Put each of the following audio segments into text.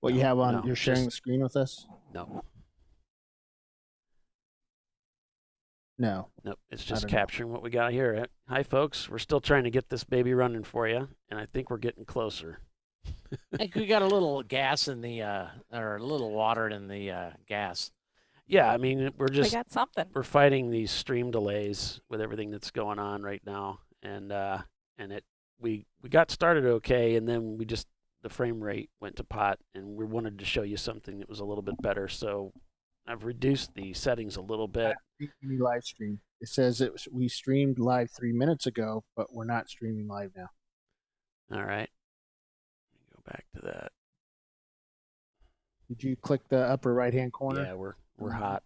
What you have on? You're sharing the screen with us? No. No. Nope. It's just capturing what we got here. Hi, folks. We're still trying to get this baby running for you, and I think we're getting closer. I think we got a little gas in the, or a little water in the gas. Yeah, I mean, we got something. We're fighting these stream delays with everything that's going on right now, and we got started okay, and then the frame rate went to pot, and we wanted to show you something that was a little bit better. So I've reduced the settings a little bit. Live stream. It says we streamed live 3 minutes ago, but we're not streaming live now. All right. Go back to that. Did you click the upper right-hand corner? Yeah, we're hot.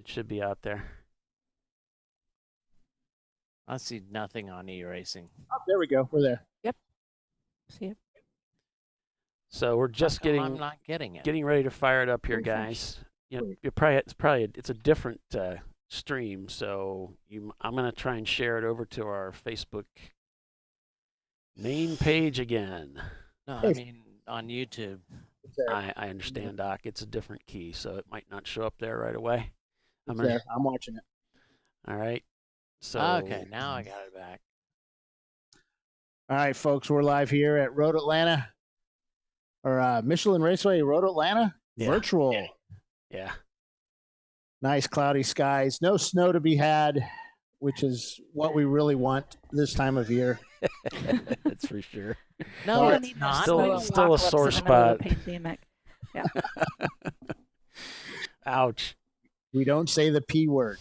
It should be out there. I see nothing on e-racing. Oh, there we go. We're there. Yep. See it. So we're just I'm not getting it. Getting ready to fire it up here, guys. You know, it's a different stream, so I'm gonna try and share it over to our Facebook main page again. No, I mean on YouTube. I understand, Doc. It's a different key, so it might not show up there right away. I'm watching it. All right. So okay, now I got it back. All right, folks, we're live here at Road Atlanta, or Michelin Raceway, Road Atlanta, virtual. Yeah. Nice cloudy skies, no snow to be had, which is what we really want this time of year. That's for sure. No, it's not. Still a sore spot. Pandemic. Yeah. Ouch. We don't say the P word.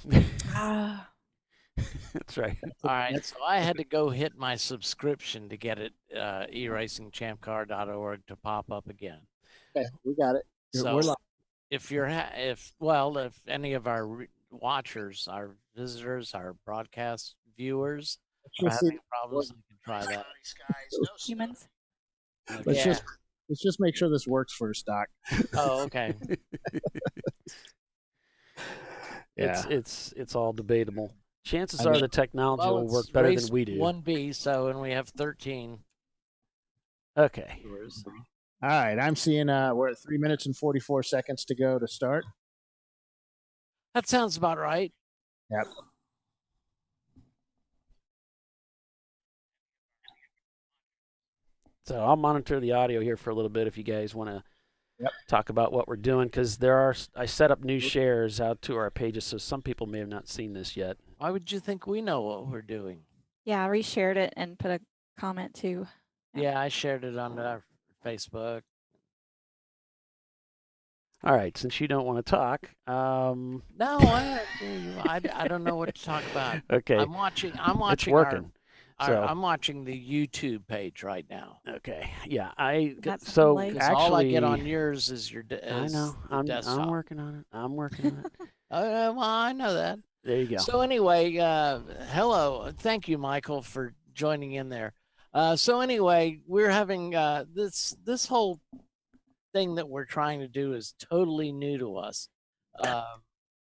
That's right. All right, so I had to go hit my subscription to get it, eracingchampcar.org to pop up again. Okay, we got it. So we're live. if any of our watchers, our visitors, our broadcast viewers are having problems, you can try that. Humans. Let's just make sure this works first, Doc. Oh, okay. It's all debatable. Chances are the technology will work better than we do. 1B, and we have 13. Okay. All right, I'm seeing we're at 3 minutes and 44 seconds to go to start. That sounds about right. Yep. So I'll monitor the audio here for a little bit if you guys want to talk about what we're doing, because I set up new shares out to our pages, so some people may have not seen this yet. Why would you think we know what we're doing? Yeah, I reshared it and put a comment too. Yeah, I shared it on our Facebook. All right, since you don't want to talk, no, I don't know what to talk about. Okay, I'm watching. It's working. I'm watching the YouTube page right now. Okay, yeah, actually all I get on yours is your. I know. I'm working on it. Well, I know that. There you go. So anyway, hello. Thank you, Michael, for joining in there. So anyway, we're having this whole thing that we're trying to do is totally new to us,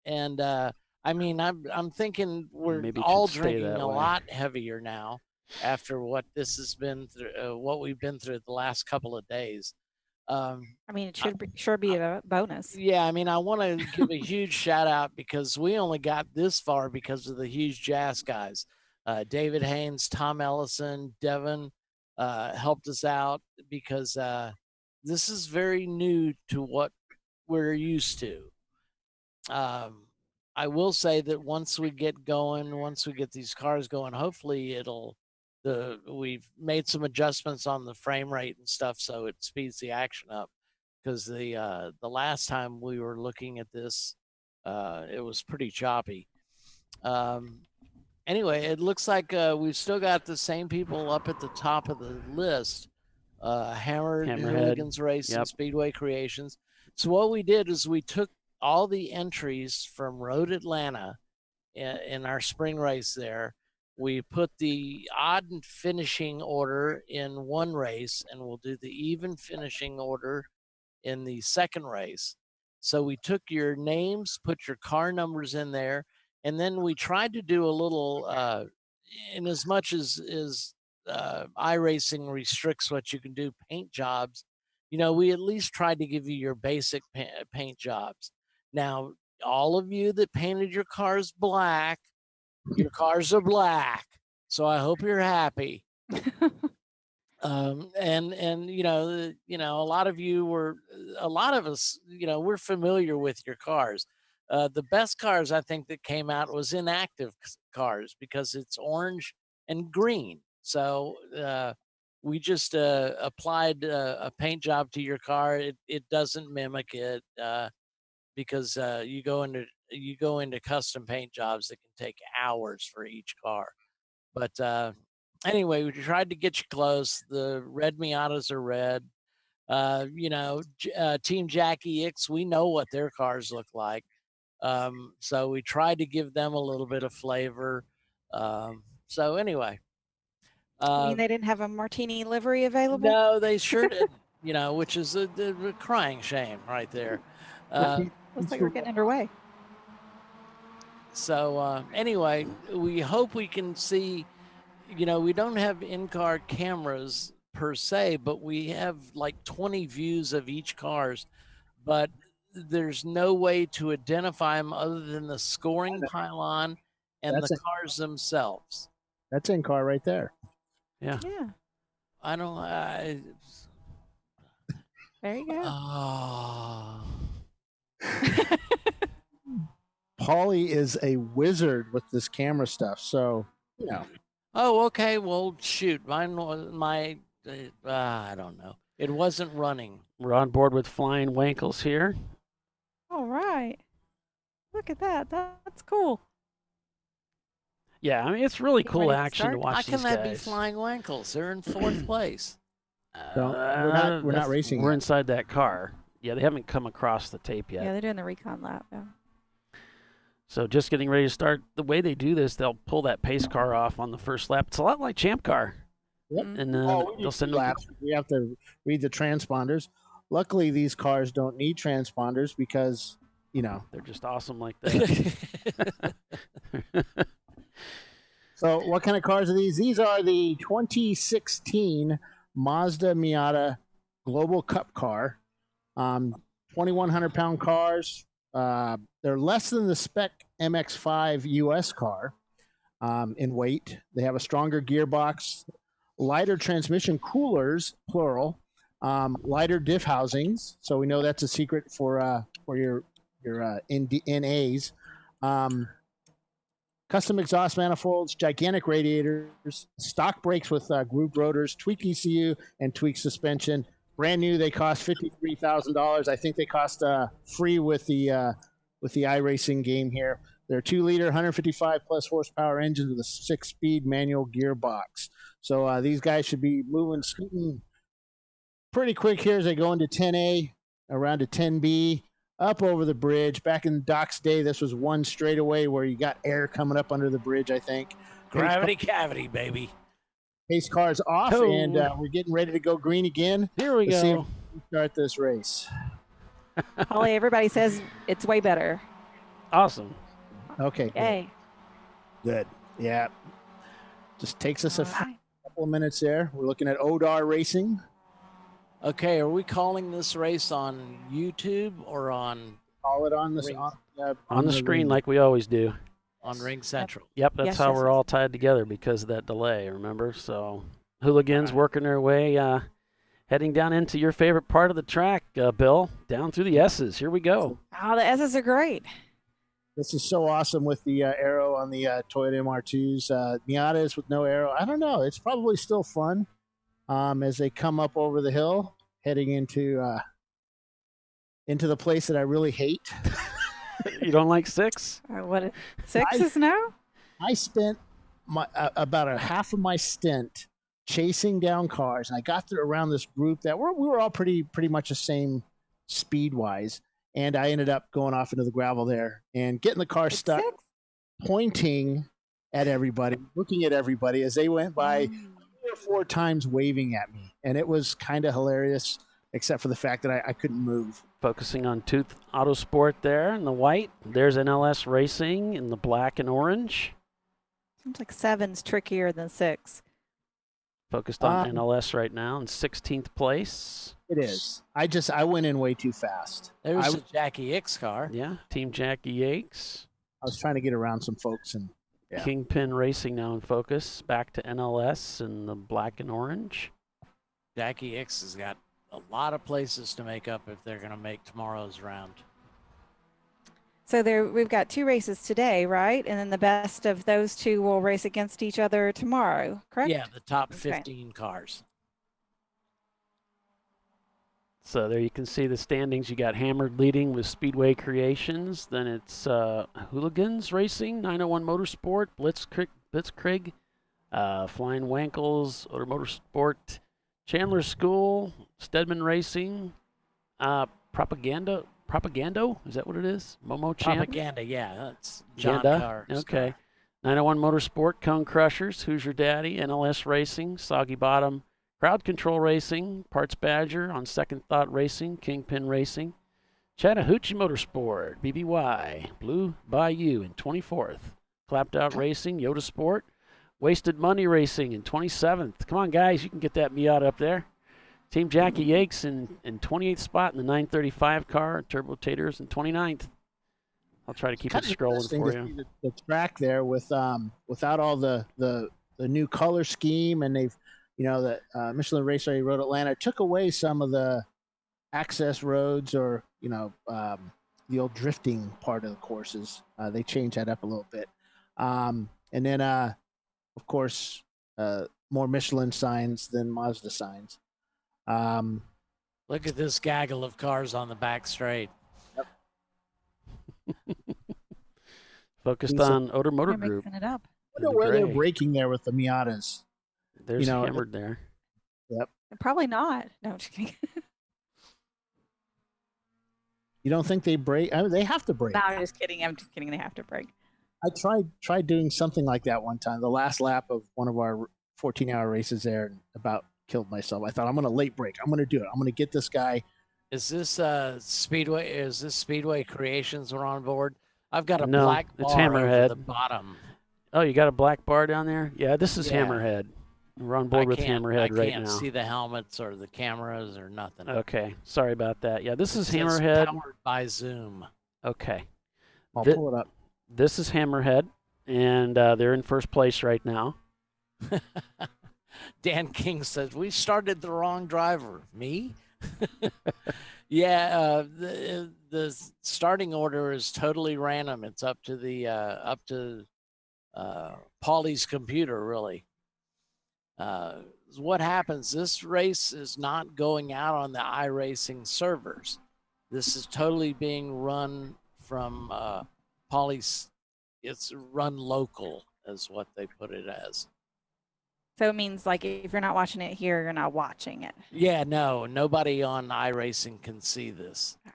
and I mean, I'm thinking we're all drinking a lot heavier now after what this has been through, what we've been through the last couple of days. I mean, it should be a bonus. Yeah, I mean, I want to give a huge shout out because we only got this far because of the huge jazz guys. David Haynes, Tom Ellison, Devin helped us out because this is very new to what we're used to. I will say that once we get these cars going, hopefully we've made some adjustments on the frame rate and stuff, so it speeds the action up. Because the last time we were looking at this, it was pretty choppy. Anyway, it looks like we've still got the same people up at the top of the list. Hammerhead Hooligans Racing, Speedway Creations. So what we did is we took all the entries from Road Atlanta in our spring race there. We put the odd finishing order in one race, and we'll do the even finishing order in the second race. So we took your names, put your car numbers in there, and then we tried to do a little, in as much as iRacing restricts what you can do, paint jobs. we at least tried to give you your basic paint jobs. Now, all of you that painted your cars black, your cars are black. So I hope you're happy. And a lot of us, we're familiar with your cars. The best cars I think that came out was inactive cars because it's orange and green. So we just applied a paint job to your car. It doesn't mimic it because you go into custom paint jobs that can take hours for each car. But anyway, we tried to get you close. The red Miatas are red. Team Jackie X, we know what their cars look like. So we tried to give them a little bit of flavor. So anyway. You mean they didn't have a martini livery available? No, they sure didn't, which is a crying shame right there. Looks like we're getting underway. So anyway, we hope we can see, we don't have in-car cameras per se, but we have like 20 views of each cars, but there's no way to identify them other than the scoring pylon and the cars themselves. That's in-car right there. Yeah. I don't. There you go. Oh. Paulie is a wizard with this camera stuff, so Oh, okay. Well, shoot, mine was I don't know. It wasn't running. We're on board with Flying Wankles here. All right. Look at that. That's cool. Yeah, I mean, it's really cool action to watch How these guys. can that be Flying Wankles? They're in 4th place. we're not racing. We're inside that car. Yeah, they haven't come across the tape yet. Yeah, they're doing the recon lap. Yeah. So just getting ready to start. The way they do this, they'll pull that pace car off on the first lap. It's a lot like Champ Car. Yep. And they'll send them. We have to read the transponders. Luckily, these cars don't need transponders because, they're just awesome like that. So what kind of cars are these? These are the 2016 Mazda Miata Global Cup car. 2,100-pound cars. They're less than the spec MX-5 US car in weight. They have a stronger gearbox, lighter transmission coolers, plural, lighter diff housings. So we know that's a secret for your NAs. Custom exhaust manifolds, gigantic radiators, stock brakes with grooved rotors, tweak ECU, and tweak suspension. Brand new, they cost $53,000. I think they cost free with the iRacing game here. They're 2-liter, 155-plus horsepower engines with a 6-speed manual gearbox. So these guys should be scooting pretty quick here as they go into 10A, around to 10B. Up over the bridge. Back in Doc's day, this was one straightaway where you got air coming up under the bridge, I think. Gravity cavity, baby. Pace car's off, and we're getting ready to go green again. Here we go. See if we can start this race. Holly, everybody says it's way better. Awesome. Okay. Yay. Good. Yeah. Just takes us a couple of minutes there. We're looking at Odar Racing. Okay, are we calling this race on YouTube or on? Call it on the screen like we always do. On Ring Central. Yep, that's how we're all tied together because of that delay, remember? So hooligans working their way, heading down into your favorite part of the track, Bill, down through the S's. Here we go. Oh, the S's are great. This is so awesome with the arrow on the Toyota MR2s. Miatas with no arrow. I don't know. It's probably still fun. As they come up over the hill, heading into the place that I really hate. You don't like 6? What 6 is now? I spent about a half of my stint chasing down cars, and I got around this group that we were all pretty much the same speed wise, and I ended up going off into the gravel there and getting the car stuck, pointing at everybody, looking at everybody as they went by. 3 or 4 times waving at me, and it was kind of hilarious, except for the fact that I couldn't move. Focusing on Tooth Autosport there in the white. There's NLS Racing in the black and orange. Seems like 7's trickier than 6. Focused on NLS right now in 16th place. It is. I went in way too fast. There's a Jackie X car. Yeah, Team Jackie Yakes. I was trying to get around some folks and yeah. Kingpin Racing now in focus. Back to NLS in the black and orange. Jackie X has got a lot of places to make up if they're going to make tomorrow's round. So we've got 2 races today, right? And then the best of those 2 will race against each other tomorrow, correct? Yeah, the top 15 cars. So there you can see the standings. You got Hammered leading with Speedway Creations. Then it's Hooligans Racing, 901 Motorsport, Blitzkrieg, Flying Wankles, Motor Motorsport, Chandler School, Stedman Racing, Propagando, is that what it is? Momo Champ? Propaganda, yeah. That's John Ganda? Carr's Okay. car. 901 Motorsport, Cone Crushers, Who's Your Daddy, NLS Racing, Soggy Bottom, Crowd Control Racing, Parts Badger, On Second Thought Racing, Kingpin Racing, Chattahoochee Motorsport, BBY, Blue Bayou in 24th, Clapped Out Racing, Yoda Sport, Wasted Money Racing in 27th. Come on, guys, you can get that Miata up there. Team Jackie Yakes in 28th spot in the 935 car, Turbo Taters in 29th. I'll try to keep it scrolling for you. The track there without all the new color scheme, and they've, the Michelin Raceway Road Atlanta took away some of the access roads or the old drifting part of the courses. They changed that up a little bit, and then of course more Michelin signs than Mazda signs. Look at this gaggle of cars on the back straight. Focused on Oder Motor Group. Mixing it up. I wonder where they're breaking there with the Miatas. There's Hammered there. Yep. Probably not. No, I'm just kidding. You don't think they break? I mean, they have to break. No, I'm just kidding. They have to break. I tried doing something like that one time. The last lap of one of our 14-hour races there, and about killed myself. I thought, I'm going to late break. I'm going to do it. I'm going to get this guy. Is this Speedway? Is this Speedway Creations are on board? I've got a No, black it's bar Hammerhead. over the bottom. Oh, you got a black bar down there? Yeah, this is Yeah. Hammerhead. We're on board with Hammerhead right now. I can't see the helmets or the cameras or nothing. Okay, sorry about that. Yeah, this is It says Hammerhead. powered by Zoom. Okay. I'll pull it up. This is Hammerhead, and they're in first place right now. Dan King says, we started the wrong driver. Me? Yeah, the starting order is totally random. It's up to Paulie's computer, really. What happens, this race is not going out on the iRacing servers. This is totally being run from Paulie's. It's run local, is what they put it as. So it means like if you're not watching it here, you're not watching it. Yeah, no, nobody on iRacing can see this. All right.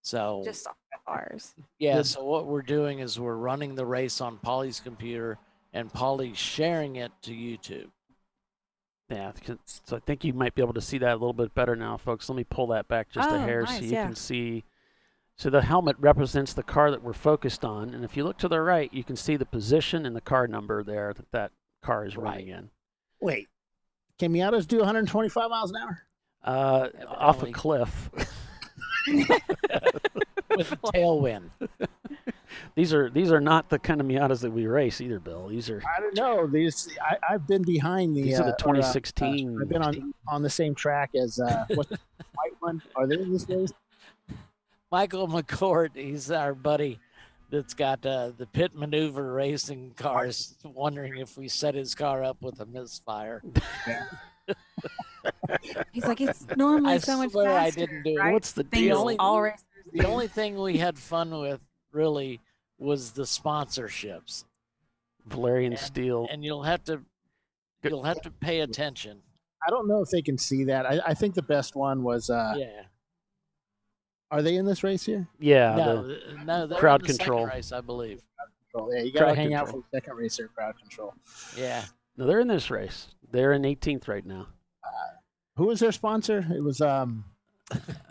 So Just on ours. yeah, so what we're doing is we're running the race on Paulie's computer, and Paulie's sharing it to YouTube. Yeah, so I think you might be able to see that a little bit better now, folks. Let me pull that back just a hair nice, so you yeah. can see. So the helmet represents the car that we're focused on, and if you look to the right, you can see the position and the car number there that car is running in. Wait, can Miatas do 125 miles an hour? Off a cliff. With a tailwind. These are not the kind of Miatas that we race either, Bill. These are. I don't know. I've been behind the. These are the 2016. I've been on the same track as what's the white one? Are they in this race? Michael McCord, he's our buddy that's got the pit maneuver racing cars, wondering if we set his car up with a misfire. Yeah. He's like, it's normally I so much swear faster. I didn't do it. Right? What's the Things deal? all racers The only thing we had fun with really was the sponsorships. Valerian Steel. And you'll have to pay attention. I don't know if they can see that. I think the best one was. Yeah. Are they in this race here? Yeah. No, they're crowd in the second control. race, I believe. Yeah, you got to Crowd hang out control. for the second race there, crowd control. Yeah. No, they're in this race. They're in 18th right now. Who was their sponsor? It was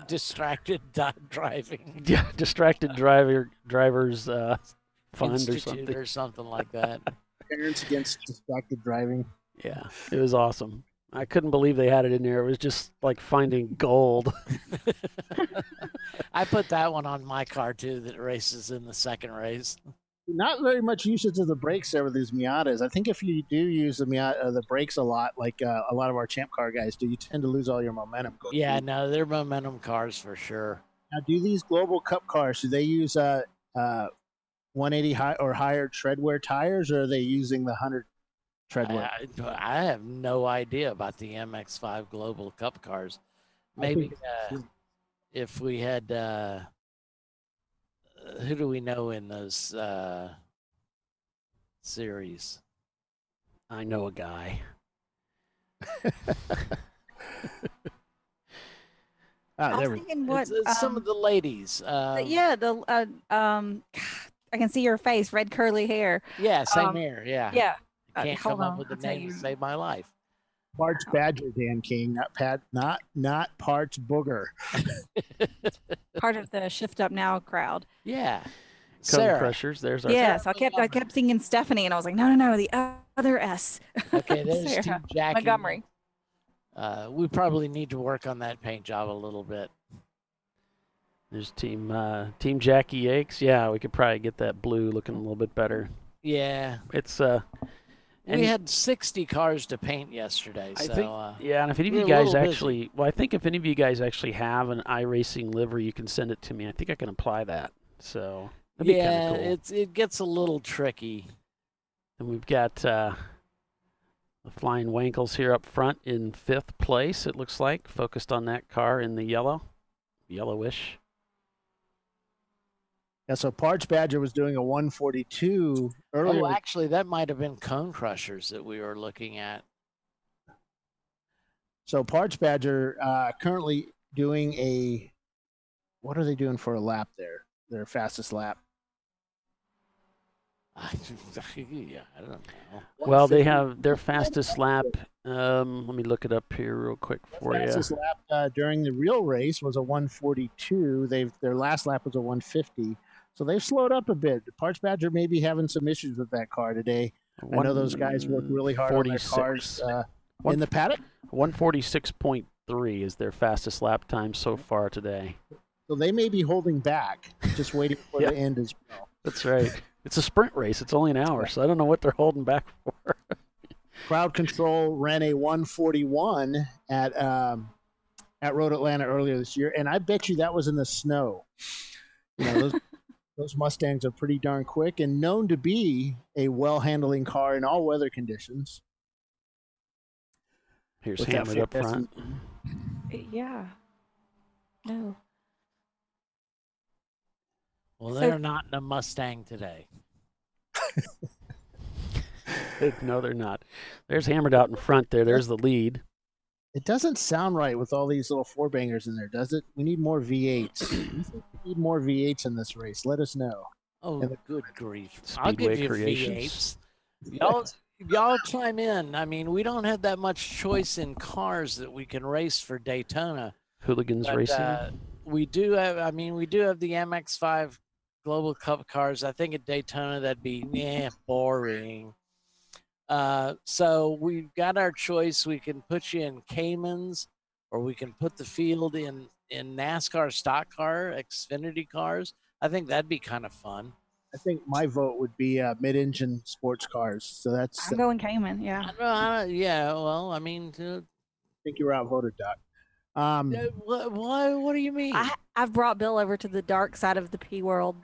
Distracted driving. Yeah, distracted drivers fund Institute or something. like that. Parents Against Distracted Driving. Yeah, it was awesome. I couldn't believe they had it in there. It was just like finding gold. I put that one on my car too. That races in the second race. Not very much usage of the brakes there with these Miatas. I think if you do use the brakes a lot, like a lot of our Champ Car guys do, you tend to lose all your momentum. Yeah, no, they're momentum cars for sure. Now, do these Global Cup cars, do they use 180 high or higher treadwear tires, or are they using the 100 treadwear? I have no idea about the MX-5 Global Cup cars. Maybe if we had, who do we know in those series? I know a guy. I was thinking what some of the ladies. Yeah, I can see your face, red curly hair. Yeah, same here. Yeah. Yeah. I can't come up with the name to save my life. Parts Badger, Dan King, not Parts Booger. Part of the Shift Up Now crowd. Yeah. Cone Crushers. There's our so I kept thinking Stephanie, and I was like, no, the other S. Okay, there's Team Jackie Montgomery. We probably need to work on that paint job a little bit. There's Team Jackie Yakes. Yeah, we could probably get that blue looking a little bit better. Yeah. It's we had 60 cars to paint yesterday. I so, think, and if any of you guys actually, I think if any of you guys actually have an iRacing livery, you can send it to me. I think I can apply that. So that'd be kind of cool. It gets a little tricky. And we've got the Flying Wankles here up front in 5th place, it looks like, focused on that car in the yellowish. Yeah, so Parts Badger was doing a 142 earlier. Oh, actually, that might have been Cone Crushers that we were looking at. So Parts Badger currently doing what are they doing for a lap there? Their fastest lap? Yeah, I don't know. Well, they have their fastest lap. Let me look it up here real quick for you. Fastest lap during the real race was a 142. Their last lap was a 150. So they've slowed up a bit. Parts Badger may be having some issues with that car today. I know those guys work really hard on their cars in the paddock. 146.3 is their fastest lap time so far today. So they may be holding back, just waiting for the end as well. That's right. It's a sprint race. It's only an hour, so I don't know what they're holding back for. Crowd Control ran a 141 at Road Atlanta earlier this year, and I bet you that was in the snow. You know, those Mustangs are pretty darn quick and known to be a well-handling car in all weather conditions. Here's Hammered up front. Yeah. No. Well, they're not in a Mustang today. No, they're not. There's Hammered out in front there. There's the lead. It doesn't sound right with all these little four-bangers in there, does it? We need more V8s. We need more V8s in this race. Let us know. Oh, good grief. Speedway I'll give you Creations. V8s. Y'all chime in. I mean, we don't have that much choice in cars that we can race for Daytona. Hooligans Racing. We do have the MX-5 Global Cup cars. I think at Daytona that'd be boring. So we've got our choice. We can put you in Caymans, or we can put the field in NASCAR stock car, Xfinity cars. I think that'd be kind of fun. I think my vote would be mid-engine sports cars. So that's. I'm going Cayman. Yeah. Yeah. Well, I mean, I think you were outvoted, Doc. What do you mean? I've brought Bill over to the dark side of the P world.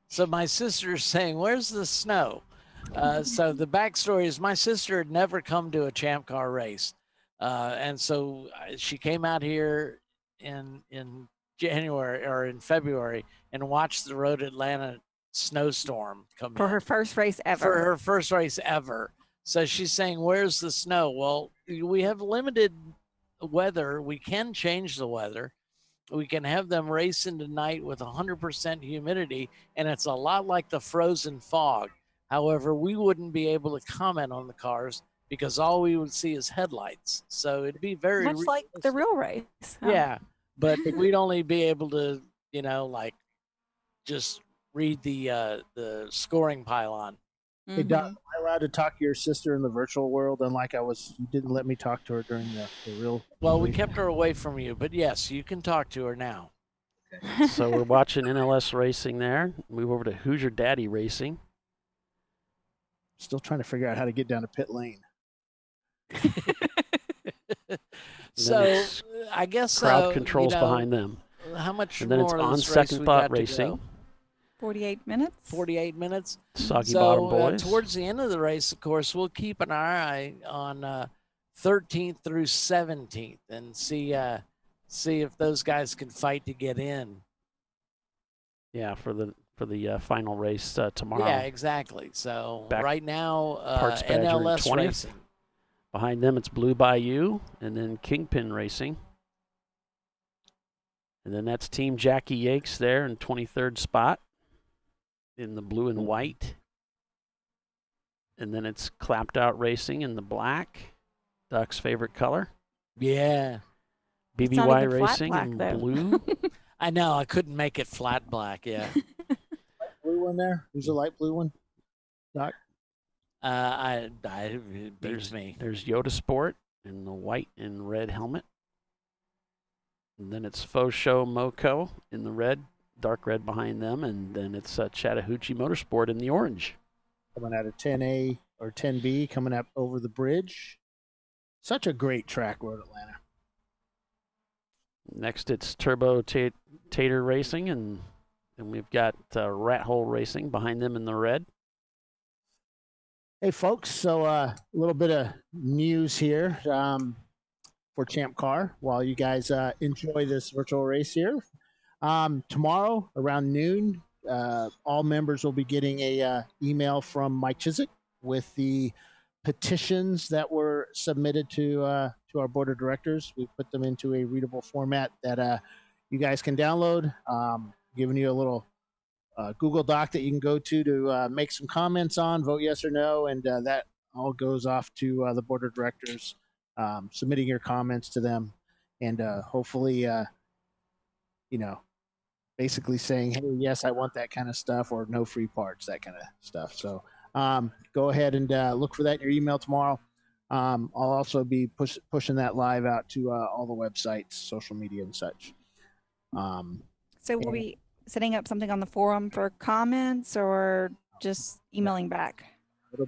So my sister's saying, "Where's the snow?" So the backstory is my sister had never come to a Champ Car race. And so she came out here in January or in February and watched the Road Atlanta snowstorm come For in. her first race ever. For her first race ever. So she's saying, where's the snow? Well, we have limited weather. We can change the weather. We can have them racing tonight with 100% humidity, and it's a lot like the frozen fog. However, we wouldn't be able to comment on the cars because all we would see is headlights. So it'd be very much like the real race. Huh? Yeah, but we'd only be able to, just read the scoring pylon. Hey, Doc, am I allowed to talk to your sister in the virtual world? Unlike you didn't let me talk to her during the real. Well, we kept her away from you, but yes, you can talk to her now. So we're watching NLS racing there. Move over to Hoosier Daddy Racing. Still trying to figure out how to get down to pit lane. So I guess crowd controls behind them. How much and then more it's of on this Second race Thought we got Racing. 48 minutes. 48 minutes. Soggy Bottom Boys. Towards the end of the race, of course, we'll keep an eye on 13th through 17th and see if those guys can fight to get in. Yeah, for the final race tomorrow. Yeah, exactly. So right now, NLS 20th. Racing. Behind them, it's Blue Bayou, and then Kingpin Racing. And then that's Team Jackie Yakes there in 23rd spot in the blue and white. And then it's Clapped Out Racing in the black, Duck's favorite color. Yeah. BBY Racing in blue. I know, I couldn't make it flat black, yeah. Light blue one there? Who's the light blue one? Doc? It beats me. There's Yoda Sport in the white and red helmet. And then it's Faux Show Moco in the red, dark red behind them. And then it's Chattahoochee Motorsport in the orange. Coming out of 10A or 10B, coming up over the bridge. Such a great track, Road Atlanta. Next, it's Turbo Tater Racing, and then we've got Rat Hole Racing behind them in the red. Hey, folks, so a little bit of news here for Champ Car while you guys enjoy this virtual race here. Tomorrow around noon, all members will be getting a email from Mike Chiswick with the petitions that were submitted to our board of directors. We put them into a readable format that you guys can download, giving you a little Google Doc that you can go to make some comments on, vote yes or no, and that all goes off to the board of directors, submitting your comments to them, and hopefully, basically saying, hey, yes, I want that kind of stuff, or no free parts, that kind of stuff. So go ahead and look for that in your email tomorrow. I'll also be pushing that live out to all the websites, social media, and such. So we'll be setting up something on the forum for comments, or just emailing back? It'll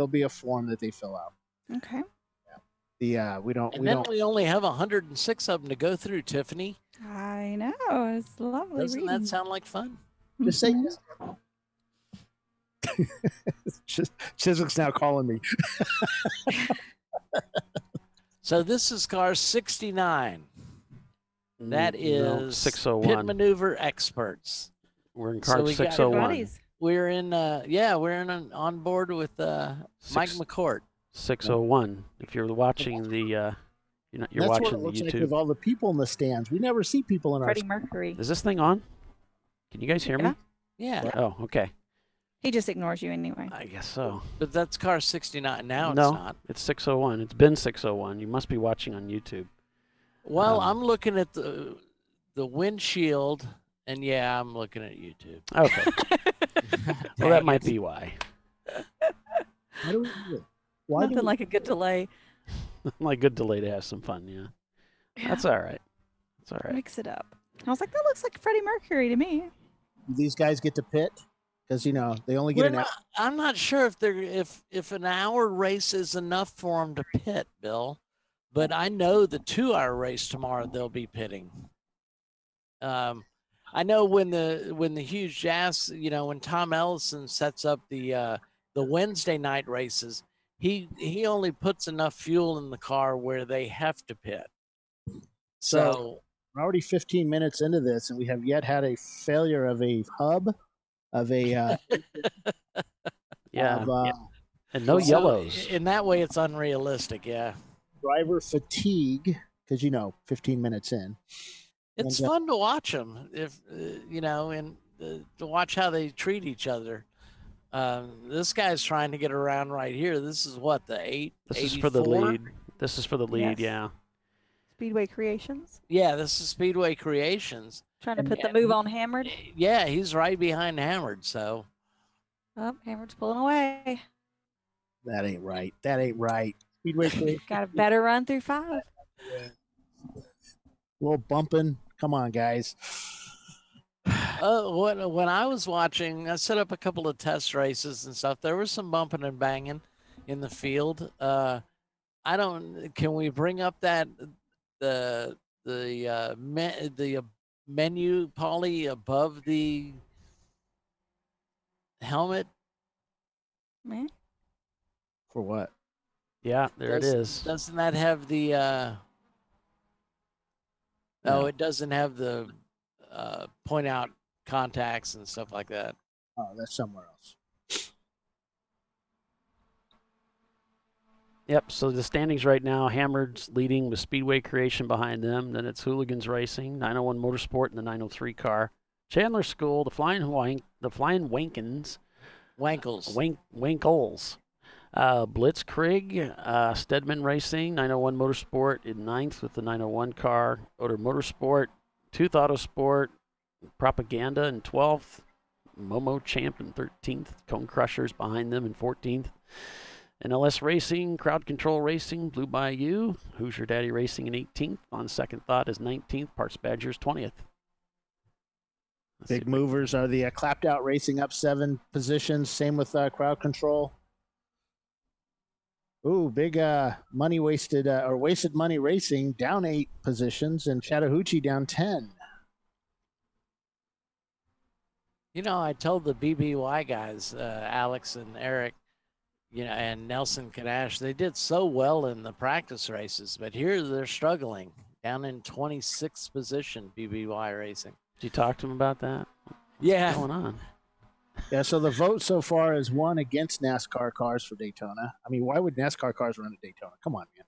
be a form that they fill out. Okay. Yeah. We only have 106 of them to go through, Tiffany. I know, it's lovely. Doesn't that sound like fun? Just say yes. Chiswick's now calling me. So this is car 69. That is 601. Pit Maneuver Experts. We're in car 601. We're in on board with Mike McCourt. 601. If you're watching the That's watching what it looks the YouTube. like with all the people in the stands. We never see people in Freddie Mercury. Is this thing on? Can you guys hear me? Yeah. Oh, okay. He just ignores you anyway. I guess so. But that's car 69. Now no, it's not. It's 601. It's been 601. You must be watching on YouTube. Well, I'm looking at the windshield, and yeah, I'm looking at YouTube. Okay. Well, that might be why. How do we do it? Nothing like a good delay. Like good delay to have some fun, yeah. That's all right. That's all right. Mix it up. I was like, that looks like Freddie Mercury to me. These guys get to pit because they only get an hour. I'm not sure if an hour race is enough for them to pit, Bill. But I know the 2-hour race tomorrow they'll be pitting. I know when the huge jazz, when Tom Ellison sets up the Wednesday night races, he only puts enough fuel in the car where they have to pit. So we're already 15 minutes into this, and we have yet had a failure of a hub, of a and no yellows. In that way, it's unrealistic. Yeah. Driver fatigue, because 15 minutes in. It's fun to watch them, and to watch how they treat each other. This guy's trying to get around right here. This is what, the 8? This is for the lead. This is for the lead, yes. Yeah. Speedway Creations. Yeah, this is Speedway Creations. Trying to put the move on Hammered. Yeah, he's right behind Hammered. So Oh, Hammered's pulling away. That ain't right. That ain't right. Speedway Creation. Got a better run through 5. A little bumping. Come on, guys. When I was watching, I set up a couple of test races and stuff. There was some bumping and banging in the field. Can we bring up that the menu, Polly, above the helmet? Man. For what? Yeah, there it is. Doesn't that have the? No, it doesn't have the point out contacts and stuff like that. Oh, that's somewhere else. Yep, so the standings right now, Hammered's leading with Speedway Creation behind them. Then it's Hooligans Racing, 901 Motorsport, and the 903 car. Chandler School, the Flying Wankins. Wankles. Blitzkrieg, Stedman Racing, 901 Motorsport in 9th with the 901 car. Oder Motorsport, Tooth Autosport, Propaganda in 12th. Momo Champ in 13th. Cone Crushers behind them in 14th. NLS Racing, Crowd Control Racing, Blue Bayou, Hoosier Daddy Racing in 18th. On Second Thought is 19th. Parts Badgers 20th. Big movers are the Clapped Out Racing up 7 positions. Same with Crowd Control. Ooh, big money wasted or wasted money racing down 8 positions, and Chattahoochee down 10. You know, I told the BBY guys, Alex and Eric, and Nelson Kadash, they did so well in the practice races, but here they're struggling down in 26th position, BBY Racing. Did you talk to them about that? What's going on? Yeah, so the vote so far is 1 against NASCAR cars for Daytona. I mean, why would NASCAR cars run at Daytona? Come on, man.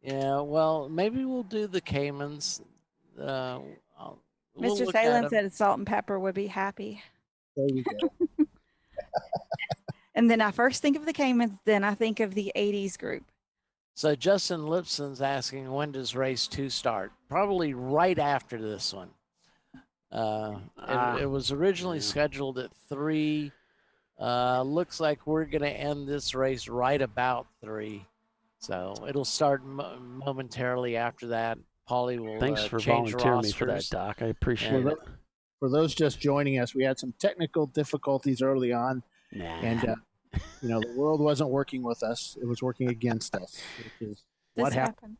Yeah, well, maybe we'll do the Caymans. Mr. Salem said Salt and Pepper would be happy. There you go. And then I first think of the Caymans, then I think of the 80s group. So Justin Lipson's asking, when does race 2 start? Probably right after this one. It was originally scheduled at 3. Looks like we're going to end this race right about 3. So it'll start momentarily after that. Paulie will Thanks for change volunteering rosters. me for that, Doc. I appreciate it. For those just joining us, we had some technical difficulties early on. And, the world wasn't working with us. It was working against us, which is what happened.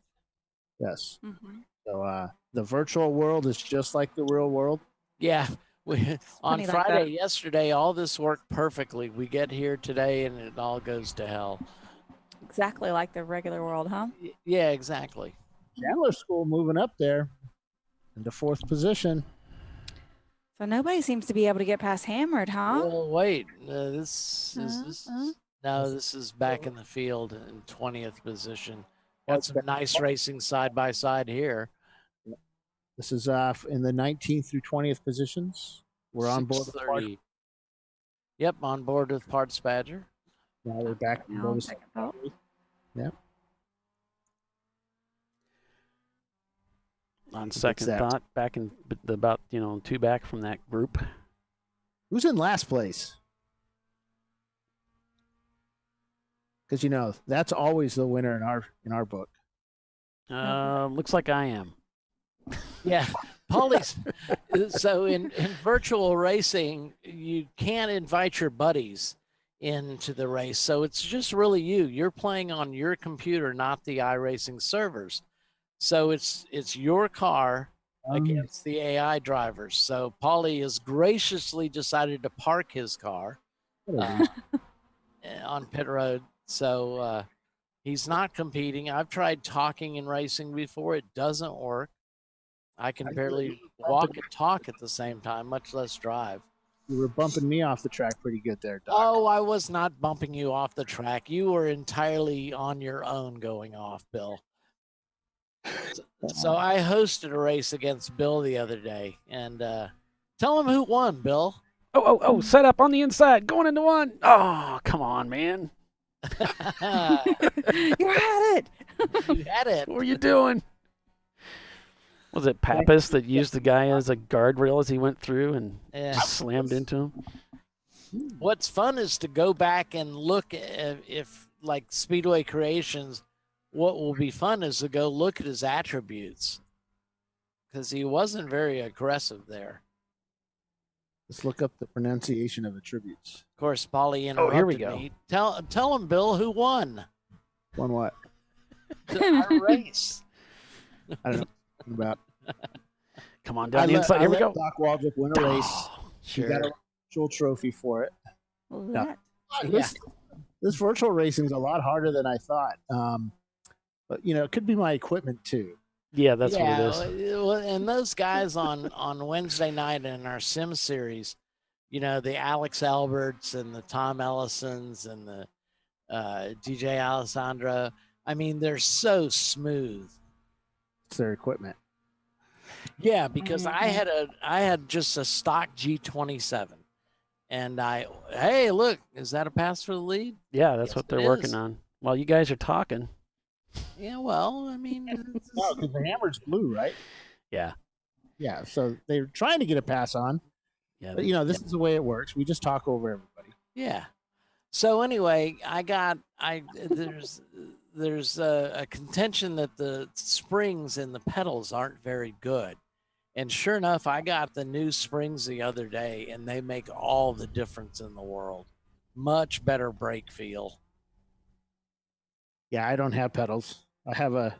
Yes. Mm-hmm. So the virtual world is just like the real world. Yeah. On Friday, yesterday, all this worked perfectly. We get here today, and it all goes to hell. Exactly like the regular world, huh? Yeah, exactly. Chandler School moving up there into 4th position. So nobody seems to be able to get past Hammered, huh? Well, wait. This is back in the field in 20th position. Got some nice racing side by side here. This is in the 19th through 20th positions. We're on board with Parts. Yep, on board with Parts Badger. Now we're back. Yep. On Second Thought, back in about 2 back from that group. Who's in last place? Because that's always the winner in our book. Looks like I am. Yeah, Paulie's. So in virtual racing, you can't invite your buddies into the race. So it's just really you. You're playing on your computer, not the iRacing servers. So it's your car against the AI drivers. So Paulie has graciously decided to park his car on pit road. So he's not competing. I've tried talking and racing before. It doesn't work. I can barely walk and talk at the same time, much less drive. You were bumping me off the track pretty good there, Doc. Oh, I was not bumping you off the track. You were entirely on your own going off, Bill. So I hosted a race against Bill the other day, and tell him who won, Bill. Oh, set up on the inside, going into one. Oh, come on, man. You had it. You had it. What were you doing? Was it Pappas that used the guy as a guardrail as he went through and just slammed into him? What's fun is to go back and look at if like Speedway Creations. What will be fun is to go look at his attributes because he wasn't very aggressive there. Let's look up the pronunciation of attributes. Of course, Polly interrupted here we go. me. Tell him, Bill, who won? Won what? Our race. I don't know about. Come on down the inside. Here we go. Doc Waldrop win a race. Sure. He got a virtual trophy for it. Well, This virtual racing is a lot harder than I thought. But it could be my equipment too. Yeah, that's what it is. Well, and those guys on Wednesday night in our Sim series, the Alex Alberts and the Tom Ellisons and the DJ Alessandro. I mean, they're so smooth. It's their equipment. Yeah, because I had just a stock G27, and hey, look, is that a pass for the lead? Yeah, that's what they're working on. While you guys are talking. Yeah, well, I mean, no, because the hammer's blue, right? Yeah. Yeah, so they're trying to get a pass on. Yeah, but this is the way it works. We just talk over everybody. Yeah. So anyway, there's a contention that the springs and the pedals aren't very good. And sure enough, I got the new springs the other day, and they make all the difference in the world. Much better brake feel. Yeah, I don't have pedals. I have a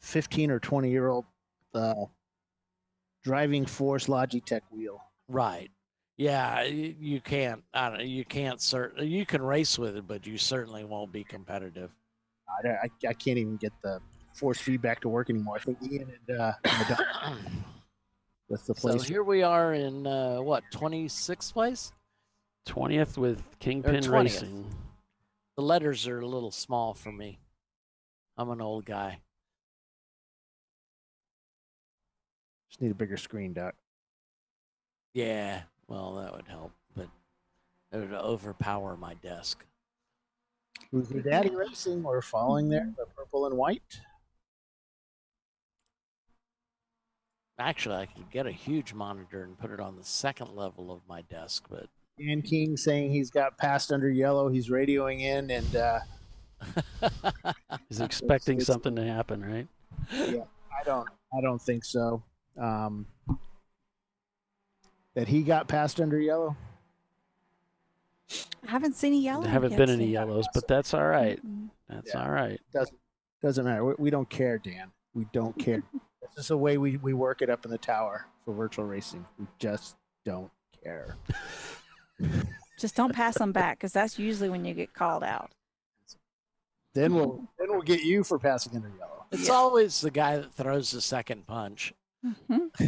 15 or 20-year-old driving force Logitech wheel. Right. Yeah, you can't. I don't know. You can't. You can race with it, but you certainly won't be competitive. I can't even get the force feedback to work anymore. I think Ian and with the place. So here we are in 26th place? 20th with Kingpin 20th. Racing. The letters are a little small for me. I'm an old guy. Just need a bigger screen, Doc. Yeah, well, that would help, but it would overpower my desk. Who's your daddy racing? We're following there, the purple and white. Actually, I could get a huge monitor and put it on the second level of my desk, but Dan King saying he's got passed under yellow. He's radioing in and he's expecting something to happen, right? Yeah, I don't think so. That he got passed under yellow. I haven't seen a yellow. There haven't been any yellows, but that's all right. That's all right. Doesn't matter. We don't care, Dan. We don't care. This is the way we work it up in the tower for virtual racing. We just don't care. Just don't pass them back, because that's usually when you get called out. Then we'll get you for passing under yellow. it's always the guy that throws the second punch Mm-hmm.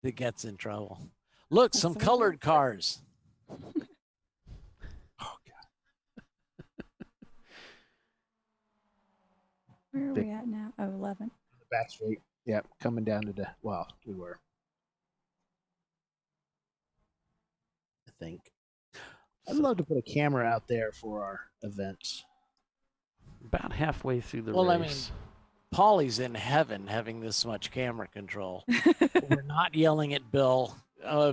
that gets in trouble. Look, some colored cars. Oh God. Where are we at now? Oh, 11. Back straight. Yep, coming down to we were. I think. I'd love to put a camera out there for our events. About halfway through the Well, race. I mean, Paulie's in heaven having this much camera control. We're not yelling at Bill.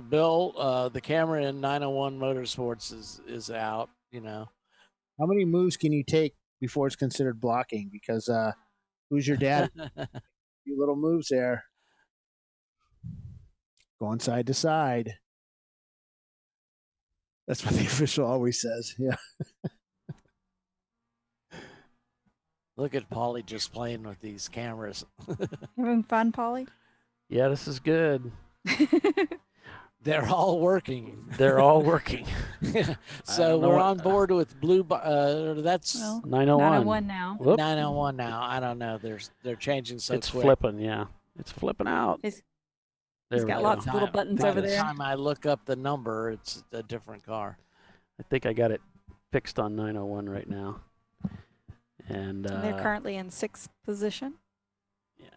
Bill, the camera in 901 Motorsports is out, How many moves can you take before it's considered blocking? Because who's your dad? A few little moves there. Going side to side. That's what the official always says. Yeah. Look at Paulie just playing with these cameras. Having fun, Polly? Yeah, this is good. They're all working. They're all working. So we're on board with blue. That's 901. 901 now. Whoop. 901 now. I don't know. They're changing so It's quick. flipping, yeah. It's flipping out. He's There got we lots go. of little buttons By over the there. time I look up the number, it's a different car. I think I got it fixed on 901 right now. And They're currently in 6th position. yeah.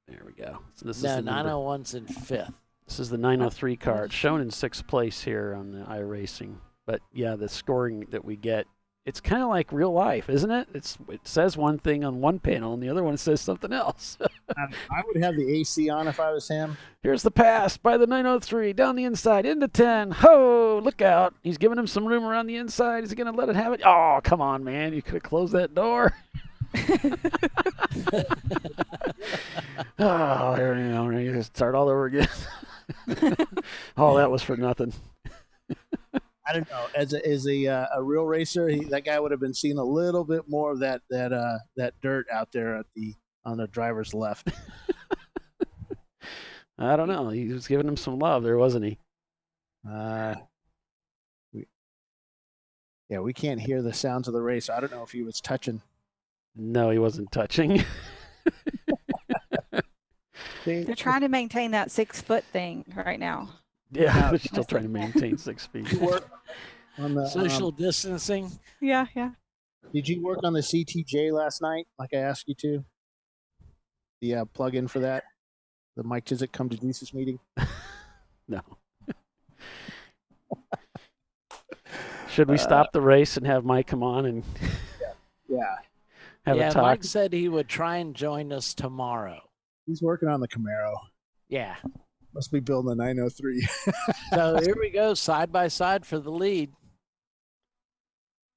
There we go. So this No, is the number. 901's in 5th. This is the 903 car. It's shown in 6th place here on the iRacing. But yeah, the scoring that we get it's kind of like real life, isn't it? It says one thing on one panel and the other one says something else. I would have the AC on if I was him. Here's the pass by the 903 down the inside into 10. Ho, look out. He's giving him some room around the inside. Is he going to let it have it? Oh, come on, man. You could have closed that door. Oh, there you go. You just start all over again. Oh, that was for nothing. I don't know. As a real racer, that guy would have been seeing a little bit more of that dirt out there on the driver's left. I don't know. He was giving him some love there, wasn't he? We can't hear the sounds of the race. I don't know if he was touching. No, he wasn't touching. They're trying to maintain that 6 foot thing right now. Yeah, they're still trying to maintain 6 feet. On the, social distancing. Yeah. Did you work on the CTJ last night, like I asked you to? The plug-in for that? The Mike Chiswick Come to Jesus meeting? No. Should we stop the race and have Mike come on and have a talk? Mike said he would try and join us tomorrow. He's working on the Camaro. Yeah. Must be building a 903. So here we go, side by side for the lead.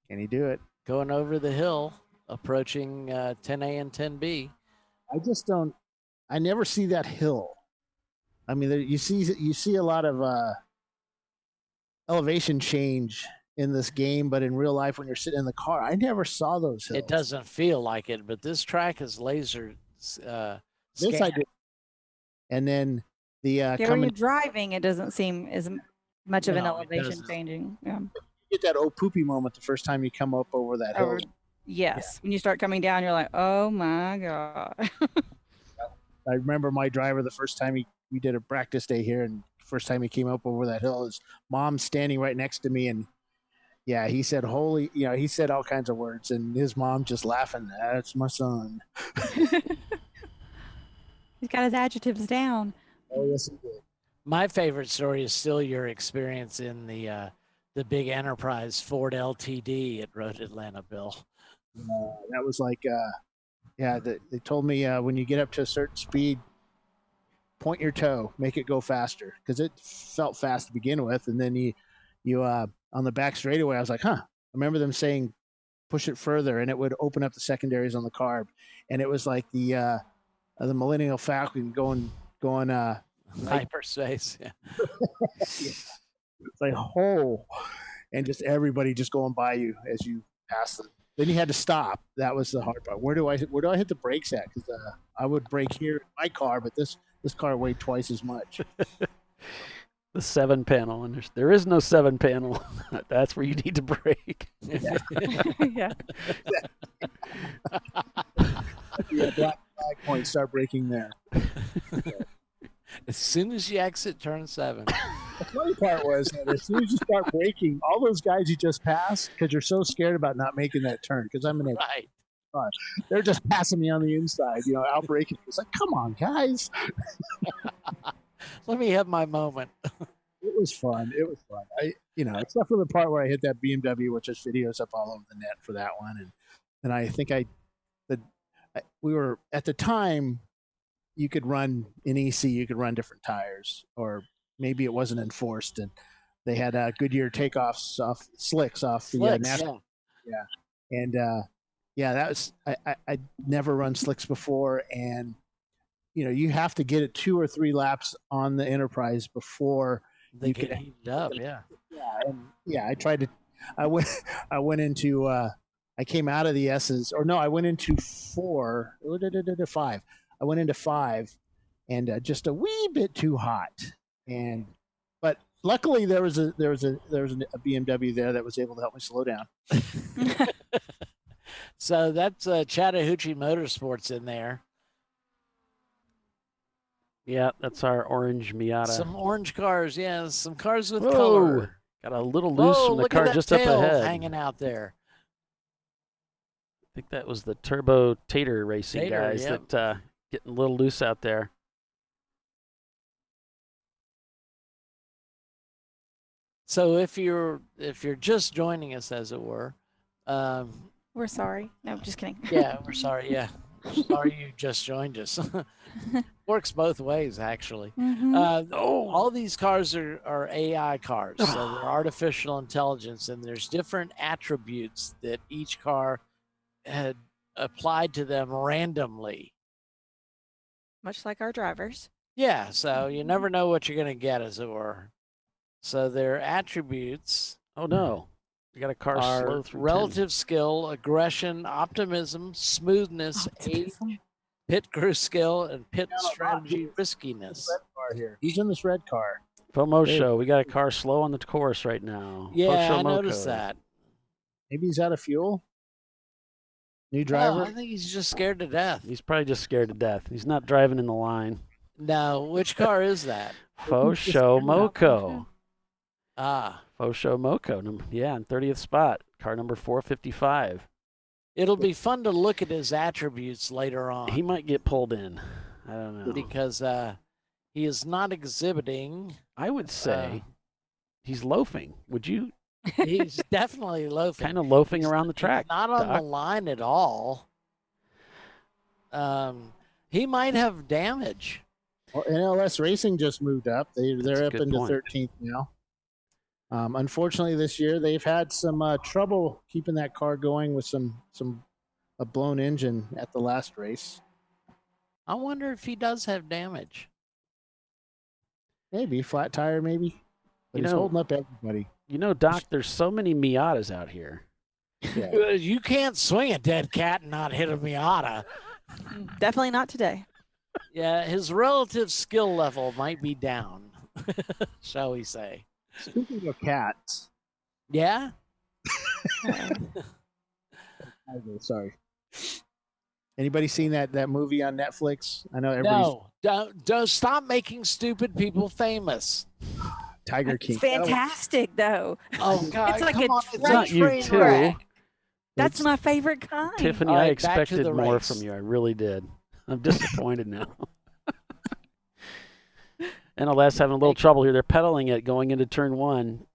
Can he do it? Going over the hill, approaching 10A and 10B. I never see that hill. I mean, you see a lot of elevation change in this game, but in real life, when you're sitting in the car, I never saw those hills. It doesn't feel like it, but this track is laser. This I did. And then the when you're driving, it doesn't seem as much of an elevation changing. Yeah. You get that oh poopy moment the first time you come up over that hill. Yes. Yeah. When you start coming down, you're like, oh my God. I remember my driver the first time we did a practice day here, and first time he came up over that hill, his mom's standing right next to me, and he said he said all kinds of words, and his mom just laughing. That's my son. He's got his adjectives down. Oh, yes, he did. My favorite story is still your experience in the big Enterprise Ford LTD at Road Atlanta, Bill. That was like, they told me when you get up to a certain speed, point your toe, make it go faster, because it felt fast to begin with, and then you on the back straightaway, I was like, I remember them saying, push it further, and it would open up the secondaries on the carb, and it was like the Millennial Falcon going hyperspace. Yeah. It's like and just everybody just going by you as you pass them. Then you had to stop. That was the hard part. Where do I hit the brakes at? Because I would brake here in my car, but this car weighed twice as much. The 7 panel, and there is no 7 panel. That's where you need to brake. Yeah. Black point, start braking there. As soon as you exit turn 7. The funny part was that as soon as you start braking, all those guys you just passed, because you're so scared about not making that turn, because I'm in a car, they're just passing me on the inside, out braking. It's like, come on, guys. Let me have my moment. It was fun. Except for the part where I hit that BMW, which is videos up all over the net for that one, and I think we were at the time. You could run in EC, you could run different tires, or maybe it wasn't enforced, and they had Goodyear takeoffs off slicks off the NASCAR. Yeah, and that was I never run slicks before, and you have to get it 2 or 3 laps on the Enterprise before they get heated up. I tried to. I went into. I came out of the S's, or no, I went into 5. I went into 5, and just a wee bit too hot. But luckily there was a BMW there that was able to help me slow down. So that's Chattahoochee Motorsports in there. Yeah, that's our orange Miata. Some orange cars, some cars with color. Got a little loose from the car just up tail ahead. Hanging out there. I think that was the Turbo Tater Racing guys that getting a little loose out there. So if you're just joining us, as it were, We're sorry. No, just kidding. Yeah, we're sorry. Yeah, sorry you just joined us. Works both ways, actually. All these cars are AI cars, so they're artificial intelligence, and there's different attributes that each car had applied to them randomly. Much like our drivers. Yeah, so you never know what you're going to get, as it were. So their attributes. Oh no, you got a car slow through relative skill, aggression, optimism, smoothness, age, pit crew skill, and pit strategy riskiness. Red car here. He's in this red car. FOMO show. We got a car slow on the course right now. Yeah, I noticed that. Maybe he's out of fuel. New driver. I think he's just scared to death. He's probably just scared to death. He's not driving in the line. No, which car is that? Fosho Moco. Fosho Moco. Yeah, in 30th spot. Car number 455. It'll be fun to look at his attributes later on. He might get pulled in. I don't know. Because he is not exhibiting. I would say he's loafing. Would you? He's definitely loafing. Kind of loafing around the track. Not on the line at all. He might have damage. Well, NLS Racing just moved up. They're up into 13th now. Unfortunately, this year they've had some trouble keeping that car going with a blown engine at the last race. I wonder if he does have damage. Maybe flat tire, maybe. But he's holding up everybody. You know, Doc, there's so many Miatas out here. Yeah. You can't swing a dead cat and not hit a Miata. Definitely not today. Yeah, his relative skill level might be down, shall we say. Speaking of cats. Yeah? Sorry. Anybody seen that movie on Netflix? I know everybody's... No, don't stop making stupid people famous. Tiger King. It's fantastic, though. Oh, God. It's like not you too. That's my favorite kind. Tiffany, I expected more from you. I really did. I'm disappointed now. NLS having a little trouble here. They're pedaling it going into turn one.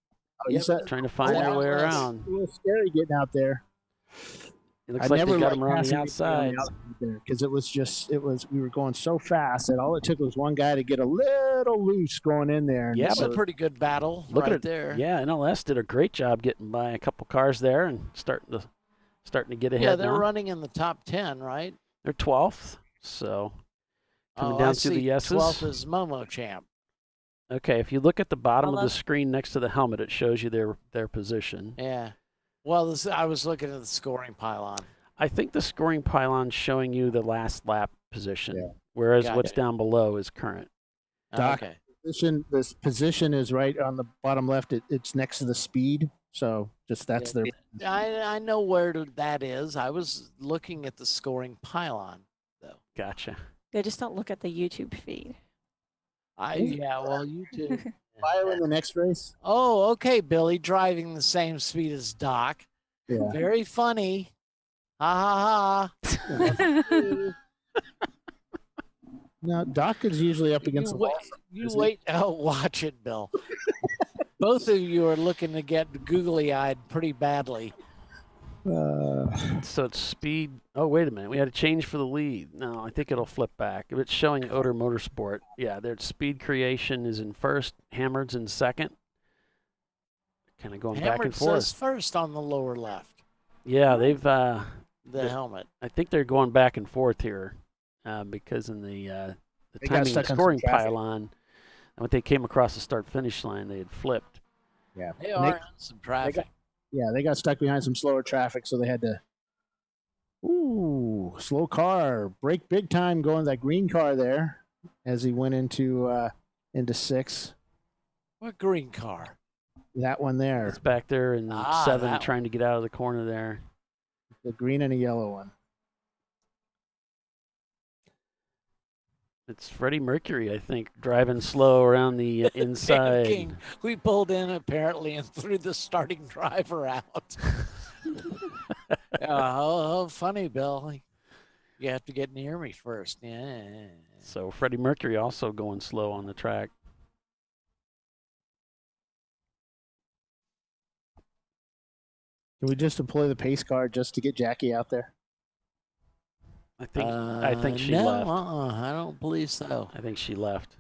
Trying to find their way around. It's a little scary getting out there. It looks like they got him around the outside. Because we were going so fast that all it took was one guy to get a little loose going in there. Yeah, it's a pretty good battle there. Yeah, NLS did a great job getting by a couple cars there and starting to get ahead. Yeah, they're now. running in the top 10, right? They're 12th, so coming down through the S's. 12th is Momo Champ. Okay, if you look at the bottom of the screen next to the helmet, it shows you their position. Yeah. Well, I was looking at the scoring pylon. I think the scoring pylon's showing you the last lap position, whereas what's down below is current. Doc, this position is right on the bottom left. It's next to the speed, so that's their. I know where that is. I was looking at the scoring pylon, though. Gotcha. They just don't look at the YouTube feed. Well, you too. Bio in the next race. Oh, okay, Billy, driving the same speed as Doc. Yeah. Very funny. Ha ha ha. Now, Doc is usually up against the wall. Wait. Oh, watch it, Bill. Both of you are looking to get googly-eyed pretty badly. So it's speed. Oh, wait a minute. We had a change for the lead. No, I think it'll flip back. If it's showing Odor Motorsport, their speed creation is in first. Hammered's in second. Kind of going back and forth. Hammered says first on the lower left. Yeah, they've the helmet. I think they're going back and forth here because in the timing and scoring pylon, and when they came across the start-finish line, they had flipped. Yeah, they are in some traffic. They got stuck behind some slower traffic, so they had to. Ooh, slow car, brake big time going that green car there as he went into 6. What green car? That one there. It's back there in 7, trying to get out of the corner there. The green and a yellow one. It's Freddie Mercury, I think, driving slow around the inside. King. We pulled in apparently and threw the starting driver out. How funny, Bill. You have to get near me first. Yeah. So Freddie Mercury also going slow on the track. Can we just deploy the pace car just to get Jackie out there? I think she no, left. I don't believe so. I think she left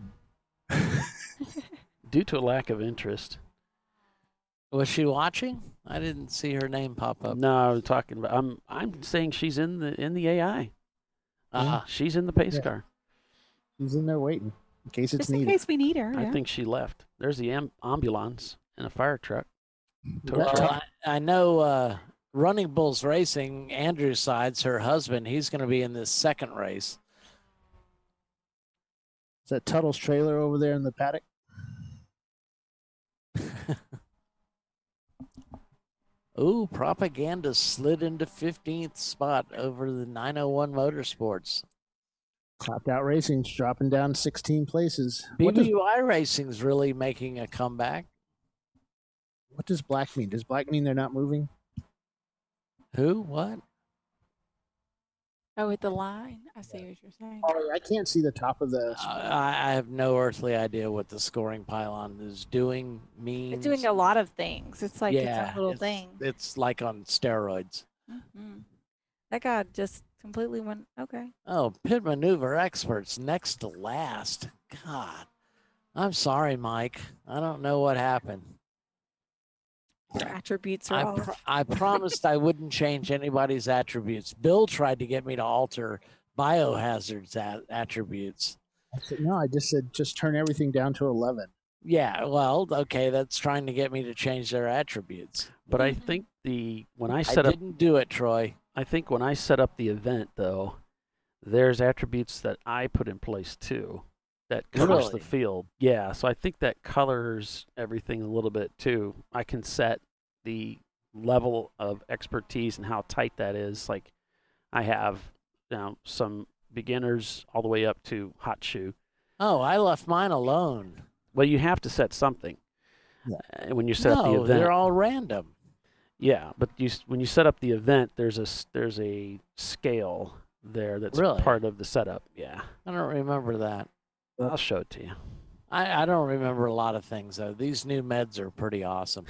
due to a lack of interest. Was she watching? I didn't see her name pop up. No, I'm talking about. I'm saying she's in the AI. She's in the pace car. She's in there waiting in case it's Just needed. in case we need her. I Yeah. think she left. There's the ambulance and a fire truck. Well, I know Running Bulls Racing, Andrew Sides, her husband, he's going to be in this second race. Is that Tuttle's trailer over there in the paddock? Ooh, Propaganda slid into 15th spot over the 901 Motorsports. Clapped Out Racing's dropping down 16 places. BBY Racing's really making a comeback. What does black mean? Does black mean they're not moving? Who? What? Oh, with the line. I see what you're saying. Oh, I can't see the top of the. I have no earthly idea what the scoring pylon is doing, means. It's doing a lot of things. It's like its yeah, own little thing. It's like on steroids. Mm-hmm. That guy just completely went, okay. Oh, pit maneuver experts next to last. God. I'm sorry, Mike. I don't know what happened. Their attributes are off. I promised I wouldn't change anybody's attributes. Bill tried to get me to alter Biohazard's attributes. I said, no, I just said just turn everything down to 11. Yeah, well, okay, that's trying to get me to change their attributes. But I think when I didn't do it, Troy. I think when I set up the event, though, there's attributes that I put in place too that colors the field. Yeah, so I think that colors everything a little bit too. I can set the level of expertise and how tight that is. Like I have some beginners all the way up to hot shoe. Oh, I left mine alone. Well, you have to set something when you set up the event. They're all random. Yeah, but when you set up the event, there's a scale there that's part of the setup. Yeah, I don't remember that. I'll show it to you. I don't remember a lot of things though. These new meds are pretty awesome.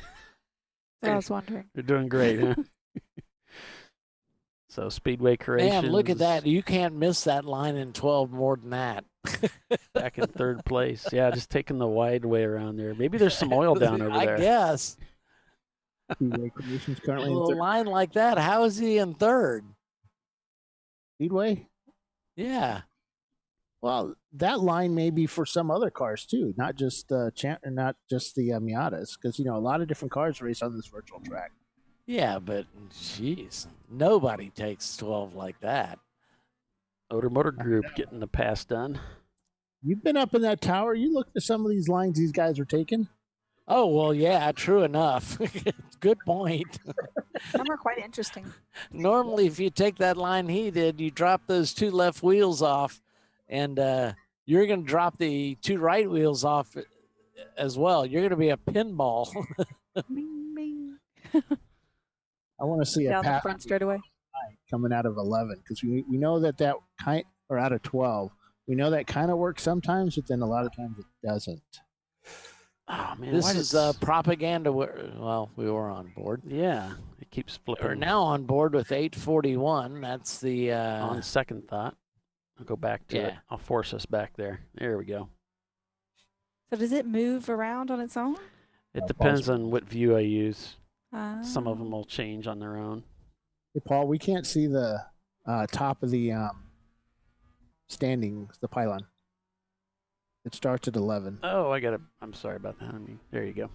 I was wondering. You're doing great, huh? So Speedway Creations. Man, look at that. You can't miss that line in 12 more than that. Back in third place. Yeah, just taking the wide way around there. Maybe there's some oil down over there. I guess. Speedway Creations currently in A third. line like that, how is he in third? Speedway? Yeah. Well, that line may be for some other cars too, not just the Miatas, because a lot of different cars race on this virtual track. Yeah, but jeez, nobody takes 12 like that. Odor Motor Group getting the pass done. You've been up in that tower. You looked at some of these lines these guys are taking. Oh, well, yeah, true enough. Good point. Some are quite interesting. Normally, if you take that line he did, you drop those two left wheels off, and you're going to drop the two right wheels off as well. You're going to be a pinball. Bing, bing. I want to see Down a the front straightaway coming out of 11 because we know that kind or out of 12. We know that kind of works sometimes, but then a lot of times it doesn't. Oh man, this is propaganda. Well, we were on board. Yeah, it keeps flipping. We're now on board with 841. That's the on second thought. I'll go back to it. I'll force us back there. There we go. So does it move around on its own? It depends on what view I use. Oh. Some of them will change on their own. Hey, Paul, we can't see the top of the standings, the pylon. It starts at 11. Oh, I'm sorry about that. There you go.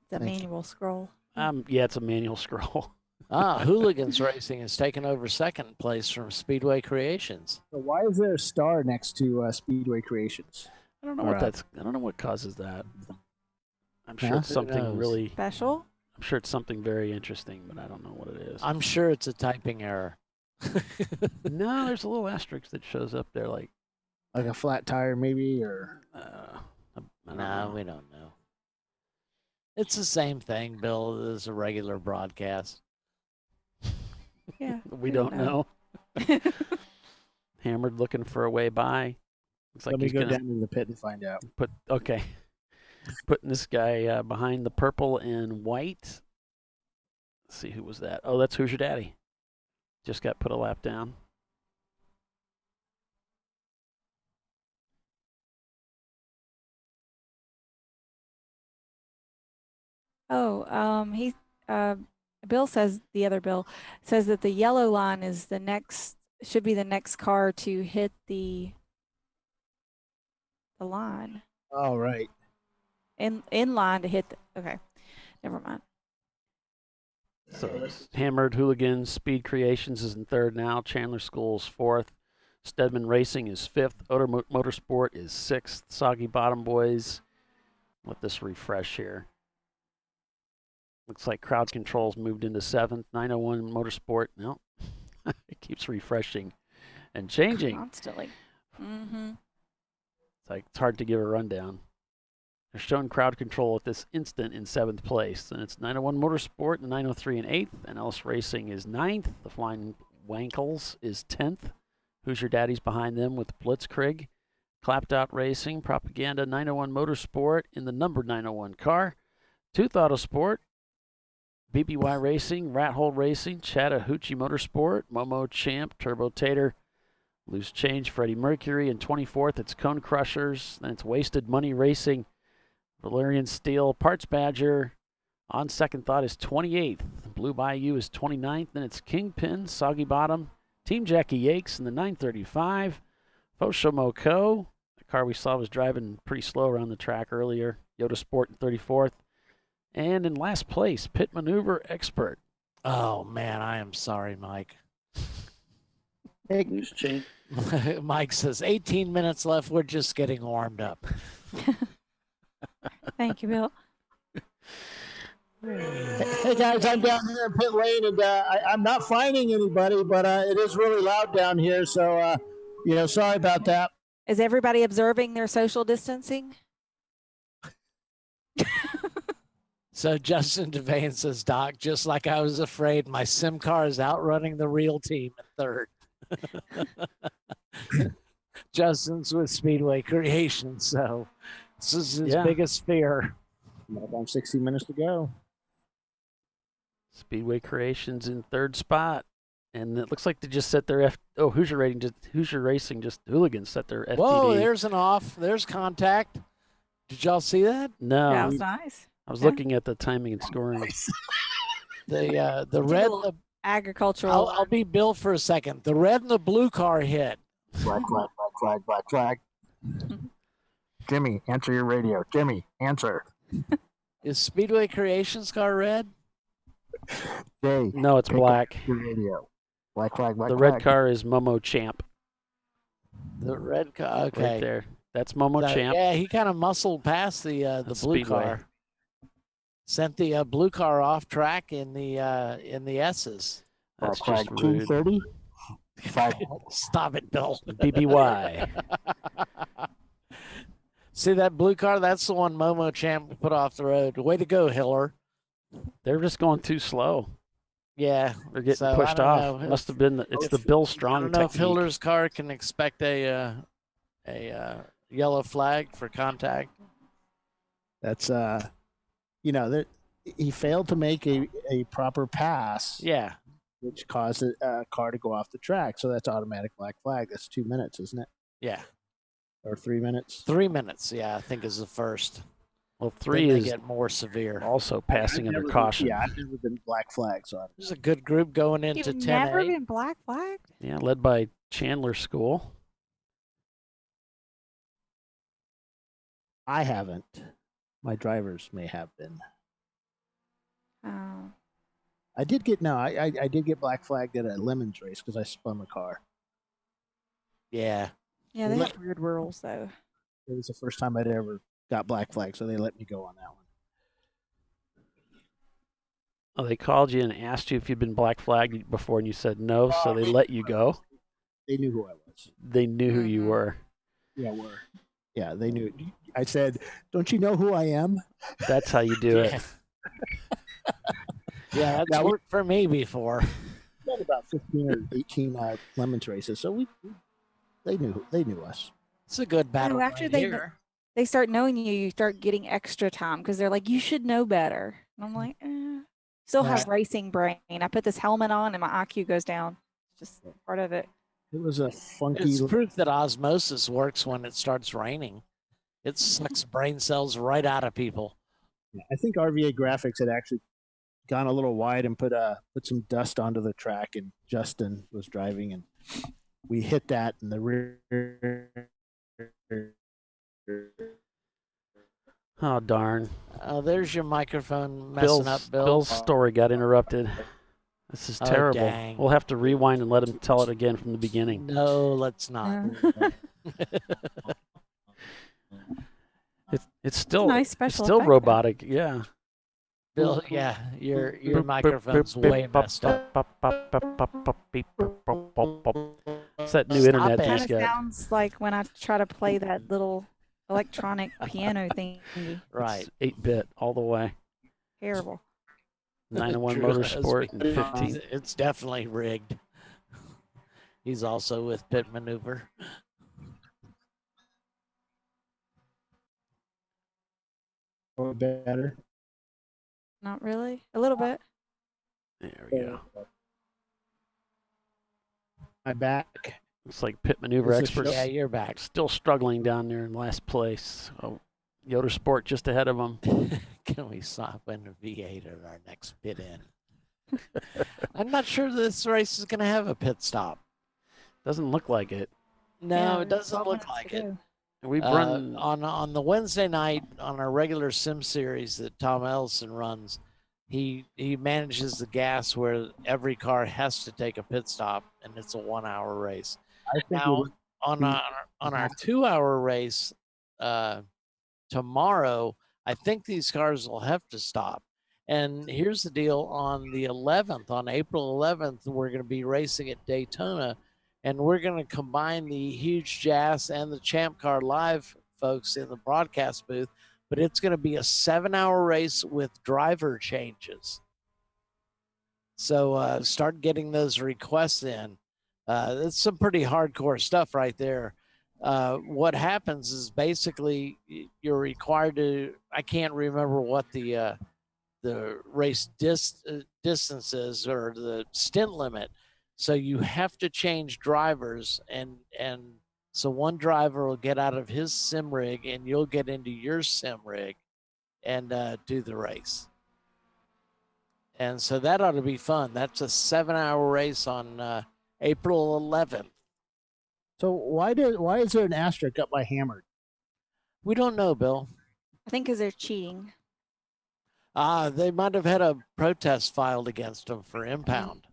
It's a manual scroll. Yeah, it's a manual scroll. Hooligans Racing has taken over second place from Speedway Creations. So why is there a star next to Speedway Creations? I don't know I don't know what causes that. I'm sure it's something really special. I'm sure it's something very interesting, but I don't know what it is. I'm sure it's a typing error. No, there's a little asterisk that shows up there, like a flat tire, maybe, or. No, we don't know. It's the same thing, Bill, as a regular broadcast. Yeah. We don't know. Hammered looking for a way by. Looks like Let me go down to the pit and find out. Okay. putting this guy behind the purple and white. Let's see, who was that? Oh, that's Who's Your Daddy. Just got put a lap down. Oh, Bill says, the other Bill says that the yellow line is should be the next car to hit the line. Oh, right. In line to hit okay. Never mind. So Hammered Hooligans, Speed Creations is in third now. Chandler School's fourth. Stedman Racing is fifth. Odor Motorsport is sixth. Soggy Bottom Boys. Let this refresh here. Looks like Crowd Control's moved into seventh. 901 Motorsport. No, it keeps refreshing and changing constantly. Mm-hmm. It's hard to give a rundown. They're showing Crowd Control at this instant in seventh place, and it's 901 Motorsport and 903 in eighth. And Ellis Racing is ninth. The Flying Wankles is 10th. Who's Your Daddy's behind them with Blitzkrieg. Clapped Out Racing, Propaganda, 901 Motorsport in the number 901 car. Tooth Autosport, BBY Racing, Rat Hole Racing, Chattahoochee Motorsport, Momo Champ, Turbo Tater, Loose Change, Freddie Mercury. In 24th, it's Cone Crushers. Then it's Wasted Money Racing, Valerian Steel, Parts Badger. On Second Thought is 28th. Blue Bayou is 29th. Then it's Kingpin, Soggy Bottom, Team Jackie Yakes in the 935. Foshomo the car we saw was driving pretty slow around the track earlier. Yoda Sport in 34th. And in last place, Pit Maneuver Expert. Oh, man, I am sorry, Mike. Hey, news change. Mike says, 18 minutes left. We're just getting warmed up. Thank you, Bill. Hey, guys, I'm down here in pit lane, and I'm not finding anybody, but it is really loud down here, so, sorry about that. Is everybody observing their social distancing? So Justin Devane says, Doc, just like I was afraid, my sim car is outrunning the real team in third. Justin's with Speedway Creations, so this is his biggest fear. About 60 minutes to go. Speedway Creations in third spot. And it looks like they just set their Hoosier Racing, just Hooligans set their FTD. Whoa, there's an off. There's contact. Did y'all see that? No. That was nice. I was looking at the timing and scoring. The red and the agricultural. I'll be Bill for a second. The red and the blue car hit. Flag. Jimmy, answer your radio. Jimmy, answer. Is Speedway Creations car red? Jay, no, it's black. Your radio. Black flag. The red car is Momo Champ. The red car, okay. Right there. That's Momo Champ. Yeah, he kind of muscled past the blue Speedway. car. Sent the blue car off track in the S's. That's flag just rude. 230. Stop it, Bill. BBY. See that blue car? That's the one Momo Champ put off the road. Way to go, Hiller. They're just going too slow. Yeah. They're getting pushed off. Must have been it's the Bill Strong I don't know technique. if Hiller's car can expect a yellow flag for contact. That's he failed to make a proper pass. Yeah. Which caused a car to go off the track. So that's automatic black flag. That's 2 minutes, isn't it? Yeah. Or 3 minutes? 3 minutes, yeah, I think is the first. Well, 3 is get more severe. Also passing under caution. I've never been black flagged. So there's a good group going into 10. You've never been black flagged? Yeah, led by Chandler School. I haven't. My drivers may have been. Oh. I did get black flagged at a Lemons race because I spun the car. Yeah. Yeah, they have weird rules though. It was the first time I'd ever got black flagged, so they let me go on that one. Oh, they called you and asked you if you'd been black flagged before, and you said no, so they let you go. They knew who I was. They knew who you were. Yeah, they knew. I said, "Don't you know who I am?" That's how you do it. Yeah, that's worked for me before. We had about 15 or 18 Lemons races, so they knew us. It's a good battle. After they start knowing you, you start getting extra time because they're like, you should know better. And I'm like, still have racing brain. I put this helmet on and my IQ goes down. It's just part of it. It was a funky. It's proof that osmosis works when it starts raining. It sucks brain cells right out of people. I think RVA Graphics had actually gone a little wide and put some dust onto the track, and Justin was driving, and we hit that in the rear. Oh, darn. There's your microphone messing up, Bill. Bill's story got interrupted. This is terrible. Dang. We'll have to rewind and let him tell it again from the beginning. No, let's not. It's still nice special it's still effect, though. Yeah. Bill, yeah, your microphone's way messed up. It's that new internet it. he's It got. sounds like when I try to play that little electronic piano thingy. Right. It's 8-bit all the way. Terrible. 901 True Motorsport and 15. It's definitely rigged. He's also with Pit Maneuver. Or better. Not really. A little bit. There we go. My back. It's like Pit Maneuver Is this experts. Yeah, you're back. Still struggling down there in last place. Oh, Yoder Sport just ahead of them. Can we stop in the V8 at our next pit in? I'm not sure this race is going to have a pit stop. Doesn't look like it. No, Yeah, it doesn't look like it. And we've run on the Wednesday night on our regular sim series that Tom Ellison runs. He manages the gas where every car has to take a pit stop, and it's a 1 hour race. Now on our 2 hour race tomorrow, I think these cars will have to stop. And here's the deal: on the 11th, on April 11th, we're going to be racing at Daytona. And we're going to combine the Huge Jazz and the champcar.live folks in the broadcast booth, but it's going to be a 7-hour race with driver changes. So start getting those requests in. That's some pretty hardcore stuff right there. What happens is basically you're required to, I can't remember what the race distance is or the stint limit. So you have to change drivers, and so one driver will get out of his sim rig, and you'll get into your sim rig and do the race. And so that ought to be fun. That's a 7-hour race on April 11th. So why is there an asterisk up by Hammered? We don't know, Bill. I think because they're cheating. They might have had a protest filed against them for impound.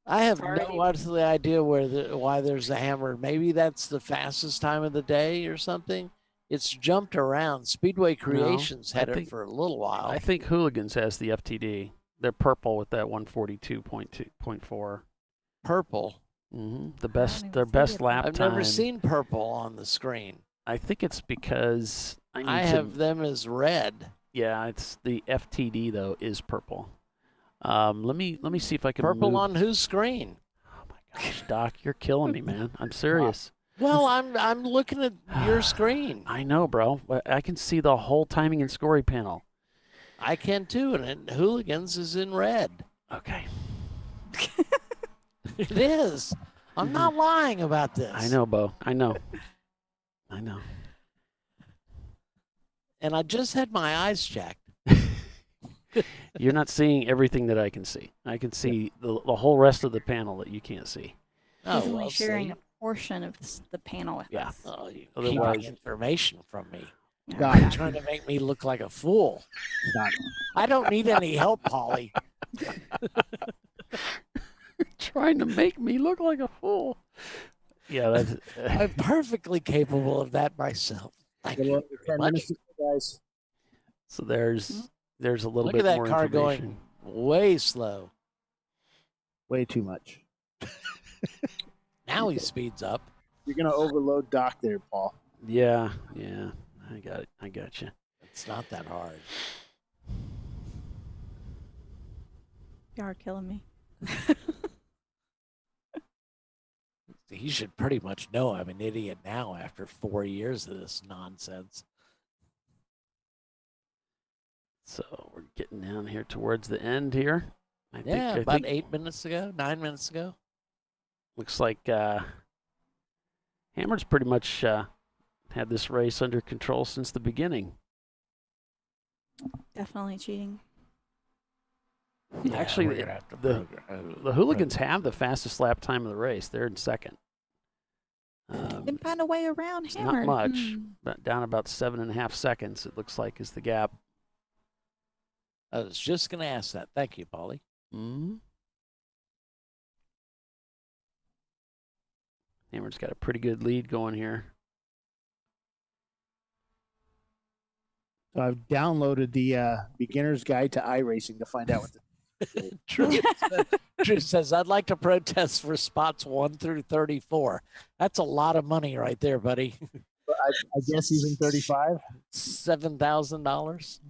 I have no absolute idea why there's a hammer. Maybe that's the fastest time of the day or something. It's jumped around. Speedway Creations had it for a little while. I think Hooligans has the FTD. They're purple with that 142.4. Purple. Mm-hmm. Their best lap I've time. never seen purple on the screen. I think it's because I have them as red. Yeah, it's the FTD though is purple. Let me see if I can Purple move. on whose screen? Oh my gosh, Doc, you're killing me, man. I'm serious. Well, I'm looking at your screen. I know, bro. I can see the whole timing and scoring panel. I can too, and Hooligans is in red. Okay. It is. I'm not lying about this. I know, Bo. I know. And I just had my eyes checked. You're not seeing everything that I can see. I can see the whole rest of the panel that you can't see. He's only sharing a portion of the panel with us. Oh, you Otherwise, keeping information from me. Got it. Trying to make me look like a fool. Got it. I don't need any help, Polly. Trying to make me look like a fool. Yeah, that's. I'm perfectly capable of that myself. Thank you very much. Guys. So there's a little Look bit at that more car information. going way slow. Way too much. Now he speeds up. You're gonna overload Doc there, Paul. Yeah. I got it. I got you. It's not that hard. You are killing me. he should pretty much know I'm an idiot now after 4 years of this nonsense. So we're getting down here towards the end here. I About think 8 minutes ago, 9 minutes ago. looks like Hammer's pretty much had this race under control since the beginning. Definitely cheating. Yeah, Actually, we're gonna have to the Hooligans have the fastest lap time of the race. They're in second. Then find a way around It's Hammer. not much, but down about 7.5 seconds, it looks like, is the gap. I was just going to ask that. Thank you, Paulie. Mm-hmm. Hammer's got a pretty good lead going here. So I've downloaded the beginner's guide to iRacing to find out what the Drew says, I'd like to protest for spots 1 through 34. That's a lot of money right there, buddy. I guess he's in 35. $7,000.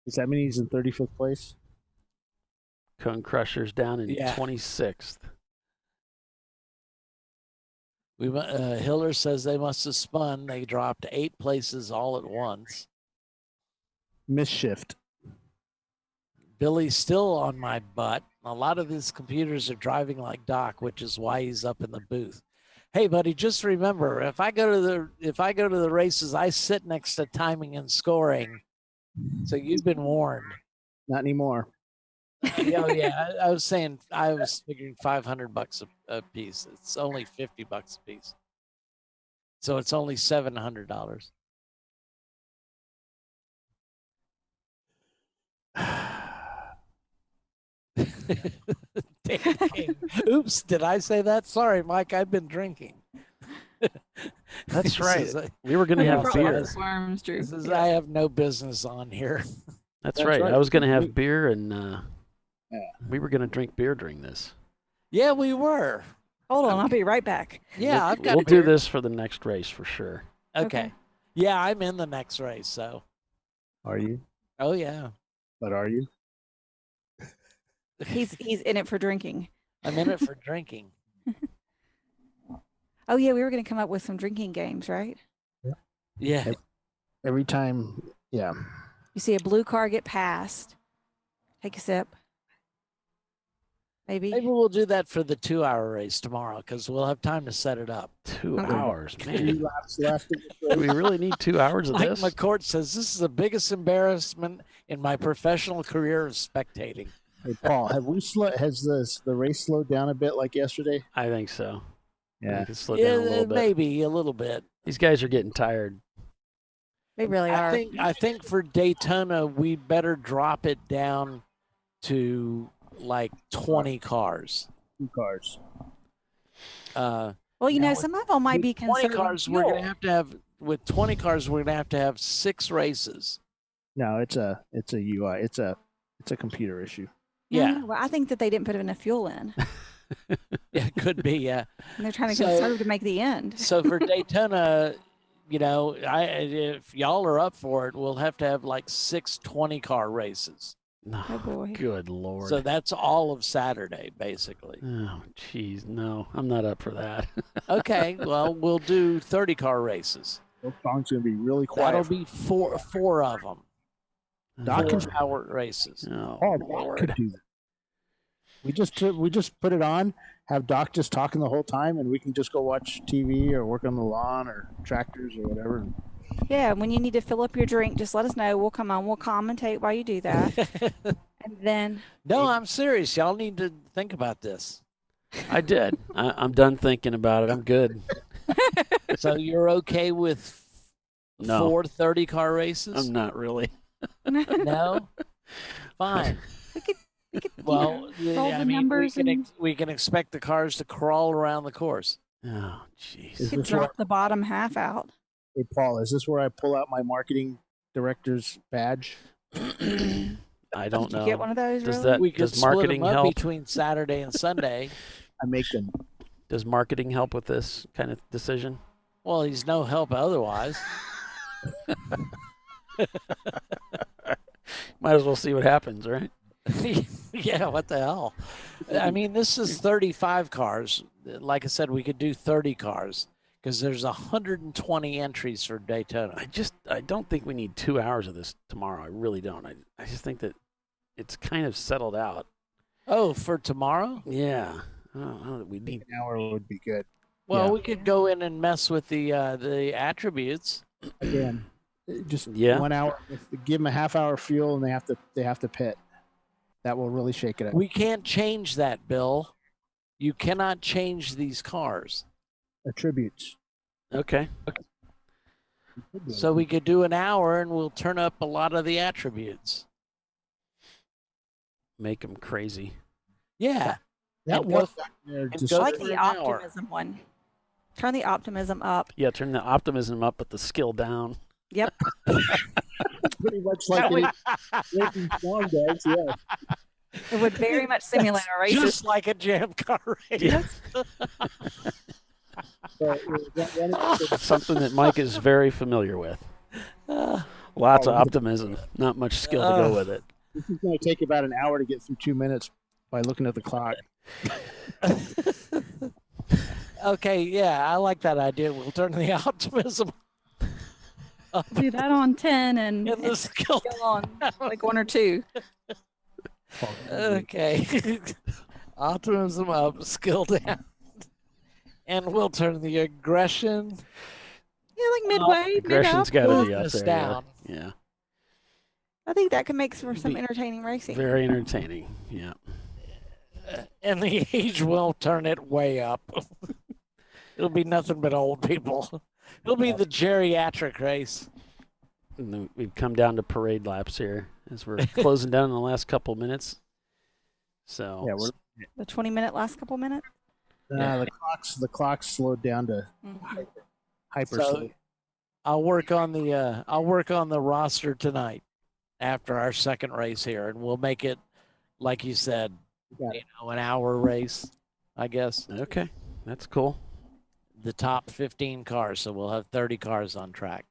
Does that mean he's in 35th place? Cone Crusher's down in 26th. Hiller says they must have spun. They dropped 8 places all at once. Misshift. Billy's still on my butt. A lot of these computers are driving like Doc, which is why he's up in the booth. Hey, buddy, just remember, if I go to the races, I sit next to timing and scoring. So you've been warned. Not anymore. Yeah. I was figuring $500 a piece. It's only $50 a piece. So it's only $700. Oops, did I say that? Sorry, Mike, I've been drinking. That's right. We were going to have beer. Worms, Drew. I have no business on here. That's right. I was going to have beer, and we were going to drink beer during this. Yeah, we were. Hold on, I'll be right back. Yeah, I've got We'll do this for the next race for sure. Okay. Yeah, I'm in the next race, so. Are you? Oh, yeah. But are you? He's in it for drinking. I'm in it for drinking. Oh yeah, we were going to come up with some drinking games, right? Yeah. Every time, yeah. You see a blue car get passed, take a sip. Maybe We'll do that for the 2-hour race tomorrow because we'll have time to set it up. 2 hours, 3 man. laps left. Do we really need 2 hours of Mike this? McCourt says, this is the biggest embarrassment in my professional career of spectating. Hey, Paul, has the race slowed down a bit like yesterday? I think so. Yeah. I think it's slowed down a little bit. Maybe a little bit. These guys are getting tired. they really are. I think for Daytona, we better drop it down to like 20 cars. 2 cars. Well, some of them might be 20 conserving cars, fuel. we're going to have to have, with 20 cars, we're going to have 6 races. No, it's a UI. It's a computer issue. Yeah. Well, I think that they didn't put enough fuel in. Yeah, it could be, yeah. And they're trying to conserve to make the end. So for Daytona, if y'all are up for it, we'll have to have like 6 20-car races. Oh, boy. Good Lord. So that's all of Saturday, basically. Oh, jeez. No, I'm not up for that. Okay, well, we'll do 30-car races. Those songs going to be really quiet. That'll be four of them. Doc can 4-hour races. Oh, Doc Lord. could do that. We just put it on, have Doc just talking the whole time, and we can just go watch TV or work on the lawn or tractors or whatever. Yeah, when you need to fill up your drink, just let us know. We'll come on. We'll commentate while you do that. And then... No, I'm serious. Y'all need to think about this. I did. I'm done thinking about it. I'm good. So you're okay with No. 4 30-car races? I'm not really. No? Fine. we could Well, roll the numbers we can expect the cars to crawl around the course. Oh, jeez. Is could this drop the bottom half out. Hey, Paul, is this where I pull out my marketing director's badge? I don't Did know. you get one of those? Does really? that We could does split marketing them up help? between Saturday and Sunday. I make them. Does marketing help with this kind of decision? Well, he's no help otherwise. Might as well see what happens, right? Yeah, what the hell? I mean, this is 35 cars. Like I said, we could do 30 cars because there's 120 entries for Daytona. I don't think we need 2 hours of this tomorrow. I really don't. I just think that it's kind of settled out. Oh, for tomorrow? Yeah. I don't know that we need an hour would be good. Well, we could go in and mess with the attributes. Again, just 1 hour. Give them a half hour fuel, and they have to pit. That will really shake it up. We can't change that, Bill. You cannot change these cars. Attributes. Okay. So we could do an hour, and we'll turn up a lot of the attributes. Make them crazy. Yeah. That was I like the optimism one. Turn the optimism up. Yeah, turn the optimism up, but the skill down. Yep. Pretty much like Lincoln Swan does, yeah. It would very much simulate a race. Just like a jam car race. Yeah. Something that Mike is very familiar with. Lots of optimism, not much skill to go with it. This is going to take about an hour to get through 2 minutes by looking at the clock. Okay, yeah, I like that idea. We'll turn the optimism up. Do that on 10 and the skill on like 1 or 2. Okay. Optimism up, skill down. And we'll turn the aggression. Yeah, like midway. Aggression's got to be up there. Down. Yeah. I think that could make for some entertaining racing. Very entertaining. Yeah. And the age will turn it way up. It'll be nothing but old people. It'll be the geriatric race. And then we've come down to parade laps here as we're closing down in the last couple minutes. So yeah, the 20-minute last couple minutes. The clock's slowed down to hyper slow. I'll work on the roster tonight after our second race here, and we'll make it like you said, an hour race, I guess. Okay, that's cool. The top 15 cars, so we'll have 30 cars on track.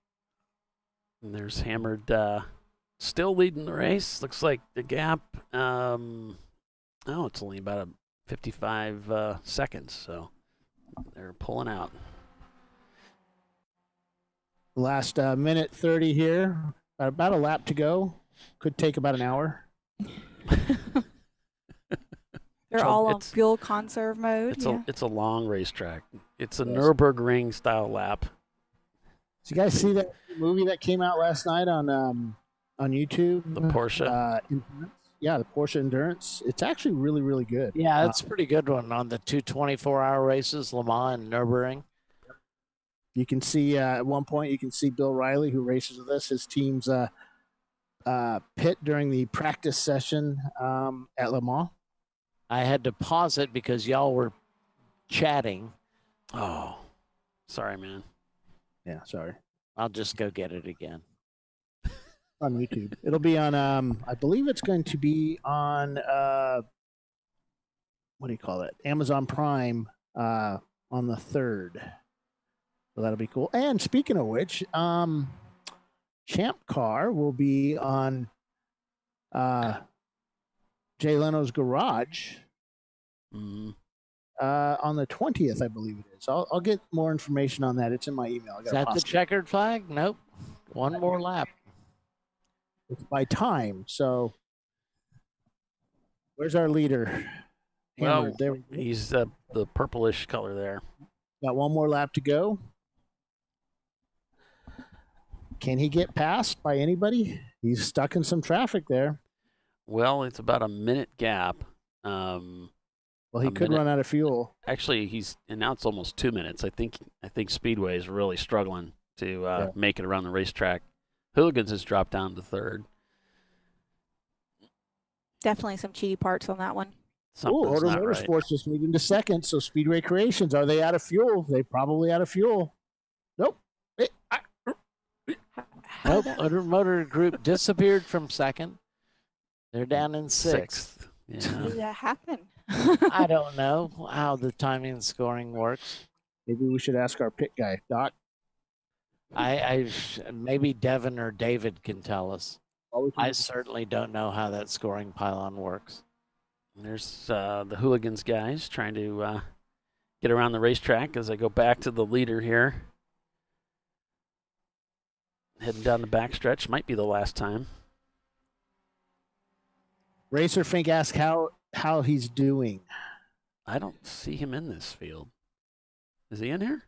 And there's Hammered still leading the race. Looks like the gap, it's only about 55 seconds, so they're pulling out. Last minute 30 here, about a lap to go. Could take about an hour. They're all on fuel conserve mode. It's a long racetrack. It's a Nürburgring style lap. Did you guys see that movie that came out last night on YouTube? The Porsche. The Porsche Endurance. It's actually really, really good. Yeah, it's a pretty good one on the 2 24-hour races, Le Mans and Nürburgring. You can see at one point, you can see Bill Riley, who races with us, his team's pit during the practice session at Le Mans. I had to pause it because y'all were chatting. Oh, sorry, man. Yeah, sorry. I'll just go get it again. On YouTube. It'll be on, I believe it's going to be on, what do you call it? Amazon Prime on the 3rd. So that'll be cool. And speaking of which, Champ Car will be on Jay Leno's garage on the 20th, I believe it is. I'll get more information on that. It's in my email. Is that the checkered flag? Nope. One more lap. It's by time. So where's our leader? Well, he's the purplish color there. Got one more lap to go. Can he get passed by anybody? He's stuck in some traffic there. Well, it's about a minute gap. Well, he could run out of fuel. Actually, now it's almost 2 minutes. I think Speedway is really struggling to make it around the racetrack. Hooligans has dropped down to 3rd. Definitely some cheaty parts on that one. Order Motorsports just moved into 2nd. So Speedway Creations, are they out of fuel? They probably out of fuel. Nope. Nope. Order Motor Group disappeared from 2nd. They're down in 6th. Yeah. How did that happen? I don't know how the timing and scoring works. Maybe we should ask our pit guy, Doc. Maybe Devin or David can tell us. I certainly don't know how that scoring pylon works. And there's the Hooligans guys trying to get around the racetrack as I go back to the leader here. Heading down the backstretch. Might be the last time. Racer Fink asks how he's doing. I don't see him in this field. Is he in here?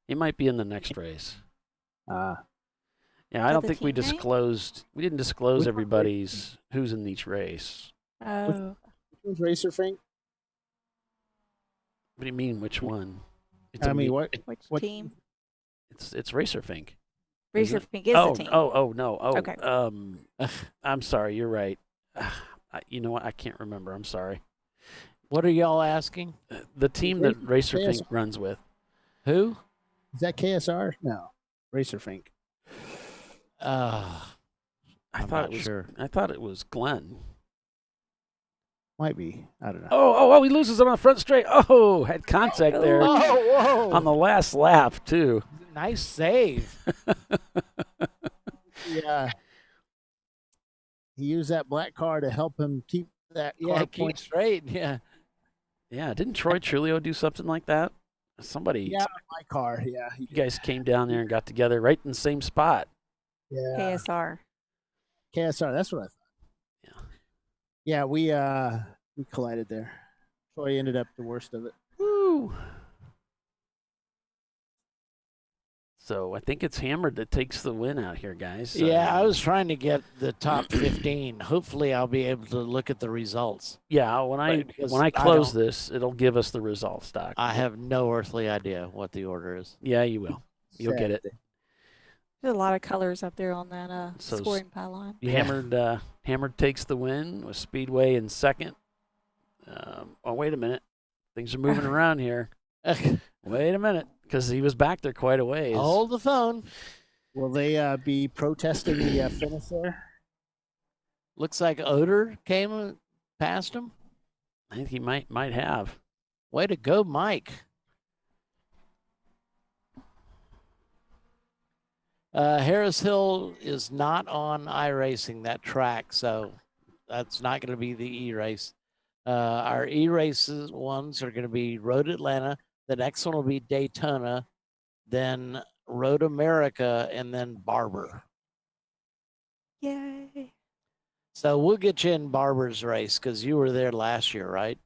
He might be in the next race. Yeah, I don't think we disclosed. We didn't disclose everybody's who's in each race. Oh. Which one's Racer Fink? What do you mean? Which one? Which team? It's Racer Fink. Racer Fink is the team. No. Okay. I'm sorry. You're right. You know what? I can't remember. I'm sorry. What are y'all asking? The team that Racer Fink runs with. Who? Is that KSR? No, Racer Fink. I thought it was Glenn. Might be. I don't know. Oh! He loses on the front straight. Oh, had contact there on the last lap too. Nice save. Yeah. He used that black car to help him keep that car keep straight. Yeah. Yeah. Didn't Troy Trulio do something like that? Somebody. Yeah, my car. Yeah. You guys came down there and got together right in the same spot. Yeah. KSR. That's what I thought. Yeah. We collided there. Troy ended up the worst of it. Woo. So I think it's Hammered that takes the win out here, guys. Yeah, I was trying to get the top 15. Hopefully, I'll be able to look at the results. Yeah, when I close this, it'll give us the results, Doc. I have no earthly idea what the order is. Yeah, you will. You'll get it. There's a lot of colors up there on that scoring pylon. Hammered takes the win with Speedway in second. Wait a minute. Things are moving around here. Wait a minute, because he was back there quite a ways. Hold the phone. Will they be protesting the finish there? Looks like Oder came past him. I think he might have. Way to go, Mike. Harris Hill is not on iRacing, that track, so that's not going to be the E-race. Our E-races ones are going to be Road Atlanta. The next one will be Daytona, then Road America, and then Barber. Yay. So we'll get you in Barber's race because you were there last year, right?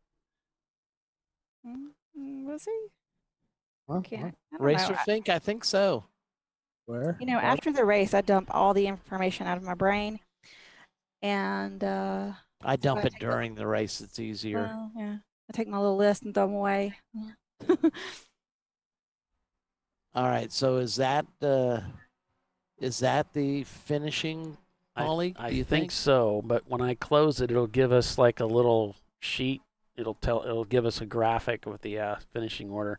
Was he? Huh? Racer Fink? I think so. Where? After the race, I dump all the information out of my brain. And I dump it during the race. It's easier. Well, yeah. I take my little list and throw them away. All right. So is that the finishing, Molly? I think so. But when I close it, it'll give us like a little sheet. It'll give us a graphic with the finishing order.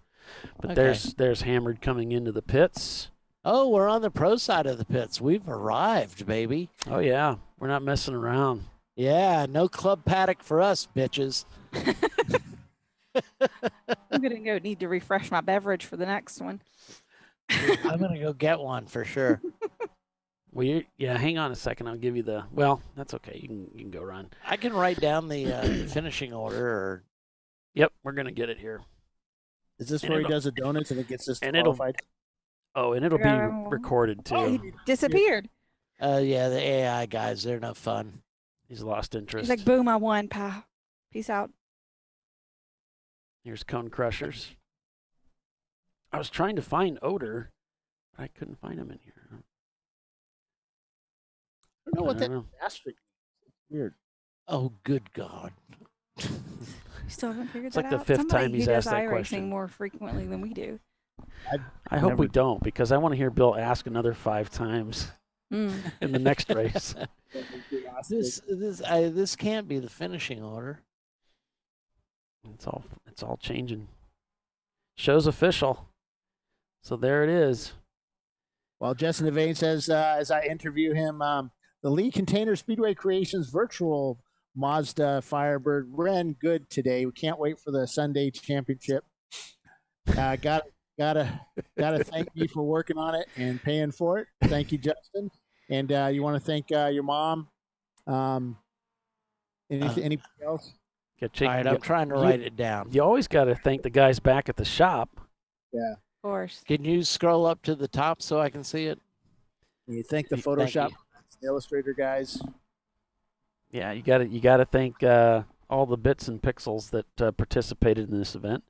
But there's Hammered coming into the pits. Oh, we're on the pro side of the pits. We've arrived, baby. Oh yeah, we're not messing around. Yeah, no club paddock for us, bitches. I'm gonna need to refresh my beverage for the next one. I'm gonna go get one for sure. Well, hang on a second. I'll give you the. Well, that's okay. You can go run. I can write down the finishing order. Yep, we're gonna get it here. Is this where he does the donuts and it gets us qualified? It'll be recorded too. Oh, he disappeared. Yeah, the AI guys, they're no fun. He's lost interest. He's like, boom, I won, pal. Peace out. Here's Cone Crushers. I was trying to find Oder, but I couldn't find him in here. I don't know what that asterisk is. It's weird. Oh, good God. You still haven't figured It's that like out? the fifth time he's asked that iRacing question. more frequently than we do. I hope we don't, because I want to hear Bill ask another 5 times in the next race. This can't be the finishing order. It's all changing. Show's official. So there it is. Well, Justin Devane says, as I interview him, the Lee Container Speedway Creations virtual Mazda Firebird ran good today. We can't wait for the Sunday championship. Gotta thank you for working on it and paying for it. Thank you, Justin. And you want to thank your mom. Anybody else? All right, I'm trying to write it down. You always got to thank the guys back at the shop. Yeah. Of course. Can you scroll up to the top so I can see it? You thank the Photoshop, the Illustrator guys. Yeah, you got to thank all the bits and pixels that participated in this event.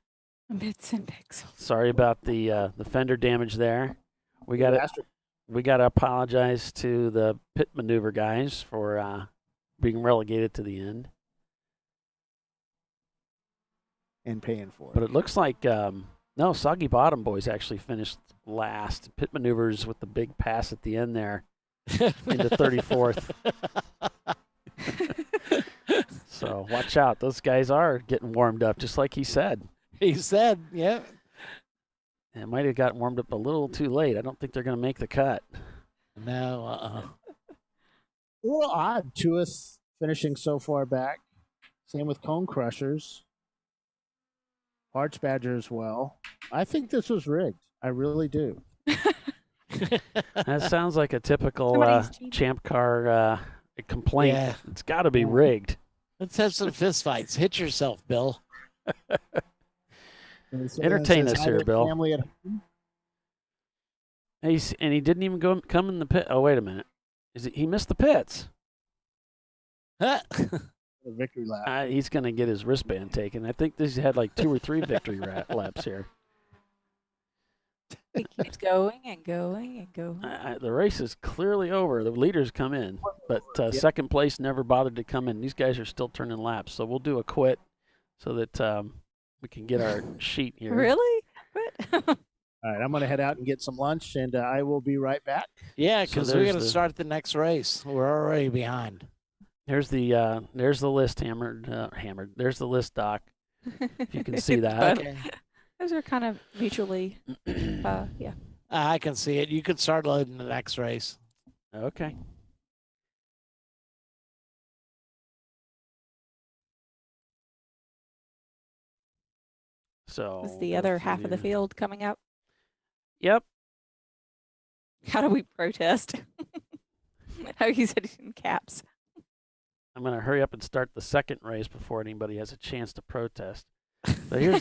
Bits and pixels. Sorry about the fender damage there. We got to apologize to the pit maneuver guys for being relegated to the end and paying for it. But it looks like no, Soggy Bottom Boys actually finished last. Pit maneuvers with the big pass at the end there into 34th. So watch out. Those guys are getting warmed up, just like he said. He said, yeah. It might have gotten warmed up a little too late. I don't think they're going to make the cut. No, A little odd, Tuith finishing so far back. Same with Cone Crushers. Arch Badger as well. I think this was rigged. I really do. That sounds like a typical Champ Car complaint. Yeah. It's got to be rigged. Let's have some fist fights. Hit yourself, Bill. Entertain us here, Bill. Family at home. And he didn't even come in the pit. Oh, wait a minute. He missed the pits. A victory lap. He's going to get his wristband taken. I think this had like 2 or 3 victory laps here. He keeps going and going and going. The race is clearly over. The leaders come in, but second place never bothered to come in. These guys are still turning laps, so we'll do a quit so that we can get our sheet here. Really? What? All right, I'm going to head out and get some lunch, and I will be right back. Yeah, because we're going to start the next race. We're already behind. There's the list hammered. There's the list, Doc. If you can see that. Okay. Those are kind of mutually, yeah. I can see it. You could start loading the next race. Okay. So is the other half of the field coming up? Yep. How do we protest? Oh, you said in caps. I'm going to hurry up and start the second race before anybody has a chance to protest. But here's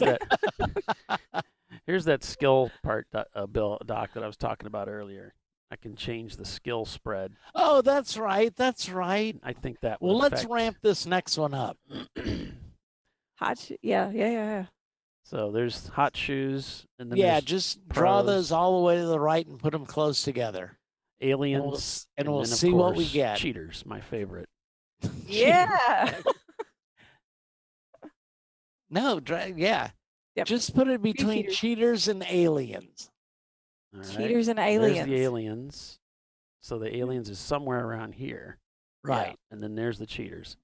that skill part, Bill, Doc, that I was talking about earlier. I can change the skill spread. Oh, that's right. That's right. I think that will let's ramp this next one up. Yeah. So there's hot shoes. And then just draw those all the way to the right and put them close together. Aliens. And we'll see what we get. Cheaters, my favorite. Yeah. No, yeah. Yep. Just put it between cheaters and aliens. All right. Cheaters and aliens. There's the aliens. So the aliens is somewhere around here. Right. Yeah. And then there's the cheaters.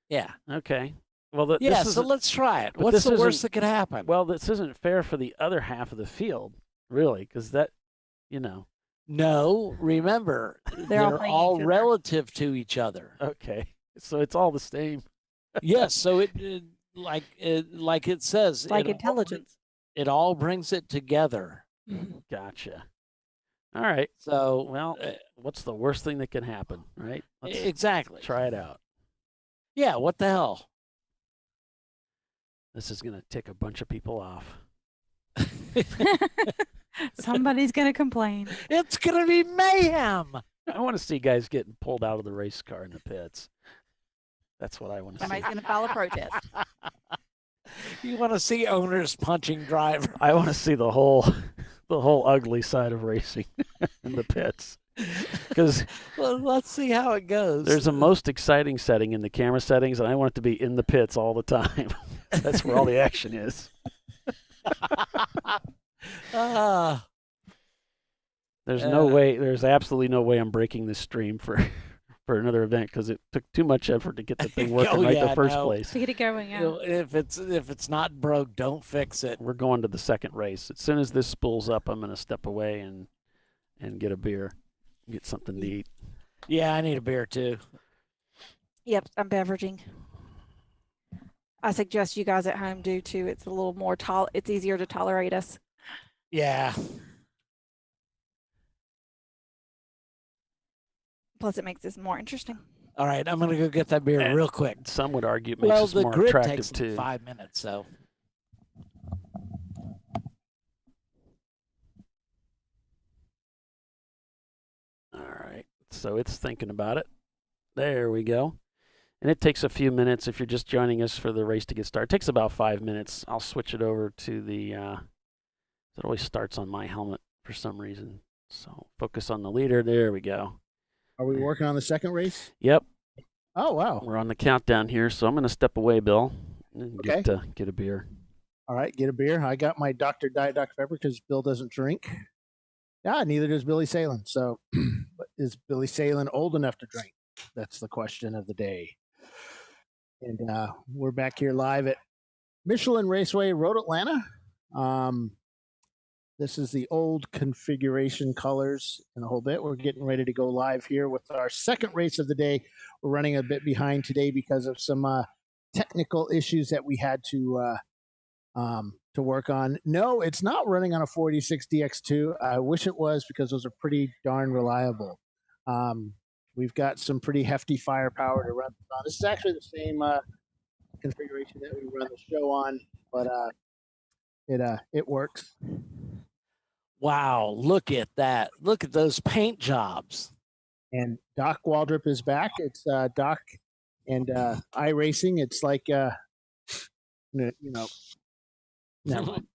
Yeah. Okay. Well, so let's try it. What's the worst that could happen? Well, this isn't fair for the other half of the field, really, because that, No, remember, they're all relative to each other. Okay. So it's all the same. Yes, so it like it says, like intelligence. It all brings it together. Gotcha. All right. So, well, what's the worst thing that can happen, right? Exactly. Try it out. Yeah, what the hell? This is going to tick a bunch of people off. Somebody's going to complain. It's going to be mayhem. I want to see guys getting pulled out of the race car in the pits. That's what I want to see. Somebody's going to file a protest. You want to see owners punching drivers. I want to see the whole ugly side of racing in the pits. Because let's see how it goes. There's a most exciting setting in the camera settings, and I want it to be in the pits all the time. That's where all the action is. There's no way. There's absolutely no way I'm breaking this stream for another event because it took too much effort to get the thing working the first place. To get it going, yeah. If it's not broke, don't fix it. We're going to the second race. As soon as this spools up, I'm going to step away and get a beer, get something to eat. Yeah, I need a beer too. Yep, I'm beveraging. I suggest you guys at home do too. It's a little more it's easier to tolerate us. Yeah. Plus, it makes this more interesting. All right, I'm gonna go get that beer real quick. Some would argue it makes us the more grid attractive takes too. 5 minutes, so. All right, so it's thinking about it. There we go. And it takes a few minutes if you're just joining us for the race to get started. It takes about 5 minutes. I'll switch it over to the, it always starts on my helmet for some reason. So focus on the leader. There we go. Are we working on the second race? Yep. Oh, wow. We're on the countdown here, so I'm going to step away, Bill, and Okay. get a beer. All right, get a beer. I got my Dr. Diet Dr. Pepper because Bill doesn't drink. Yeah, neither does Billy Salen. So is Billy Salen old enough to drink? That's the question of the day. And we're back here live at Michelin Raceway, Road Atlanta. This is the old configuration colors and a whole bit. We're getting ready to go live here with our second race of the day. We're running a bit behind today because of some technical issues that we had to work on. No, it's not running on a 46 DX2. I wish it was because those are pretty darn reliable. We've got some pretty hefty firepower to run on. This is actually the same configuration that we run the show on, but it works. Wow, look at that. Look at those paint jobs. And Doc Waldrop is back. It's Doc and iRacing. It's like, never mind.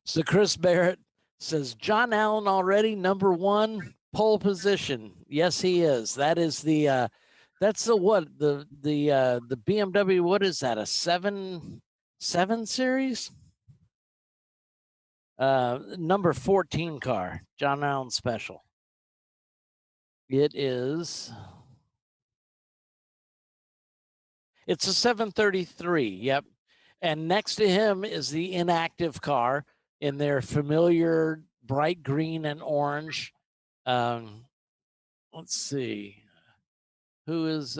So Chris Barrett says, John Allen already number 1 pole position. Yes, he is. That is the that's the what? The BMW, what is that? A 7 series? Number 14 car, John Allen special. It's a 733. Yep. And next to him is the inactive car in their familiar bright green and orange. Let's see. Who is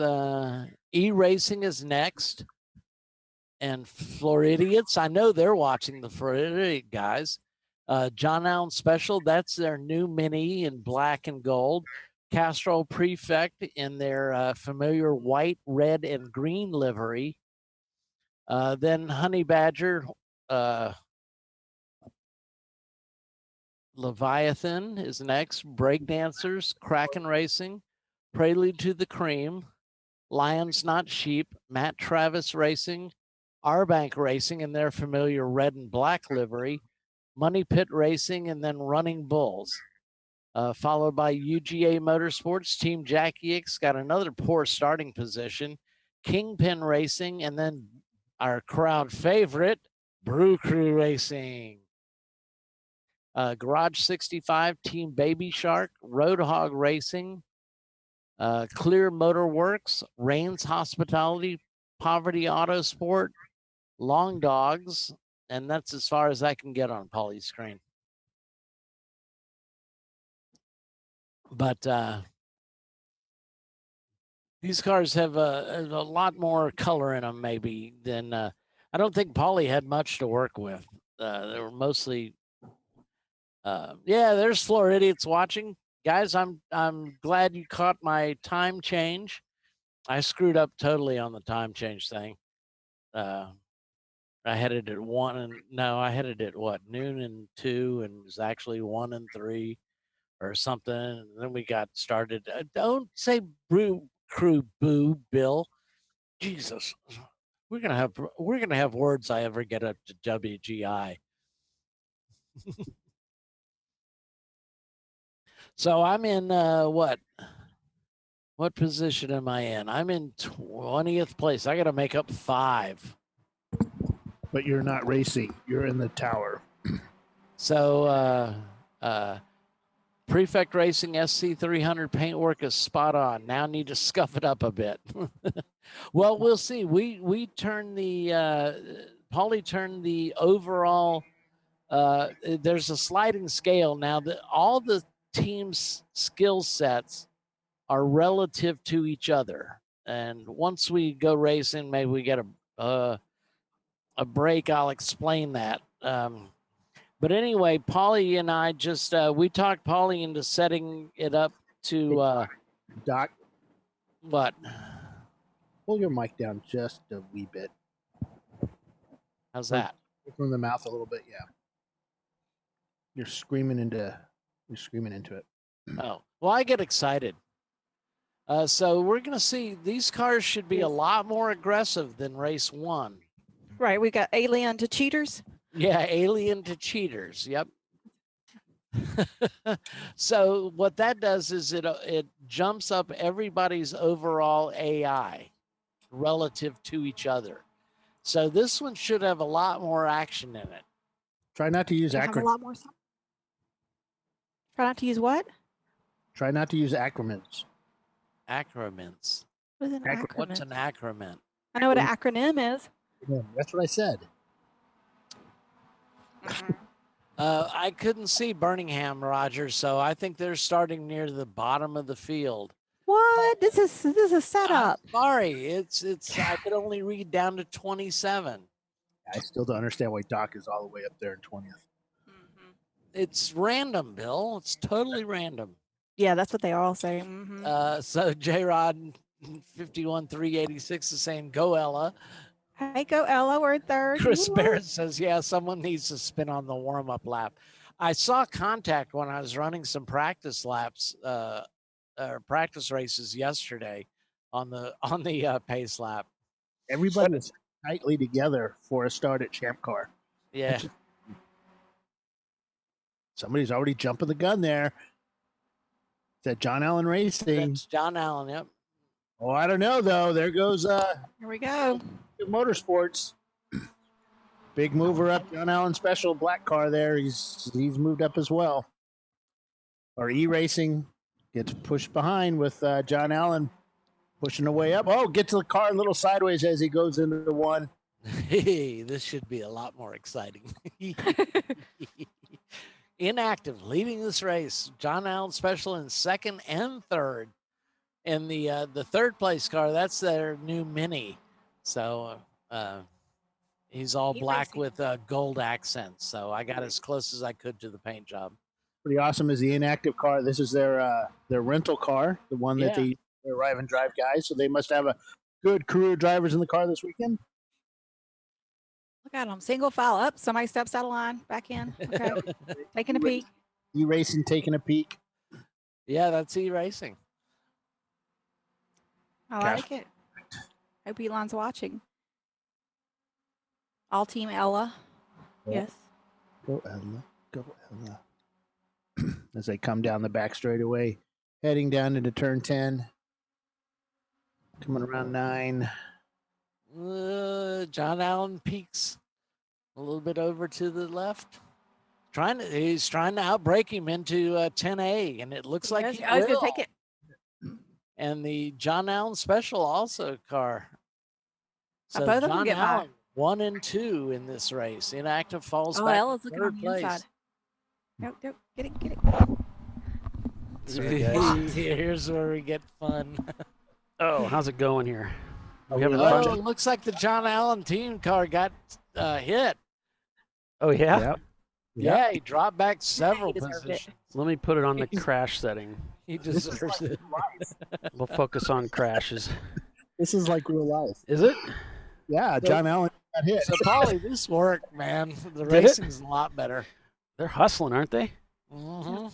E-Racing is next. And Floridians, I know they're watching the Floridian guys. John Allen Special, that's their new Mini in black and gold. Castrol Prefect in their familiar white, red, and green livery. Then Honey Badger, Leviathan is next. Breakdancers, Kraken Racing, Prelude to the Cream, Lions Not Sheep, Matt Travis Racing, R-Bank Racing in their familiar red and black livery, Money Pit Racing, and then Running Bulls. Followed by UGA Motorsports. Team Jackie X got another poor starting position. Kingpin Racing, and then our crowd favorite, Brew Crew Racing. Garage 65, Team Baby Shark, Roadhog Racing, Clear Motor Works, Rains Hospitality, Poverty Auto Sport, Long Dogs, and that's as far as I can get on Paulie's screen. But these cars have a lot more color in them, maybe, than I don't think Paulie had much to work with. They were mostly, yeah, there's Floridians watching. Guys, I'm glad you caught my time change. I screwed up totally on the time change thing. I had it at 1 and no, I had it at what, noon and 2, and it was actually 1 and 3 or something. And then we got started. Don't say Brew Crew boo, Bill. Jesus, we're gonna have words I ever get up to WGI. So I'm in what position am I in? I'm in 20th place. I got to make up 5. But you're not racing. You're in the tower. So Prefect Racing SC300 paintwork is spot on. Now need to scuff it up a bit. Well, we'll see. We turn the Paulie turned the overall. There's a sliding scale now. That all the teams' skill sets are relative to each other, and once we go racing, maybe we get a break. I'll explain that. But anyway, Paulie and I just we talked Paulie into setting it up to Doc, what? pull your mic down just a wee bit. How's that? From the mouth a little bit, yeah. You're screaming into it. Oh, well, I get excited. So we're going to see these cars should be a lot more aggressive than race 1. Right. We got alien to cheaters. Yeah, alien to cheaters. Yep. So what that does is it jumps up everybody's overall AI relative to each other. So this one should have a lot more action in it. Try not to use Have a lot more. Try not to use what? Try not to use acronyms. Acronyms. What is an acronym? What's an acronym? I know what an acronym is. Yeah, that's what I said. I couldn't see Birmingham, Roger, so I think they're starting near the bottom of the field. What? This is a setup. I'm sorry, it's I could only read down to 27. I still don't understand why Doc is all the way up there in 20th. Mm-hmm. It's random, Bill. It's totally random. Yeah, that's what they all say. Mm-hmm. So J-Rod 51,386 is saying, "Go Ella." Hey, go Ella. We're third. Chris Barrett says, "Yeah, someone needs to spin on the warm-up lap." I saw contact when I was running some practice laps, practice races yesterday on the pace lap. Everybody is tightly together for a start at Champ Car. Yeah. Somebody's already jumping the gun there. Is that John Allen Racing? That's John Allen, yep. Oh, I don't know, though. There goes Here we go. Motorsports. Big mover up. John Allen Special black car there. He's moved up as well. Our E-Racing gets pushed behind with John Allen pushing the way up. Oh, gets the car a little sideways as he goes into the one. Hey, this should be a lot more exciting. Inactive, leading this race. John Allen Special in second and third. In the third place car, that's their new Mini. So he's all black with gold accents. So I got as close as I could to the paint job. Pretty awesome is the inactive car. This is their rental car, the one that they arrive and drive guys. So they must have a good crew of drivers in the car this weekend. Look at them. Single file up. Somebody steps out of line. Back in. Okay. Taking a peek. E-Racing taking a peek. Yeah, that's E-Racing. I like it. Hope Elon's watching. All team Ella. Yes. Go Ella. Go Ella. As they come down the back straightaway, heading down into turn 10. Coming around 9. John Allen peaks a little bit over to the left. He's trying to outbrake him into 10A, and it looks like he will. Take it. And the John Allen Special also car. So both of them John get Allen 1 and 2 in this race. Inactive falls back. Ella's looking on the place. inside. Nope. Get it. Sorry, here's where we get fun. Oh, how's it going here? It looks like the John Allen team car got hit. Oh, yeah? Yep. Yeah, he dropped back several positions. Let me put it on the crash setting. He deserves it. We'll focus on crashes. This is like real life. Is it? Yeah, John Allen got hit. So, Polly, this worked, man. The racing's a lot better. They're hustling, aren't they? Mm-hmm.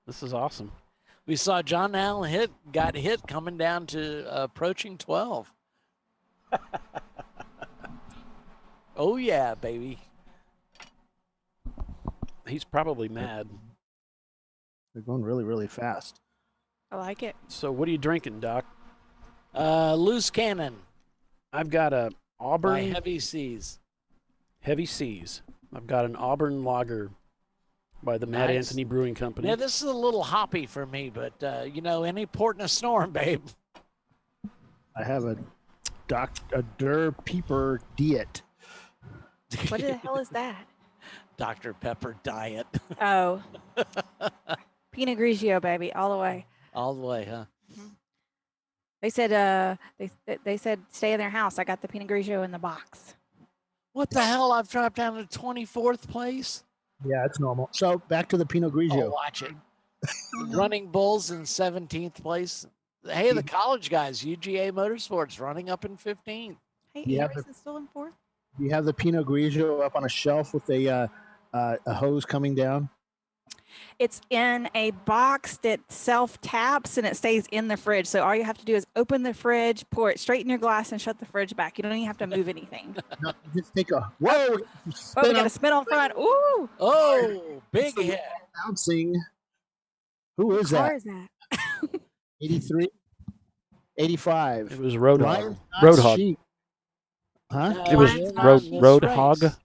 This is awesome. We saw John Allen got hit coming down to approaching 12. Oh, yeah, baby. He's probably mad. They're going really, really fast. I like it. So what are you drinking, Doc? Loose Cannon. I've got a Auburn. By Heavy Seas. Heavy Seas. I've got an Auburn lager by the Mad Anthony Brewing Company. Yeah, this is a little hoppy for me, but, any port in a storm, babe. I have a Der Pieper Diet. What the hell is that? Dr. Pepper Diet. Oh. Pinot Grigio, baby, all the way. All the way, huh? Mm-hmm. They said they said stay in their house. I got the Pinot Grigio in the box. What the hell? I've dropped down to 24th place? Yeah, it's normal. So back to the Pinot Grigio. Oh, watch it. Running bulls in 17th place. Hey, the college guys, UGA Motorsports running up in 15th. Hey, You have Eris is still in 4th. You have the Pinot Grigio up on a shelf with a hose coming down. It's in a box that self-taps and it stays in the fridge. So all you have to do is open the fridge, pour it straight in your glass, and shut the fridge back. You don't even have to move anything. No, just take a whoa. Oh, we got a spin on front. Ooh. Oh, big hit. Bouncing. Who is What car that? is that? 83, 85. It was Roadhog. Lions, not Roadhog. sheep. Huh? It was Lions not Road in this Roadhog. race.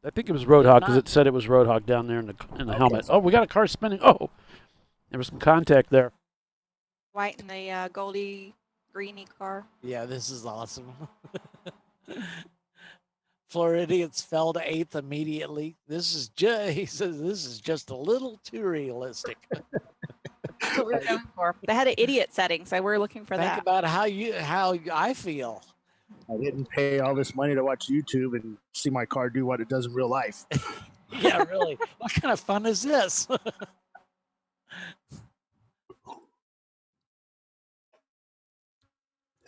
I think it was Roadhog because not. it said it was Roadhog down there in the helmet. Oh, we got a car spinning. Oh, there was some contact there. White and the goldy greeny car. Yeah, this is awesome. Floridians fell to 8th immediately. This is he says this is just a little too realistic. That's what we're going for. They had an idiot setting, so we're looking for Think that. about how I feel. I didn't pay all this money to watch YouTube and see my car do what it does in real life. Yeah, really. What kind of fun is this?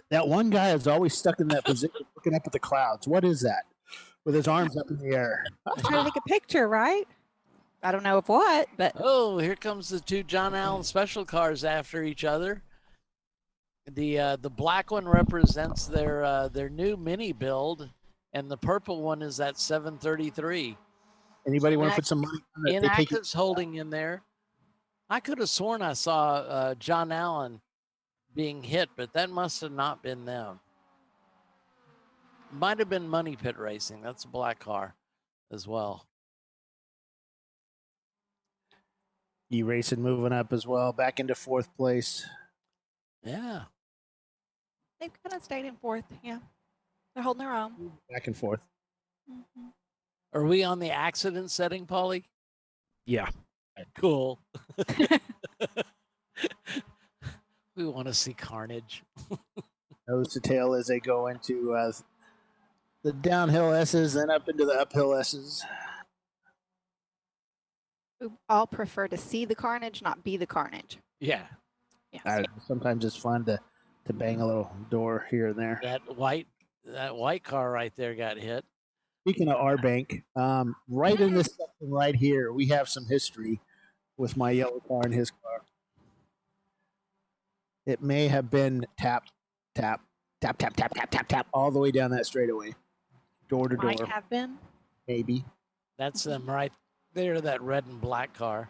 That one guy is always stuck in that position looking up at the clouds. What is that? With his arms up in the air. I'm trying to take a picture, right? I don't know of what, but Oh, here comes the two John Allen special cars after each other. The black one represents their new mini build, and the purple one is that 733. Anybody want to put some money on it? They take it. Inactive's holding in there. I could have sworn I saw John Allen being hit, but that must have not been them. Might have been Money Pit Racing. That's a black car as well. E-Racing moving up as well, back into 4th place. Yeah. they've kind of stayed in 4th. Yeah, they're holding their own. Back and forth. Mm-hmm. Are we on the accident setting, Paulie? Yeah. Cool. We want to see carnage. Nose to tail as they go into the downhill S's and up into the uphill S's. We all prefer to see the carnage, not be the carnage. Yeah. Yes. Sometimes it's fun to bang a little door here and there. That white car right there got hit. Speaking of our bank, right in this section right here, we have some history with my yellow car and his car. It may have been tap, tap, tap, tap, tap, tap, tap, tap, all the way down that straightaway, door to door. Might have been. Maybe. That's them right there, that red and black car.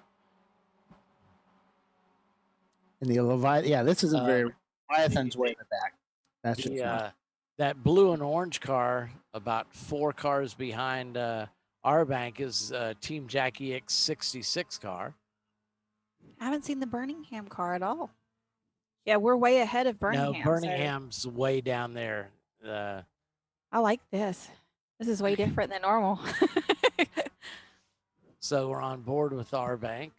And the Leviathan, yeah, this isn't very. Leviathan's way in the back. That's just that blue and orange car, about 4 cars behind our bank, is Team Jackie X 66 car. I haven't seen the Birmingham car at all. Yeah, we're way ahead of Birmingham. No, Birmingham's way down there. I like this. This is way different than normal. So we're on board with our bank,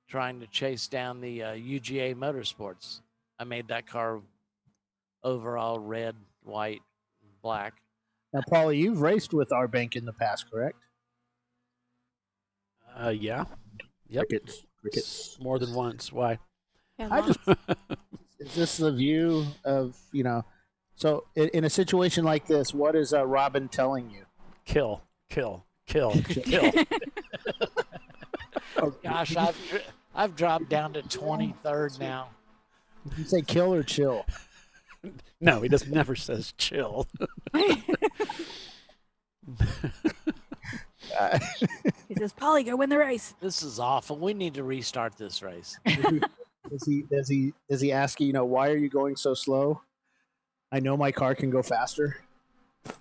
trying to chase down the UGA Motorsports. I made that car overall red, white, black. Now, Paulie, you've raced with our bank in the past, correct? Yeah. Yep. Crickets. More than once. Why? Yeah, Is this the view of, so in a situation like this, what is Robin telling you? Kill, kill, kill, kill. Gosh, I've dropped down to 23rd now. Did you say kill or chill? No, he never says chill. He says, Polly, go win the race. This is awful. We need to restart this race. Does he ask you, why are you going so slow? I know my car can go faster.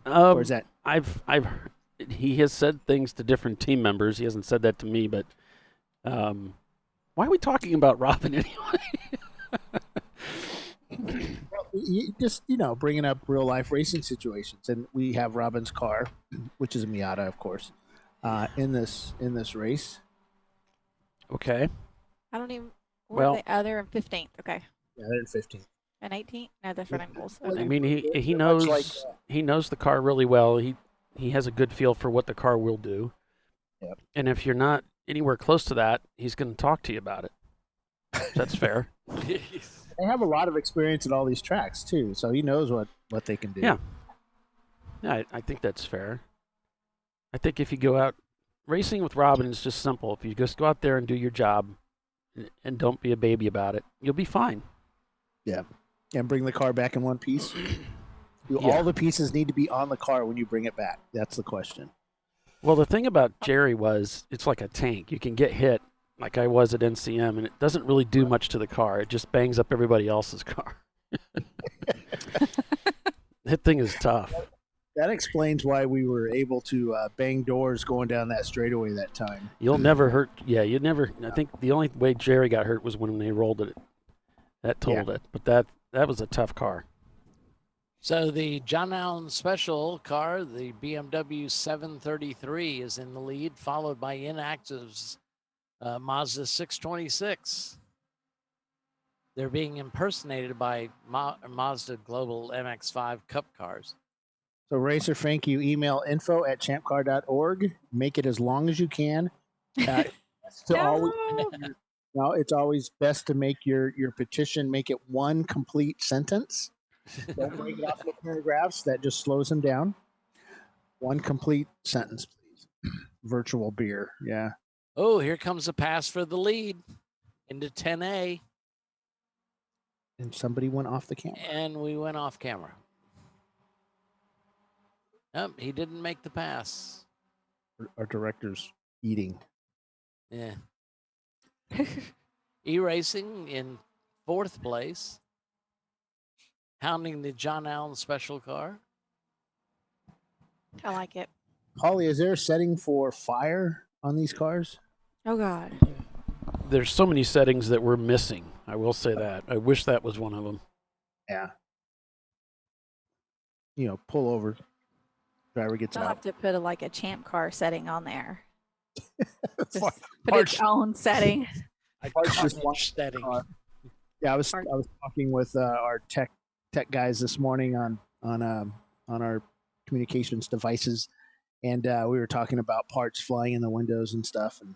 Or is that? I've heard, he has said things to different team members. He hasn't said that to me, but why are we talking about Robin anyway? Well, you just bringing up real life racing situations, and we have Robin's car, which is a Miata, of course, in this race. Okay. I don't even. Well, They they're in 15th. Okay. Yeah, they're in 15th. And 18th? No, they're for Naples. I mean, he knows he knows the car really well. He has a good feel for what the car will do. Yep. And if you're not anywhere close to that, he's going to talk to you about it. That's fair. They have a lot of experience at all these tracks too, so he knows what they can do. Yeah. Yeah, I think that's fair. I think if you go out racing with Robin is just simple. If you just go out there and do your job and don't be a baby about it, you'll be fine. Yeah. And bring the car back in one piece. Do all the pieces need to be on the car when you bring it back? That's the question. Well, the thing about Jerry was it's like a tank. You can get hit like I was at NCM, and it doesn't really do much to the car. It just bangs up everybody else's car. That thing is tough. That explains why we were able to bang doors going down that straightaway that time. You'll never hurt. Yeah, you never. I think the only way Jerry got hurt was when they rolled it. That told it. But that was a tough car. So the John Allen Special car, the BMW 733, is in the lead, followed by Inactive's Mazda 626. They're being impersonated by Mazda Global MX-5 Cup cars. So, Racer Frank, you email info@champcar.org. Make it as long as you can. It's always best to make your petition, make it one complete sentence. Don't break it off into paragraphs. That just slows them down. One complete sentence, please. Virtual beer. Yeah. Oh, here comes a pass for the lead into 10A. And somebody went off the camera. And we went off camera. Nope, he didn't make the pass. Our director's eating. Yeah. E-Racing in 4th place. Hounding the John Allen Special car. I like it. Holly, is there a setting for fire on these cars? Oh, God. There's so many settings that we're missing. I will say that. I wish that was one of them. Yeah. Pull over. Driver gets I'll out. have to put a Champ Car setting on there. Just Parts- put its own setting. Setting. Yeah, I was talking with our tech guys this morning on our communications devices, and we were talking about parts flying in the windows and stuff, and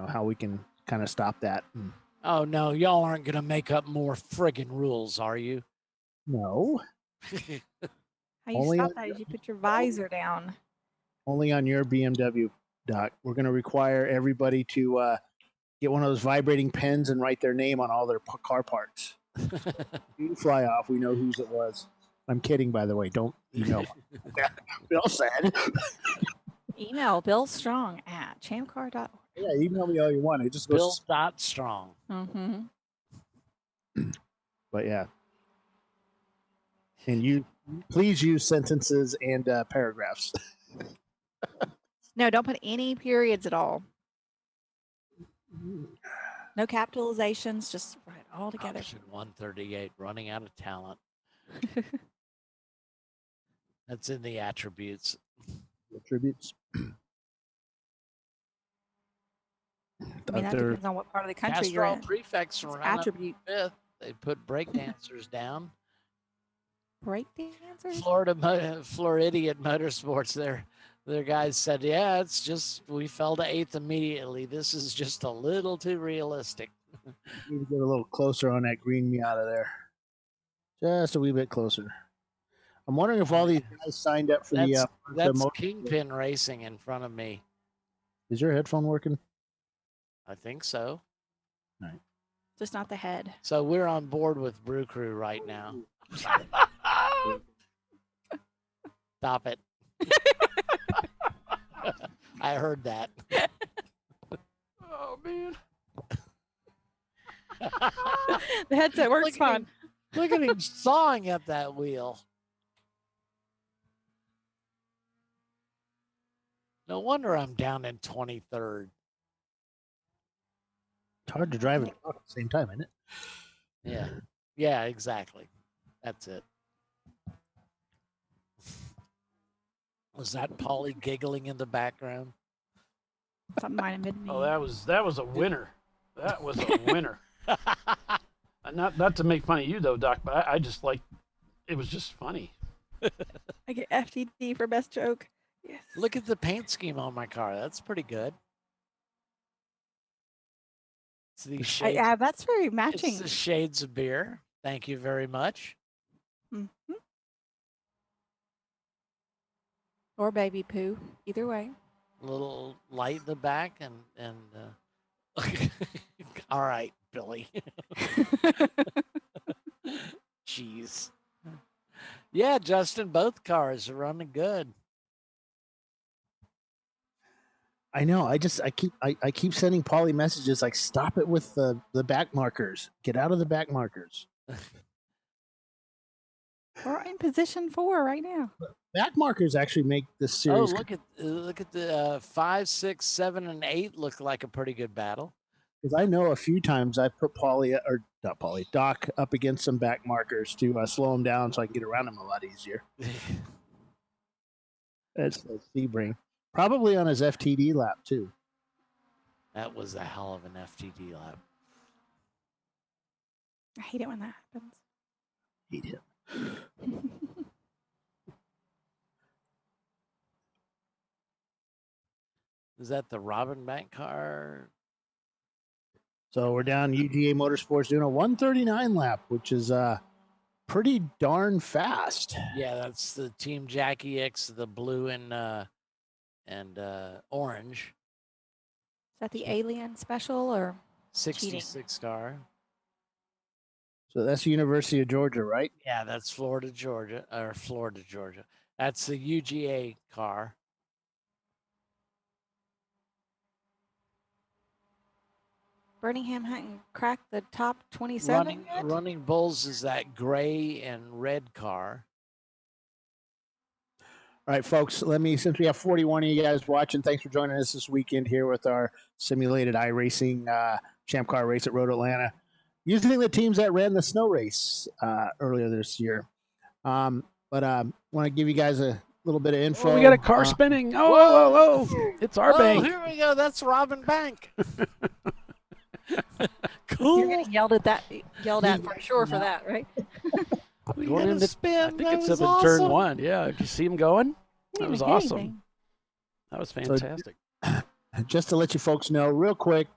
how we can kind of stop that. And, oh no, y'all aren't gonna make up more friggin' rules, are you? No. How you stop that is you put your visor down. Only on your BMW, Doc. We're going to require everybody to get one of those vibrating pens and write their name on all their car parts. You fly off. We know whose it was. I'm kidding, by the way. Don't email. Bill said. Email Bill Strong at champcar.org. Yeah, email me all you want. It just goes Bill.Strong. Mm-hmm. But yeah. And you please use sentences and paragraphs. No, don't put any periods at all. No capitalizations, just write it all together. Option 138, running out of talent. That's in the attributes. Attributes. I mean, that depends on what part of the country you're in. Prefects ran Attribute. up 5th. They put breakdancers down. Breakdancers? Floridian Motorsports, their guys said, yeah, it's just, we fell to 8th immediately. This is just a little too realistic. Need to get a little closer on that green Miata there. Just a wee bit closer. I'm wondering if all these guys signed up for that's Kingpin Racing in front of me. Is your headphone working? I think so. All right. Just not the head. So we're on board with Brew Crew right now. Stop it. I heard that. Oh, man. The headset works fine. Look at him sawing at that wheel. No wonder I'm down in 23rd. It's hard to drive and talk at the same time, isn't it? Yeah. Yeah, exactly. That's it. Was that Polly giggling in the background? Something might have been me. Oh, that was a winner. That was a winner. Not to make fun of you though, Doc, but I just it was just funny. I get FTD for best joke. Yes. Look at the paint scheme on my car. That's pretty good. It's the shades. Yeah, that's very matching. It's the shades of beer. Thank you very much. Mm-hmm. Or baby poo, either way. A little light in the back and all right, Billy. Jeez. Yeah, Justin, both cars are running good. I know. I keep sending Paulie messages like, stop it with the back markers. Get out of the back markers. We're in position 4 right now. Back markers actually make this series. Oh, look at the 5, 6, 7, and 8 look like a pretty good battle. Because I know a few times I put Doc up against some back markers to slow him down so I can get around him a lot easier. That's Sebring. Probably on his FTD lap, too. That was a hell of an FTD lap. I hate it when that happens. Hate him. Is that the Robin Bank car? So we're down UGA Motorsports doing a 139 lap, which is pretty darn fast. Yeah, that's the Team Jackie X, the blue and orange. Is that the Alien Special or 66 cheating? car? So that's the University of Georgia, right? Yeah, that's Florida, Georgia. That's the UGA car. Birmingham hadn't cracked the top 27 yet? Running Bulls is that gray and red car. All right, folks, since we have 41 of you guys watching, thanks for joining us this weekend here with our simulated iRacing Champ Car race at Road Atlanta, using the teams that ran the snow race earlier this year. But I want to give you guys a little bit of info. Oh, we got a car spinning. Whoa. It's our bank. Here we go. That's Robin Bank. Cool. You're getting yelled at for sure for that, right? Going into spin. I think it's up awesome. in turn 1. Yeah, did you see him going? That was awesome. Anything. That was fantastic. So, just to let you folks know real quick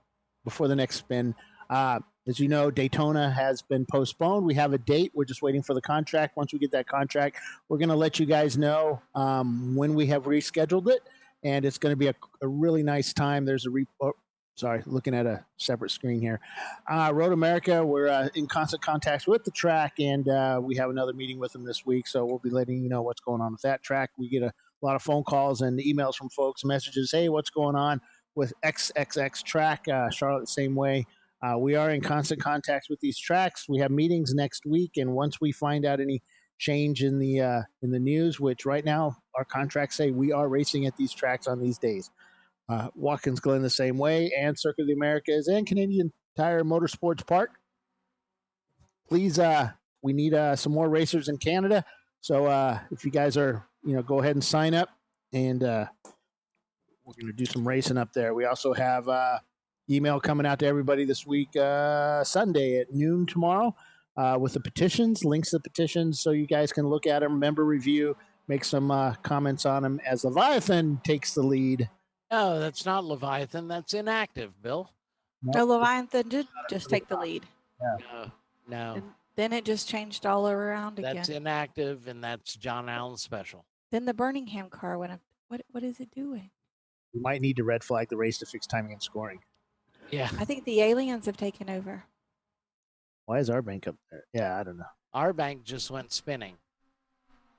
before the next spin, as you know, Daytona has been postponed. We have a date. We're just waiting for the contract. Once we get that contract, we're going to let you guys know when we have rescheduled it, and it's going to be a really nice time. There's looking at a separate screen here. Road America, we're in constant contact with the track, and we have another meeting with them this week, so we'll be letting you know what's going on with that track. We get a lot of phone calls and emails from folks, messages, hey, what's going on with XXX track? Charlotte, the same way. We are in constant contact with these tracks. We have meetings next week, and once we find out any change in the news, which right now our contracts say we are racing at these tracks on these days. Watkins Glen the same way, and Circuit of the Americas and Canadian Tire Motorsports Park. Please, we need some more racers in Canada. So if you guys are, go ahead and sign up, and we're going to do some racing up there. We also have email coming out to everybody this week, Sunday at noon tomorrow, with the petitions, links to the petitions, so you guys can look at them, member review, make some comments on them as Leviathan takes the lead. No, that's not Leviathan. That's inactive, Bill. No, Leviathan did just take the lead. Yeah. No. And then it just changed all around again. That's inactive, and that's John Allen Special. Then the Birmingham car went up. What is it doing? We might need to red flag the race to fix timing and scoring. Yeah. I think the aliens have taken over. Why is our bank up there? Yeah, I don't know. Our bank just went spinning.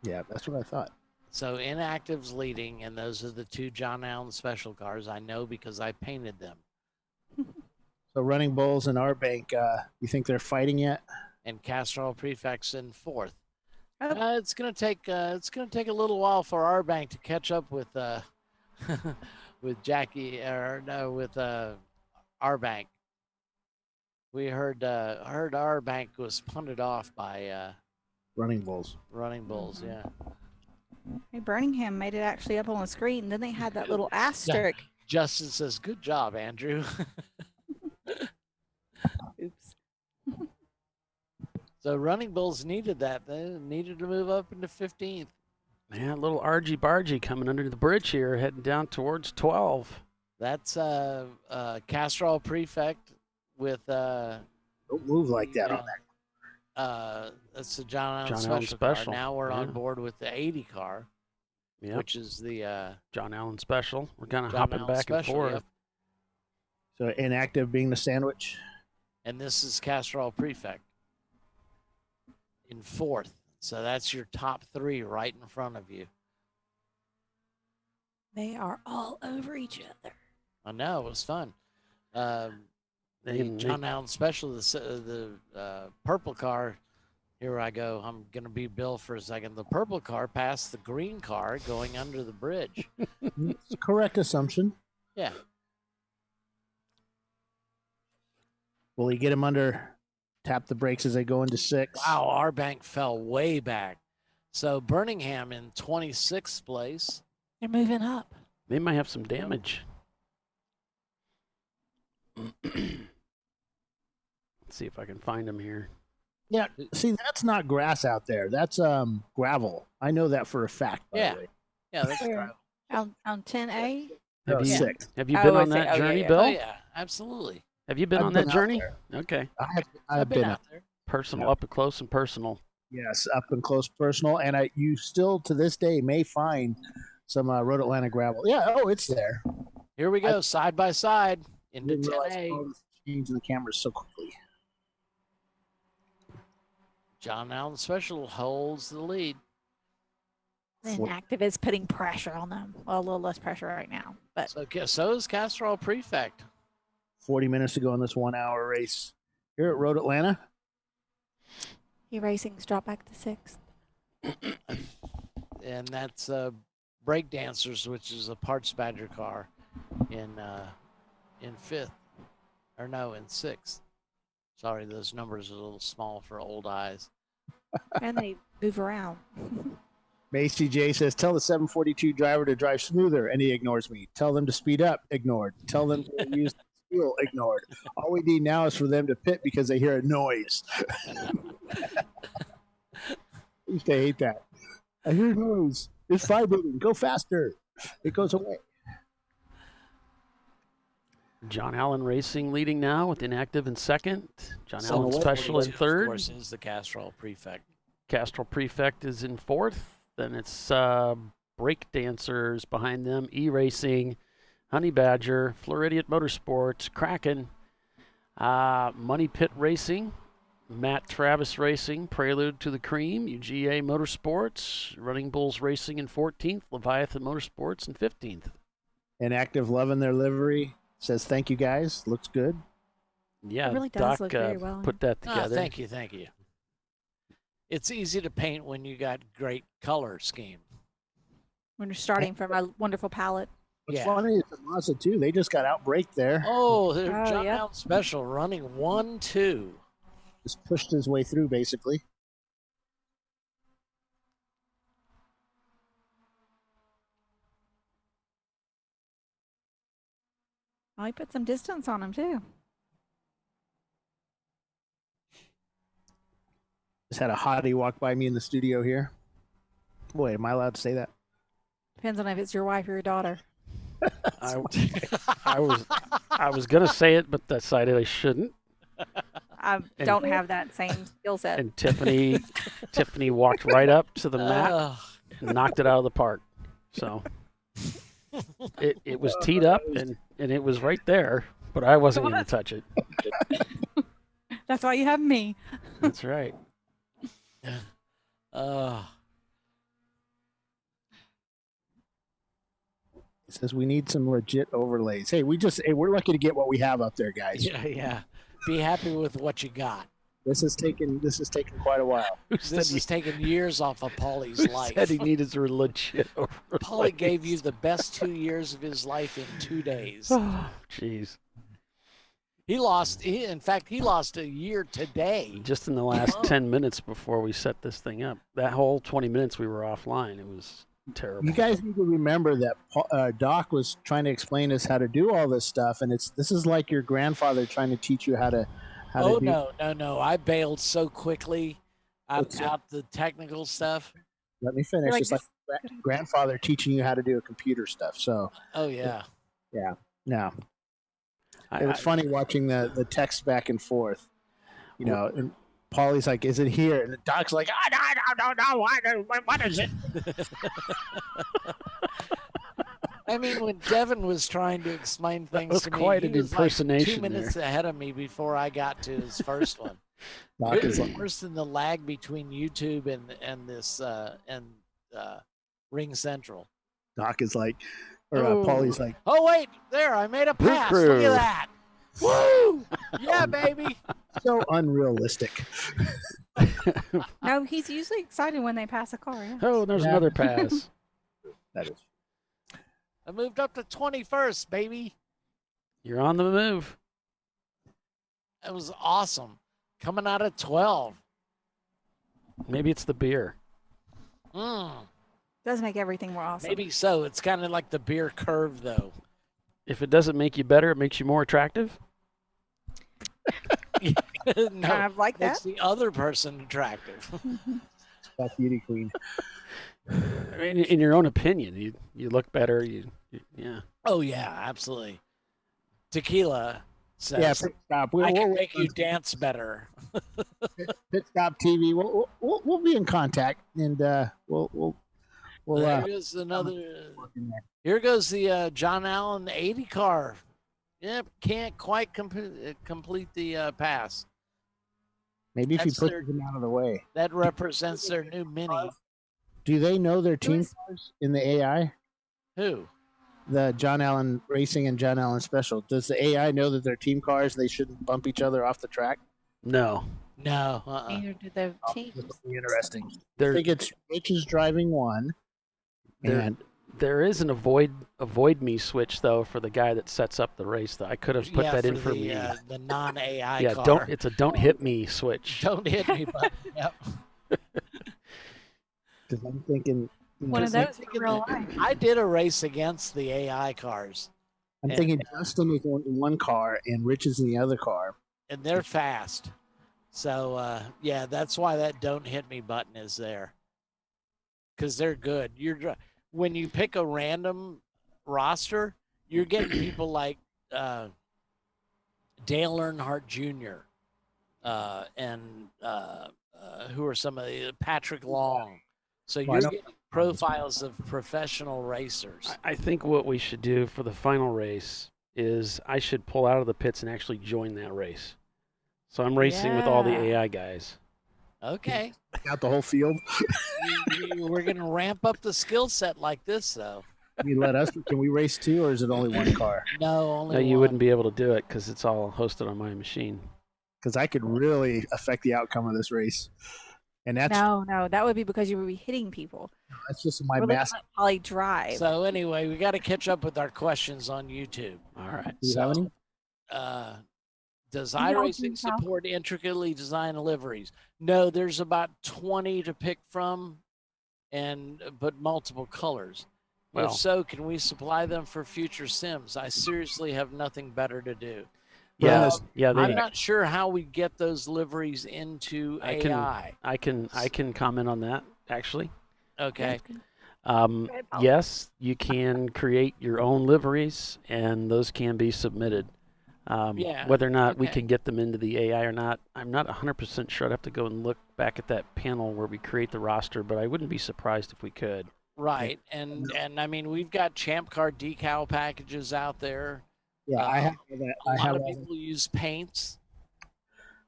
Yeah, that's what I thought. So inactive's leading, and those are the two John Allen Special cars. I know because I painted them. So Running Bulls and our bank, you think they're fighting yet? And Castrol Prefects in 4th. Oh. It's gonna take a little while for our bank to catch up with with Jackie with our bank. We heard our bank was punted off by Running Bulls. Running Bulls, yeah. Hey, Birmingham made it actually up on the screen. Then they had that little asterisk. Justin says, "Good job, Andrew." Oops. So Running Bulls needed that. They needed to move up into 15th. Man, a little argy-bargy coming under the bridge here, heading down towards 12. That's Castrol Prefect with Don't move like that on that. That's the John Allen John Allen Special car. Now we're on board with the 80 car, which is the John Allen Special. We're kind of John hopping Allen back Special, and forth. So inactive being the sandwich. And this is Castrol Prefect in 4th. So that's your top 3 right in front of you. They are all over each other. I know, it was fun. The John Allen Special, the purple car, here I go. I'm going to be Bill for a second. The purple car passed the green car going under the bridge. It's a correct assumption. Yeah. Will he get him under? Tap the brakes as they go into 6. Wow, our bank fell way back. So Birmingham in 26th place. They're moving up. They might have some damage. Let's see if I can find them here. Yeah, see, that's not grass out there. That's gravel. I know that for a fact. By the way. Yeah, that's gravel. On 10A? Have you, 6. have you been on that journey, Bill? Oh, yeah, absolutely. Have you been on that journey? Okay. I've been out there. Personal, up close and personal. Yes, up and close personal. And you still, to this day, may find some Road Atlanta gravel. Yeah, it's there. Here we go, side by side into 10A. Changing the cameras so quickly. John Allen Special holds the lead. Inactive is putting pressure on them. Well, a little less pressure right now. But so is Castrol Prefect. 40 minutes to go in this 1-hour race. Here at Road Atlanta. E-Racing's dropped back to 6th. And that's Break Dancers, which is a Parts Badger car in 5th. Or no, in 6th. Sorry, those numbers are a little small for old eyes. And they move around. Macy J says, tell the 742 driver to drive smoother, and he ignores me. Tell them to speed up, ignored. Tell them to use fuel, ignored. All we need now is for them to pit because they hear a noise. I used to hate that. I hear noise. It's vibrating. Go faster. It goes away. John Allen Racing leading now with Inactive in 2nd. John Allen Special in 3rd. Of course, is the Castrol Prefect. Castrol Prefect is in 4th. Then it's Break Dancers behind them. E-Racing, Honey Badger, Floridian Motorsports, Kraken, Money Pit Racing, Matt Travis Racing, Prelude to the Cream, UGA Motorsports, Running Bulls Racing in 14th, Leviathan Motorsports in 15th. Inactive loving their livery. Says, thank you, guys. Looks good. Yeah, it really does Doc look very well. put that together. Thank you. It's easy to paint when you got great color scheme. When you're starting from a wonderful palette. What's funny is the Mazda, too. They just got outbraked there. Oh, John Allen Special running 1-2. Just pushed his way through, basically. Oh, he put some distance on him, too. Just had a hottie walk by me in the studio here. Boy, am I allowed to say that? Depends on if it's your wife or your daughter. I was gonna say it, but decided I shouldn't. I don't have that same skill set. And Tiffany walked right up to the mat and knocked it out of the park. So it was teed up and it was right there, but I wasn't going to touch it. That's why you have me. That's right. It says we need some legit overlays. Hey, we're lucky to get what we have up there, guys. Yeah. Be happy with what you got. This has taken quite a while. This has taken years off of Paulie's life. Said he needed a legit overlay. Paulie gave you the best 2 years of his life in 2 days. Oh, jeez. He lost a year today. Just in the last 10 minutes before we set this thing up. That whole 20 minutes we were offline, it was terrible. You guys need to remember that Doc was trying to explain us how to do all this stuff, and this is like your grandfather trying to teach you how to do. No. I bailed so quickly out the technical stuff. Let me finish. It's like grandfather teaching you how to do computer stuff. So. Oh, yeah. Yeah. No. It was funny watching the text back and forth. You know, and Paulie's like, "Is it here?" And the Doc's like, what is it?" I mean, when Devin was trying to explain things to me, quite an he was impersonation like 2 minutes ahead of me before I got to his first one. Doc It is was like, worse than the lag between YouTube and this Ring Central. Doc is like, or Paulie's like, "Oh wait, there, I made a pass. Crew. Look at that. Woo! Yeah, baby." so unrealistic. No, he's usually excited when they pass a car. Yeah. Oh, there's another pass. That is. I moved up to 21st, baby. You're on the move. It was awesome. Coming out of 12. Maybe it's the beer. Does make everything more awesome. Maybe so. It's kind of like the beer curve, though. If it doesn't make you better, it makes you more attractive. No, kind of like makes that. the other person attractive. That beauty queen. I mean, in your own opinion, you look better. Yeah. Oh yeah, absolutely. Tequila says, Yeah, Pit Stop. I can make you dance better. Pit Stop TV. We'll be in contact, and we'll. Here's another. Here goes the John Allen 80 car. Yep, can't quite complete the pass. Maybe if you That's put their- them out of the way. That represents their new Mini. Do they know their team cars in the AI? Who? The John Allen Racing and John Allen Special. Does the AI know that they're team cars and they shouldn't bump each other off the track? No. No. Neither do the teams. This will be interesting. I There, think it's Rich is driving one. And there is an avoid me switch though for the guy that sets up the race. That I could have put that in for me. The non-AI Yeah, car. it's a don't hit me switch. Don't hit me button. Yep. because I'm thinking. One of those in real life. I did a race against the AI cars, I'm thinking Justin is in one car and Rich is in the other car. and they're fast. So yeah, that's why that "don't hit me" button is there, because they're good. When you pick a random roster, you're getting people like Dale Earnhardt Jr. And who are some of the Patrick Long. So you're getting profiles of professional racers. I think what we should do for the final race is I should pull out of the pits and actually join that race. So I'm racing with all the AI guys. Okay. Out the whole field. We're going to ramp up the skill set like this, though. Can we race two, or is it only one car? No, only No, you one. wouldn't be able to do it because it's all hosted on my machine. Because I could really affect the outcome of this race. And that's No, that would be because you would be hitting people. That's just my We're looking mass. at Poly Drive. So anyway, we got to catch up with our questions on YouTube. All right. Do you have any? Does You don't iRacing think so? support intricately designed liveries? No, there's about 20 to pick from, but multiple colors. Well, If so, can we supply them for future sims? I seriously have nothing better to do. yeah, I'm they, not sure how we get those liveries into AI. I can comment on that actually. Okay. Paul. Yes, you can create your own liveries, and those can be submitted. Whether or not we okay. can get them into the AI or not, I'm not 100% sure. I'd have to go and look back at that panel where we create the roster, but I wouldn't be surprised if we could. Right. And I mean, we've got Champ Car decal packages out there. Yeah, I have all that. A I lot have of all people use paints.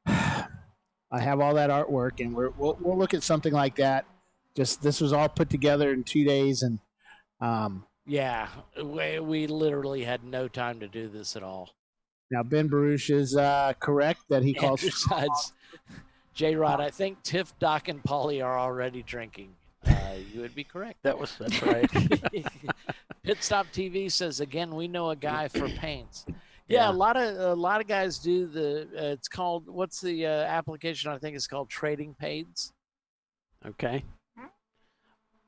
I have all that artwork, and we'll look at something like that. Just this was all put together in 2 days, and Yeah, we literally had no time to do this at all. now Ben Baruch is correct that he And calls. besides, J-Rod, I think Tiff, Doc, and Polly are already drinking. You would be correct. That's right. Pit Stop TV says again, we know a guy for paints. Yeah, a lot of guys do the. It's called, what's the application? I think it's called Trading Paints. Okay.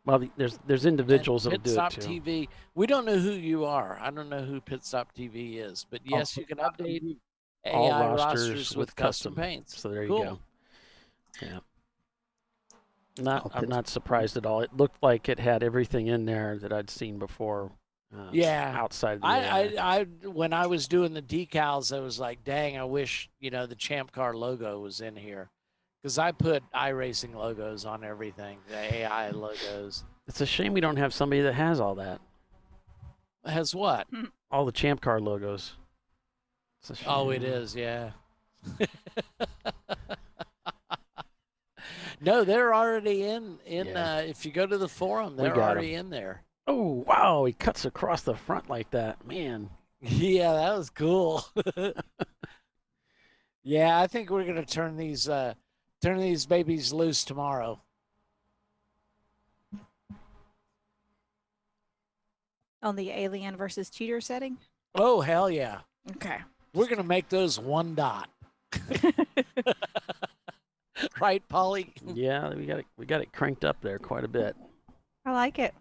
Well, there's individuals that'll Pit do it Stop too. TV. We don't know who you are. I don't know who Pit Stop TV is, but yes, you can update All AI rosters rosters with with custom custom. paints. So there Cool. you go. Yeah. I'm not surprised at all. It looked like it had everything in there that I'd seen before. outside the I when I was doing the decals, I was like, dang, I wish, the Champ Car logo was in here. Because I put iRacing logos on everything, the AI logos. It's a shame we don't have somebody that has all that. Has what? All the Champ Car logos. It's a shame. Oh, it is, yeah. No, they're already in. If you go to the forum, they're already in there. Oh, wow. He cuts across the front like that. Man. Yeah, that was cool. Yeah, I think we're going to turn these babies loose tomorrow. On the alien versus cheater setting? Oh, hell yeah. Okay. We're going to make those one dot. Right, Polly? Yeah, we got it cranked up there quite a bit. I like it.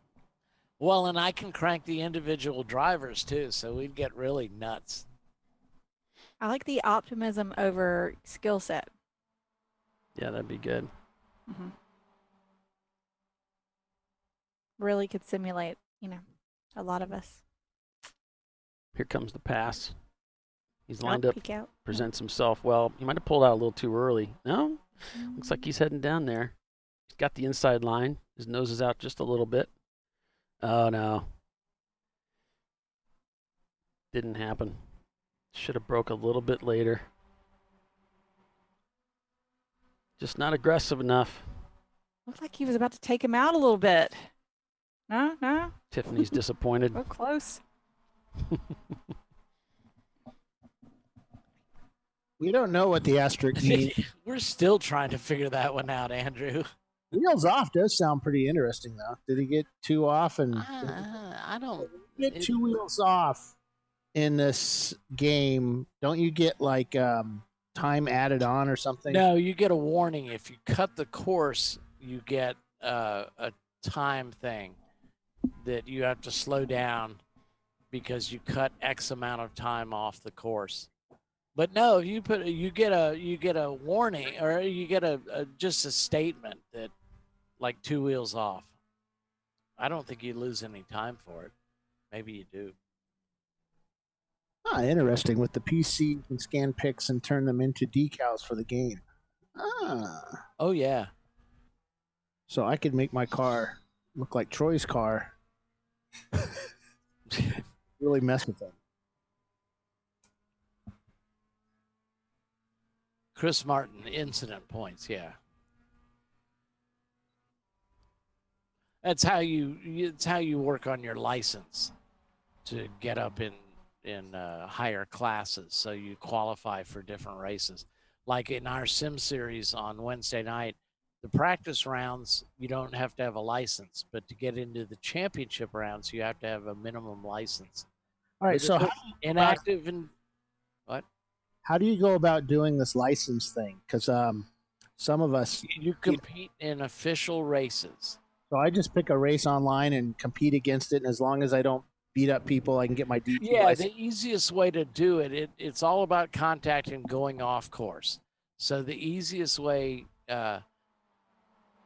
Well, and I can crank the individual drivers too, so we'd get really nuts. I like the optimism over skill set. Yeah, that'd be good. Mm-hmm. Really could simulate, a lot of us. Here comes the pass. He's lined up, peek out. presents himself. Well, he might have pulled out a little too early. No? Looks like he's heading down there. He's got the inside line. His nose is out just a little bit. Oh, no. Didn't happen. Should have broke a little bit later. Just not aggressive enough. Looked like he was about to take him out a little bit. No. Tiffany's disappointed. We're close. We don't know what the asterisk means. We're still trying to figure that one out, Andrew. Wheels off does sound pretty interesting, though. Did he get two off? And I don't get two wheels off in this game. Don't you get like time added on or something? No, you get a warning if you cut the course. You get a time thing that you have to slow down because you cut X amount of time off the course. But no, if you get a warning, or you get just a statement that like two wheels off. I don't think you lose any time for it. Maybe you do. Interesting. With the PC, you can scan pics and turn them into decals for the game. Oh yeah. So I could make my car look like Troy's car. Really mess with them. Chris Martin, incident points, yeah. That's how you work on your license to get up in higher classes, so you qualify for different races. Like in our sim series on Wednesday night, the practice rounds you don't have to have a license, but to get into the championship rounds you have to have a minimum license. All right, so inactive and what? How do you go about doing this license thing? Because some of us... You compete in official races. So I just pick a race online and compete against it, and as long as I don't beat up people, I can get my DT license. The easiest way to do it's all about contact and going off course. So the easiest way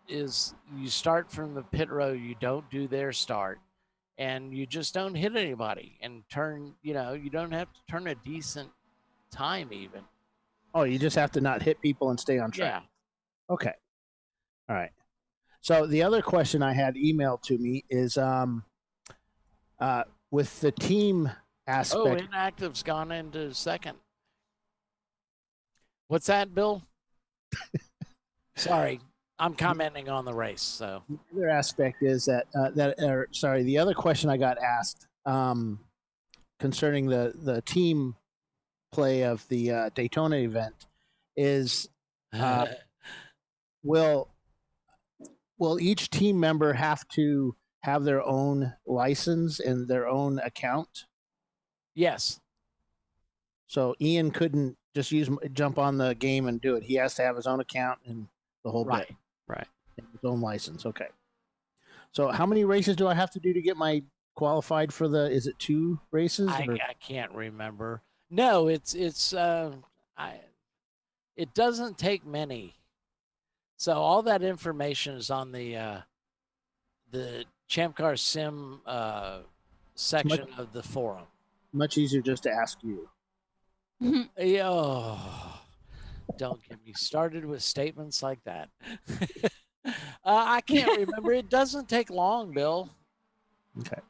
is you start from the pit row, you don't do their start, and you just don't hit anybody and turn, you don't have to turn a decent time even. Oh, you just have to not hit people and stay on track. Yeah. Okay. All right. So the other question I had emailed to me is with the team aspect. Oh, inactive's gone into second. What's that, Bill? Sorry, I'm commenting on the race. So the other aspect is that the other question I got asked concerning the team play of the Daytona event is will each team member have to have their own license and their own account? Yes. So Ian couldn't just jump on the game and do it. He has to have his own account and the whole bit. Right. And his own license. Okay. So how many races do I have to do to get my qualified for the? Is it 2 races? I can't remember. No, it doesn't take many. So all that information is on the Champ Car Sim section of the forum. Much easier just to ask you. Oh, don't get me started with statements like that. I can't remember. It doesn't take long, Bill. Okay.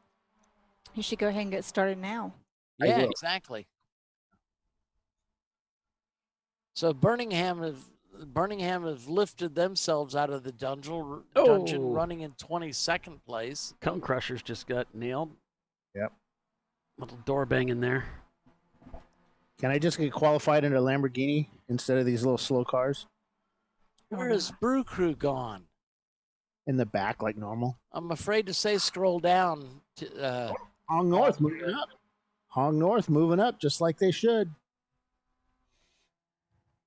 You should go ahead and get started now. Yeah, exactly. So Birmingham have lifted themselves out of the dungeon, running in 22nd place. Cone Crushers just got nailed. Yep. Little door bang in there. Can I just get qualified in a Lamborghini instead of these little slow cars? Where is Brew Crew gone? In the back, like normal. I'm afraid to say scroll down. Hong North moving up. Hong North moving up just like they should.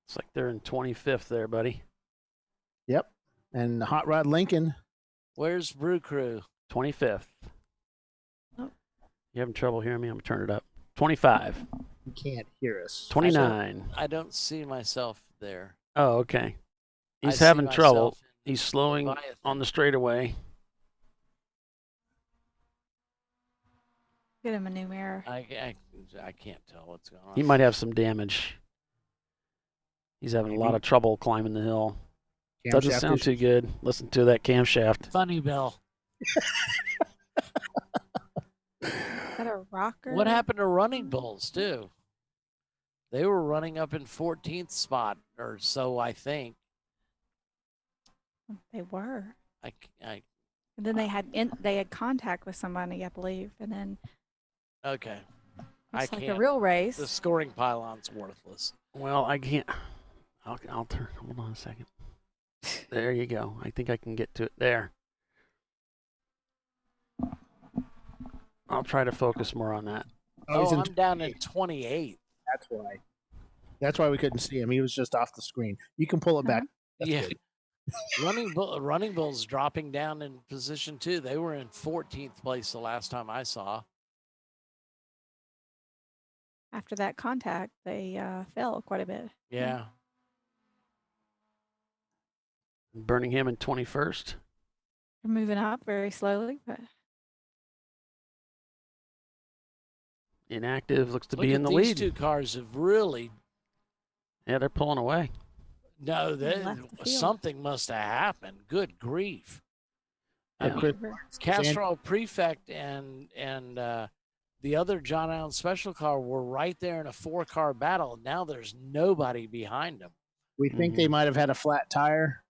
It's like they're in 25th there, buddy. Yep. And Hot Rod Lincoln. Where's Brew Crew? 25th. Oh. You having trouble hearing me? I'm going to turn it up. 25. You can't hear us. 29. I don't see myself there. Oh, okay. He's having trouble. He's slowing Leviathan. on the straightaway. Get him a new mirror. I can't tell what's going on. He might have some damage. He's having a lot of trouble climbing the hill. Doesn't sound too good. Listen to that camshaft. Funny, Bill. Is that a rocker? What happened to Running Bulls, too? They were running up in 14th spot or so, I think. They were. And then they had contact with somebody, I believe, and then. Okay. It's like a real race. The scoring pylon's worthless. Well, I can't. I'll turn. Hold on a second. There you go. I think I can get to it there. I'll try to focus more on that. I'm down in 28. That's why. That's why we couldn't see him. He was just off the screen. You can pull it back. Yeah. Running Bulls dropping down in position 2. They were in 14th place the last time I saw. After that contact, they fell quite a bit. Yeah. Birmingham in 21st. They're moving up very slowly, but Inactive looks to be in the lead. These two cars have really. Yeah, they're pulling away. No, something must have happened. Good grief! Yeah. I mean, Castrol Prefect and the other John Allen Special car were right there in a 4-car battle. Now there's nobody behind them. We think they might have had a flat tire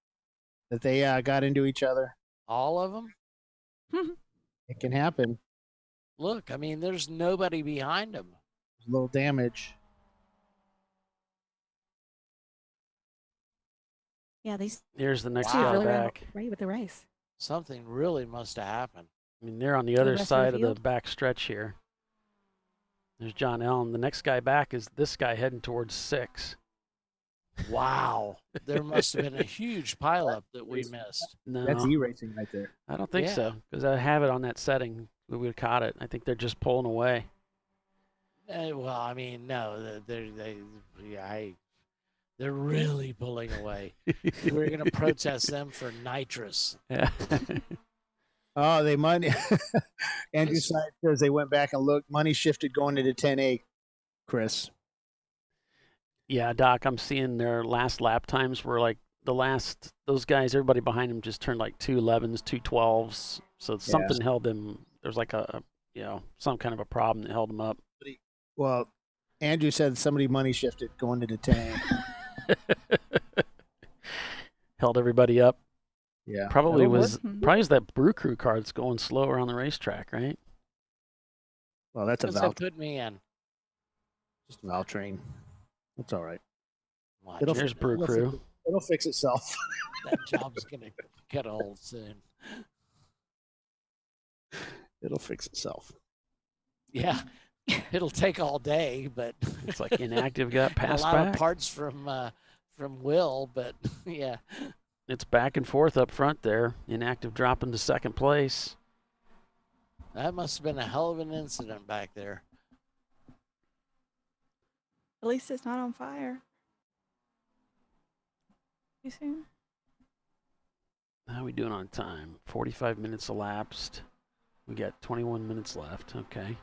that they got into each other. All of them? It can happen. Look, I mean, there's nobody behind them. A little damage. Yeah, Here's the next guy really back. Right with the race. Something really must have happened. I mean, they're on the other side of the back stretch here. There's John Allen. The next guy back is this guy heading towards 6. Wow. There must have been a huge pileup that we missed. No. That's E-racing right there. I don't think so, because I have it on that setting. We would have caught it. I think they're just pulling away. Well, I mean, no, they're really pulling away. We're going to protest them for nitrous. Yeah. Oh, they money. Andrew Side says they went back and looked. Money shifted going into 10A, Chris. Yeah, Doc, I'm seeing their last lap times were like those guys, everybody behind them just turned like 2:11s, 2:12s. So something held them. There's like some kind of a problem that held them up. Well, Andrew said somebody money shifted going into 10A. Held everybody up. Yeah. Probably is that Brew Crew car that's going slow around the racetrack, right? Well, that's a Valtrain. Put me in. Just a Valtrain. That's all right. There's Brew Crew. It'll fix itself. That job's going to get old soon. It'll fix itself. Yeah. It'll take all day, but it's like Inactive got passed a lot back. of parts from Will, but yeah. It's back and forth up front there. Inactive dropping to 2nd place. That must have been a hell of an incident back there. At least it's not on fire. Too soon? How are we doing on time? 45 minutes elapsed. We got 21 minutes left. Okay.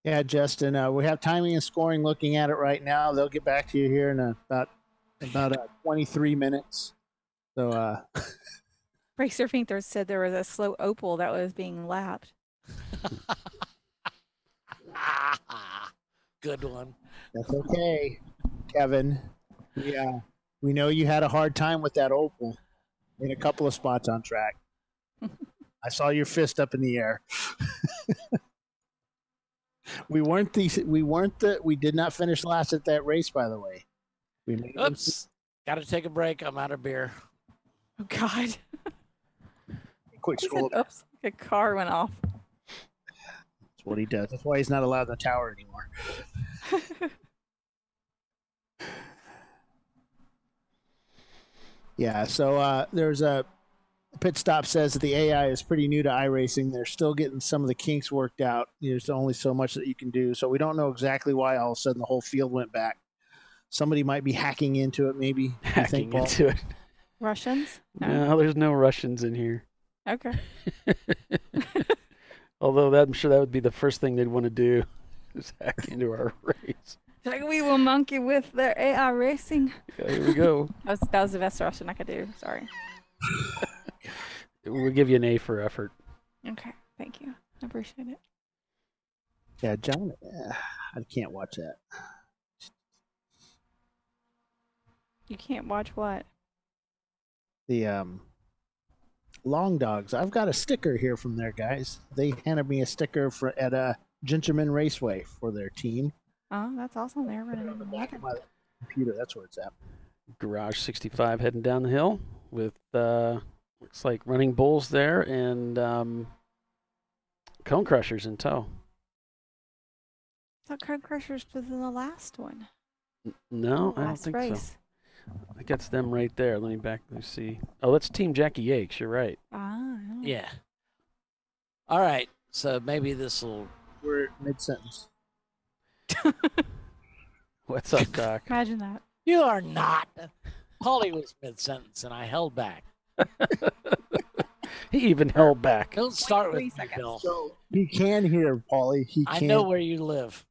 Yeah, Justin, we have timing and scoring looking at it right now. They'll get back to you here in about 23 minutes. So, Racer Finkler said there was a slow opal that was being lapped. Good one. That's okay, Kevin. Yeah, we know you had a hard time with that opal in a couple of spots on track. I saw your fist up in the air. We did not finish last at that race, by the way. Oops. Got to take a break. I'm out of beer. Oh, God. Quick scroll. Oops, a car went off. That's what he does. That's why he's not allowed in the tower anymore. Yeah, so there's a pit stop says that the AI is pretty new to iRacing. They're still getting some of the kinks worked out. There's only so much that you can do. So we don't know exactly why all of a sudden the whole field went back. Somebody might be hacking into it, maybe. Hacking into it. Russians? No, there's no Russians in here. Okay. Although I'm sure that would be the first thing they'd want to do is hack into our race. Like, we will monkey with their AI racing. Yeah, here we go. That was the best Russian I could do. Sorry. We'll give you an A for effort. Okay. Thank you. I appreciate it. Yeah, John, I can't watch that. You can't watch what? The Long Dogs. I've got a sticker here from there, guys. They handed me a sticker at a Gingerman Raceway for their team. Oh, that's awesome. They're running On the back of my computer. That's where it's at. Garage 65 heading down the hill with looks like Running Bulls there and Cone Crushers in tow. I thought Cone Crushers was in the last one. No, I don't Last think race. so. I think that's them right there. Let me see. Oh, that's Team Jackie Yakes. You're right. Ah. Yeah. All right. So maybe this will. We're mid-sentence. What's up, Doc? Imagine that. You are not. Paulie was mid-sentence, and I held back. He even held back. Don't start with 3 me, seconds. Bill. So he can hear, Paulie. He can. I know where you live.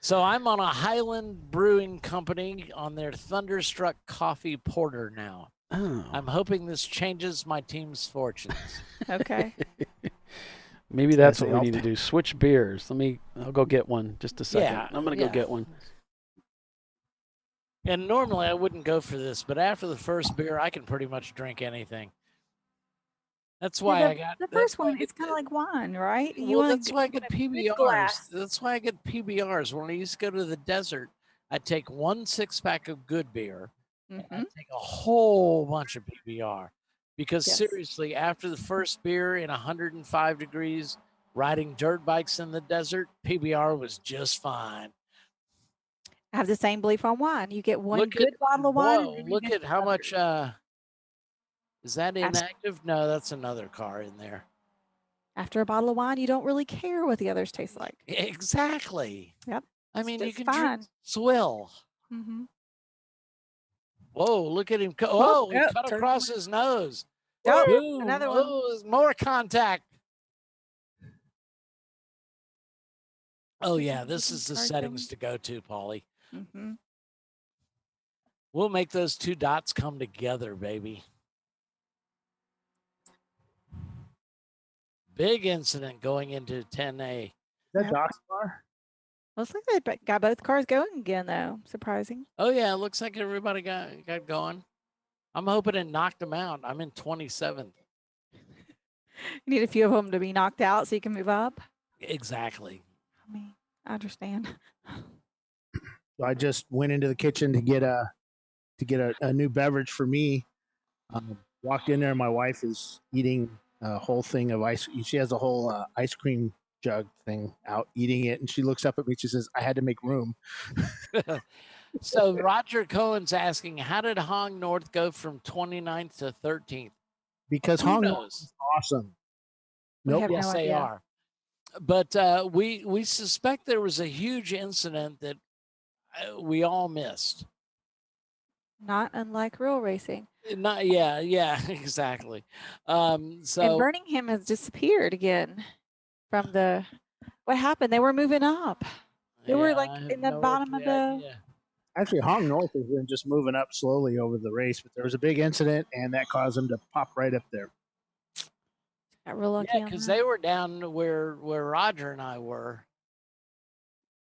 So I'm on a Highland Brewing Company on their Thunderstruck Coffee Porter now. Oh. I'm hoping this changes my team's fortunes. Okay. Maybe that's what we need to do. Switch beers. I'll go get one. Just a second. Yeah, I'm going to go get one. And normally I wouldn't go for this, but after the first beer, I can pretty much drink anything. That's why I got the first one. It's kind of like wine, right? That's why I get PBRs. glass. That's why I get PBRs. When I used to go to the desert, I'd take 1 6-pack of good beer, and I'd take a whole bunch of PBR. Because seriously, after the first beer in 105 degrees, riding dirt bikes in the desert, PBR was just fine. I have the same belief on wine. You get one good bottle of wine. Whoa, look at how much. Is that inactive? No, that's another car in there. After a bottle of wine, you don't really care what the others taste like. Exactly. Yep. I mean, you can fine. drink swill. Mm-hmm. Whoa, look at him. Oh, he yep, cut across his nose. Oh, Ooh, another one. oh, more contact. Oh, yeah, this is the settings to go to, Paulie. Mm-hmm. We'll make those two dots come together, baby. Big incident going into 10A. Is that Doc's car? Looks like they got both cars going again, though. Surprising. Oh, yeah, it looks like everybody got going. I'm hoping it knocked them out. I'm in 27th. You need a few of them to be knocked out so you can move up. Exactly. I mean, I understand. So I just went into the kitchen to get a new beverage for me. Walked in there, my wife is eating a whole thing of ice. She has a whole ice cream jug thing out, eating it, and she looks up at me. She says, "I had to make room." So Roger Cohen's asking, how did Hong North go from 29th to 13th? Because Hong North is awesome. Nope. Yes, they are. But we suspect there was a huge incident that we all missed. Not unlike real racing. Not, yeah, exactly. And So Birmingham has disappeared again from the. What happened? They were moving up. They were like I have in the no bottom of earthly the. idea. Actually, Hong North has been just moving up slowly over the race, but there was a big incident, and that caused them to pop right up there. Got real lucky Yeah, on because that. they were down where Roger and I were.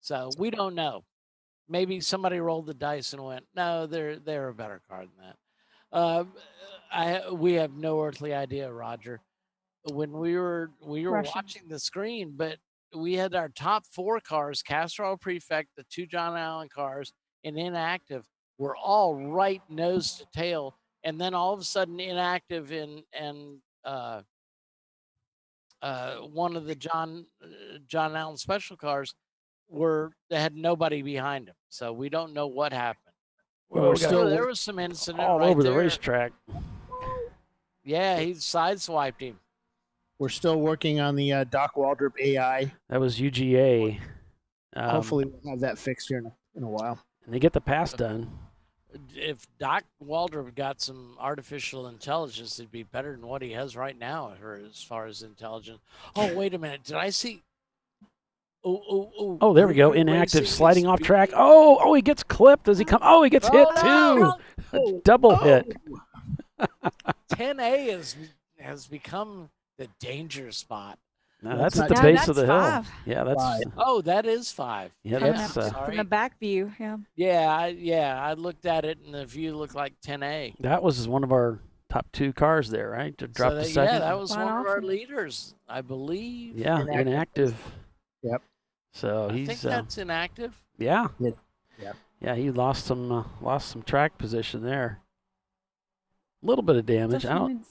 So we don't know. Maybe somebody rolled the dice and went, no, they're a better car than that. We have no earthly idea, Roger. When we were Russians. watching the screen, but we had our top 4 cars, Castrol Prefect, the 2 John Allen cars, and Inactive were all right nose to tail, and then all of a sudden Inactive and one of the John Allen special cars they had nobody behind him, so we don't know what happened. Well, There was some incident all right over the there. racetrack. Yeah, he sideswiped him. We're still working on the Doc Waldrop AI. That was UGA. Hopefully, we'll have that fixed here in a while. And they get the pass done. If Doc Waldrop got some artificial intelligence, it'd be better than what he has right now as far as intelligence. Oh, wait a minute. Did I see? Oh, there we go. Inactive, Racing sliding is off track. Oh, he gets clipped. Does he come? Oh, he gets hit too. A double hit. 10A has become the danger spot. No, that's not at the No, base of the that's hill. 5. Yeah, that's 5. Oh, that is 5. yeah, Coming that's up from the back view. Yeah. Yeah, I looked at it and the view looked like 10A. that was one of our top 2 cars there, right? To drop So the second. yeah, that was Fine one of our option. leaders, I believe. Yeah, inactive. Yep. So I he's think that's inactive. yeah. Yeah. Yeah, he lost some track position there. A little bit of damage. I don't.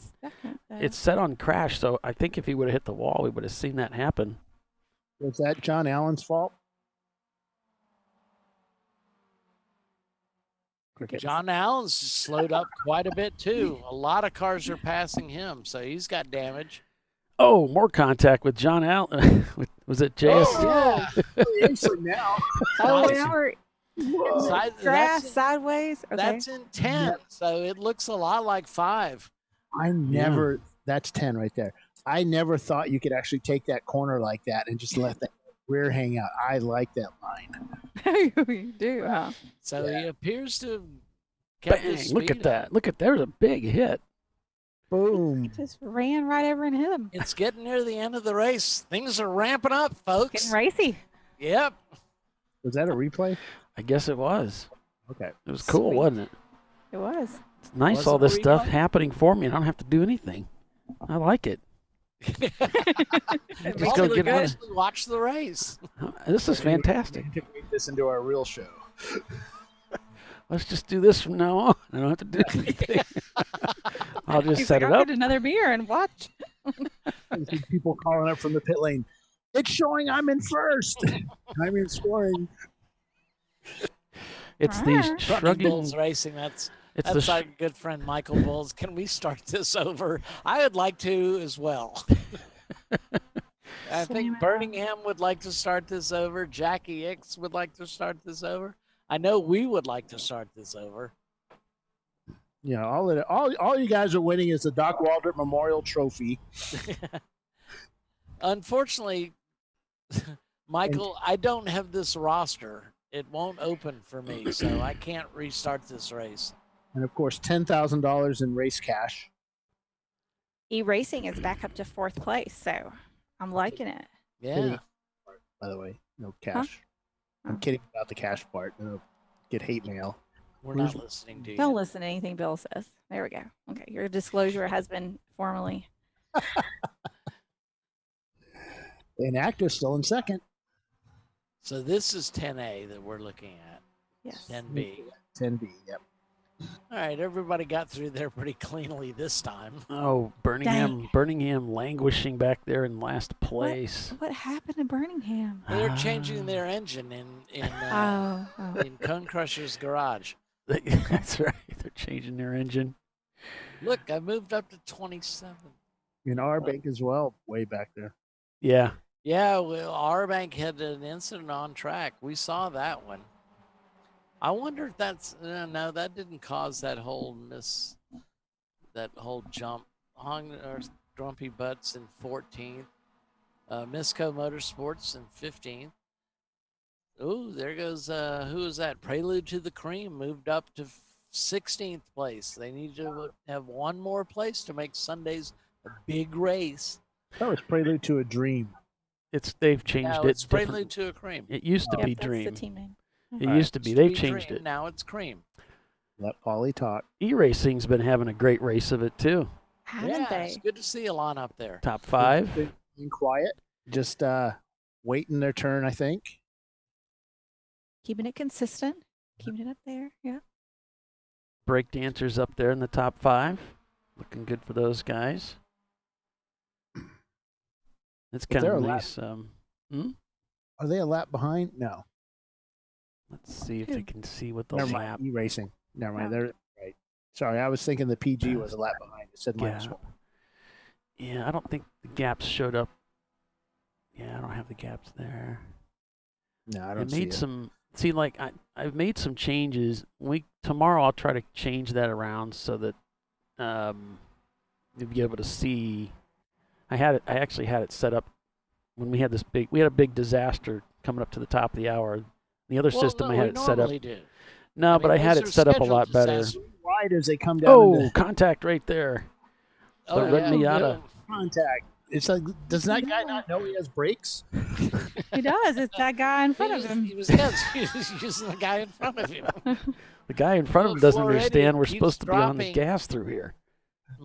It's set on crash, so I think if he would have hit the wall, we would have seen that happen. Was that John Allen's fault? John Allen's slowed up quite a bit too. A lot of cars are passing him, so he's got damage. Oh, more contact with John Allen. Was it JS? Oh, yeah. Now. Oh, now we're That's sideways. Okay. That's in 10, so it looks a lot like 5. That's 10 right there. I never thought you could actually take that corner like that and just let that rear hang out. I like that line. You do, huh? So he appears to have kept his Bang, look at speed that. up. Look at there's a big hit. Boom. Just ran right over and hit him. It's getting near the end of the race. Things are ramping up, folks. Getting racy. Yep. Was that a replay? I guess it was. Okay. It was cool, Sweet. wasn't it? It was. It's nice Was all it a this stuff replay? happening for me. I don't have to do anything. I like it. Just go get on. Actually watch the race. This is fantastic. Integrate this into our real show. Let's just do this from now on. I don't have to do anything. I'll just He's set like, it I'll up. get another beer and watch. I see people calling up from the pit lane. It's showing I'm in first. I'm in scoring. It's these Alright. shrugging. Bulls racing. That's It's our good friend Michael Bulls. Can we start this over? I would like to as well. I think Birmingham would like to start this over. Jackie X would like to start this over. I know we would like to start this over. You know, all you guys are winning is the Doc Waldrop Memorial Trophy. Unfortunately, Michael, I don't have this roster. It won't open for me, so I can't restart this race. And of course, $10,000 in race cash. E-racing is back up to 4th place, so I'm liking it. Yeah. By the way, no cash. I'm kidding about the cash part. No, get hate mail. We're not listening to you. Don't listen to anything Bill says. There we go. Okay, your disclosure has been formally. Inactive still in second. So this is 10A that we're looking at. Yes. 10B. 10B, yep. All right, everybody got through there pretty cleanly this time. Oh, Birmingham languishing back there in last place. What happened to Birmingham? They're changing their engine in Cone Crusher's garage. That's right. They're changing their engine. Look, I moved up to 27. In our bank as well, way back there. Yeah. Yeah, well, our bank had an incident on track. We saw that one. I wonder if that's no, that didn't cause that whole that whole jump. Hung our grumpy butts in 14th. Misco Motorsports in 15th. Ooh, there goes, who is that? Prelude to the Cream moved up to 16th place. They need to have one more place to make Sundays a big race. That was Prelude to a Dream. They've changed it. It's Prelude to a Cream. It used to be That's Dream. the team name. It used to be. They've changed Dream. it. Now it's Cream. Let Polly talk. E-Racing's been having a great race of it too. Haven't they? It's good to see Alon up there. Top 5. Being quiet, just waiting their turn, I think. Keeping it consistent, keeping it up there. Yeah. Break dancers up there in the top 5. Looking good for those guys. It's kind of nice. Are they a lap behind? No. Let's see if they can see what the Never lap. mind. E-Racing. Never mind. They're right. Sorry, I was thinking the PG was a lap behind. It said -1. Yeah, I don't think the gaps showed up. Yeah, I don't have the gaps there. No, I don't see it. See, like I've made some changes. Tomorrow I'll try to change that around so that you'll be able to see. I actually had it set up when we had a big disaster coming up to the top of the hour. The other system I had it set up. No, but I had it set up a lot better. Wide as they come down. Oh, contact right there. Oh, Red Miata. Contact. It's like, does that guy not know he has brakes? He does. It's that guy in front of him. He was using the guy in front of him. The guy in front of him doesn't understand we're supposed to be on the gas through here.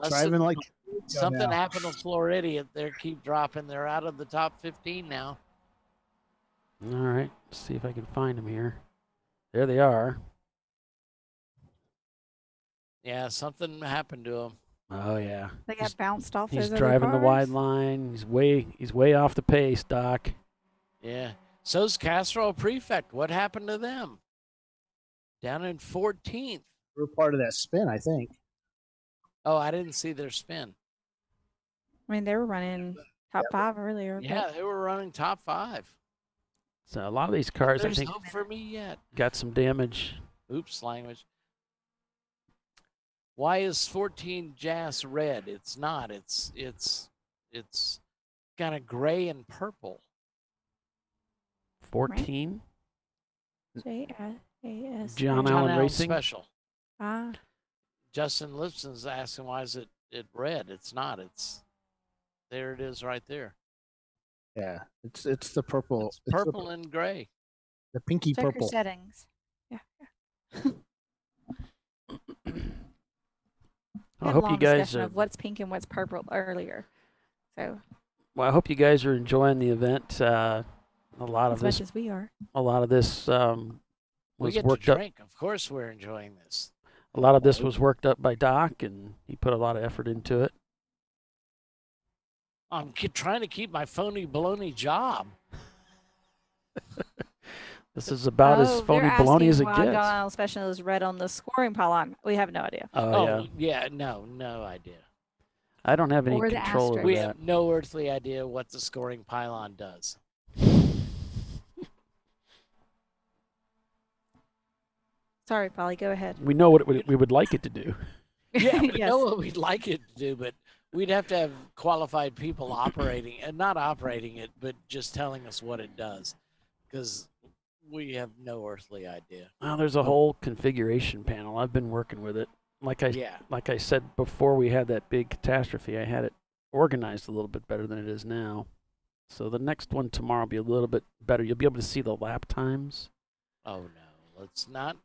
Driving like something happened to Floridian. They keep dropping. They're out of the top 15 now. All right, let's see if I can find them here. There they are. Yeah, something happened to him. Oh yeah. They got bounced off. He's those driving the other wide cars. line. He's way off the pace, Doc. Yeah. So's Castro Prefect. What happened to them? Down in 14th. We're part of that spin, I think. Oh, I didn't see their spin. I mean, they were running top 5 earlier. Yeah, they were running top 5. So a lot of these cars, There's I think, hope for me yet. got some damage. Oops, language. Why is 14 Jazz red? It's not. It's kind of gray and purple. 14. JAS. John Allen Racing Special. Ah. Justin Lipson's asking why is it red? It's not. There it is right there. Yeah, it's the purple. It's purple and gray. The pinky Check your purple. settings. Yeah. I hope you guys of what's pink and what's purple earlier. So. Well, I hope you guys are enjoying the event. A lot of this, as much as we are. A lot of this was we get worked to up. drink. Of course, we're enjoying this. A lot of this was worked up by Doc, and he put a lot of effort into it. I'm trying to keep my phony baloney job. This is about as phony baloney as it gets. John Allen Special is red on the scoring pylon. We have no idea. Oh yeah. No idea. I don't have any control over we that. have no earthly idea what the scoring pylon does. Sorry, Polly, go ahead. We know what we would like it to do. Yeah, we Yes. know what we'd like it to do, but we'd have to have qualified people operating, and not operating it, but just telling us what it does, because we have no earthly idea. Well, there's a whole configuration panel. I've been working with it. Like I said before we had that big catastrophe, I had it organized a little bit better than it is now. So the next one tomorrow will be a little bit better. You'll be able to see the lap times. Oh no, let's not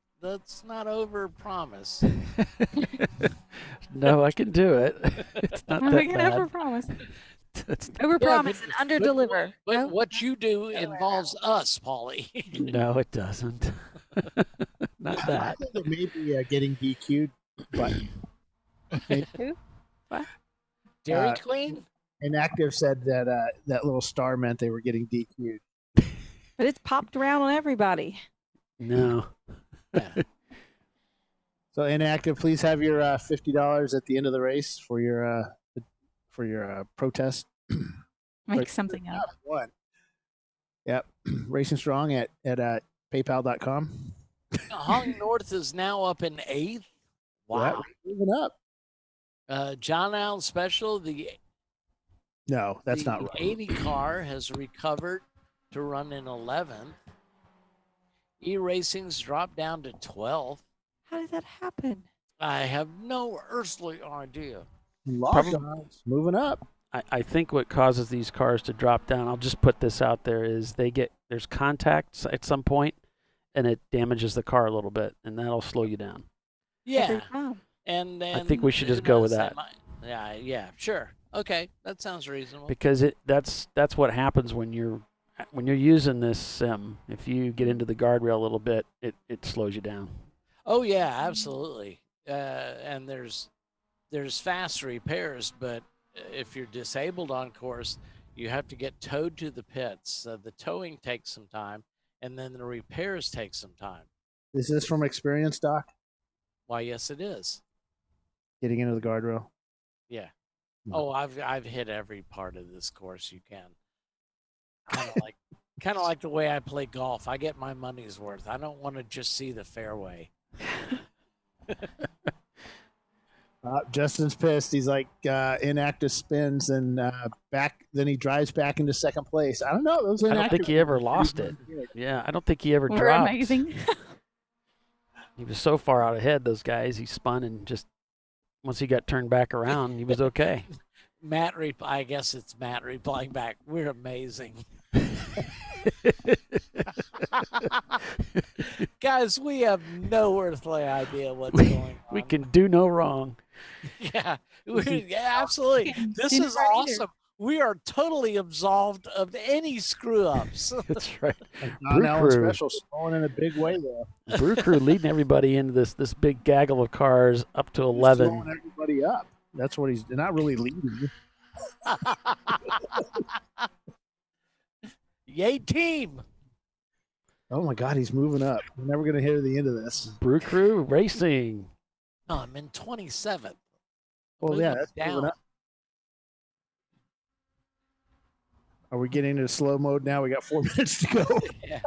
over promise. No, I can do it. It's not that We can bad. over promise. It's Over promise and under deliver. But what you do involves us, Paulie. No, it doesn't. Not I that. think it may be getting DQ'd, but Who? What? Dairy Queen? Inactive said that that little star meant they were getting DQ'd. But it's popped around on everybody. No. Yeah. So Inactive, please have your $50 at the end of the race for your protest. Make something up. One. Yep. Racing Strong at PayPal.com. Hung North is now up in 8th. Wow. Yeah, moving up. John Allen Special, No, that's not right. 80 car has recovered to run in 11th. E-Racing's dropped down to 12th. How did that happen? I have no earthly idea. Lockdowns moving up. I think what causes these cars to drop down, I'll just put this out there, is there's contacts at some point, and it damages the car a little bit, and that'll slow you down. Yeah. And I think we should just go with that. Yeah, sure. Okay, that sounds reasonable. Because that's what happens when you're using this sim. If you get into the guardrail a little bit, it slows you down. Oh yeah, absolutely. And there's fast repairs, but if you're disabled on course, you have to get towed to the pits. The towing takes some time, and then the repairs take some time. Is this from experience, Doc? Why, yes, it is. Getting into the guardrail. Yeah. No. Oh, I've hit every part of this course you can. Kind of like the way I play golf. I get my money's worth. I don't want to just see the fairway. Justin's pissed. He's like inactive spins and back. Then he drives back into second place. I don't know. Those I don't think he ever lost it. Yeah, I don't think he ever We're dropped. amazing. He was so far out ahead, those guys. He spun and just once he got turned back around, he was okay. I guess it's Matt replying back. We're amazing. Guys, we have no earthly idea what's going on. We can do no wrong. Yeah, absolutely. This is awesome. We are totally absolved of any screw-ups. That's right. John Allen Special slowing in a big way there. Brew Crew leading everybody into this big gaggle of cars up to 11. He's slowing everybody up. That's what he's not really leading. Yay, team. Oh, my God, he's moving up. We're never going to hear the end of this. Brew Crew Racing. Oh, I'm in 27th. Well, yeah, that's down. moving up. Are we getting into slow mode now? We got 4 minutes to go. Yeah.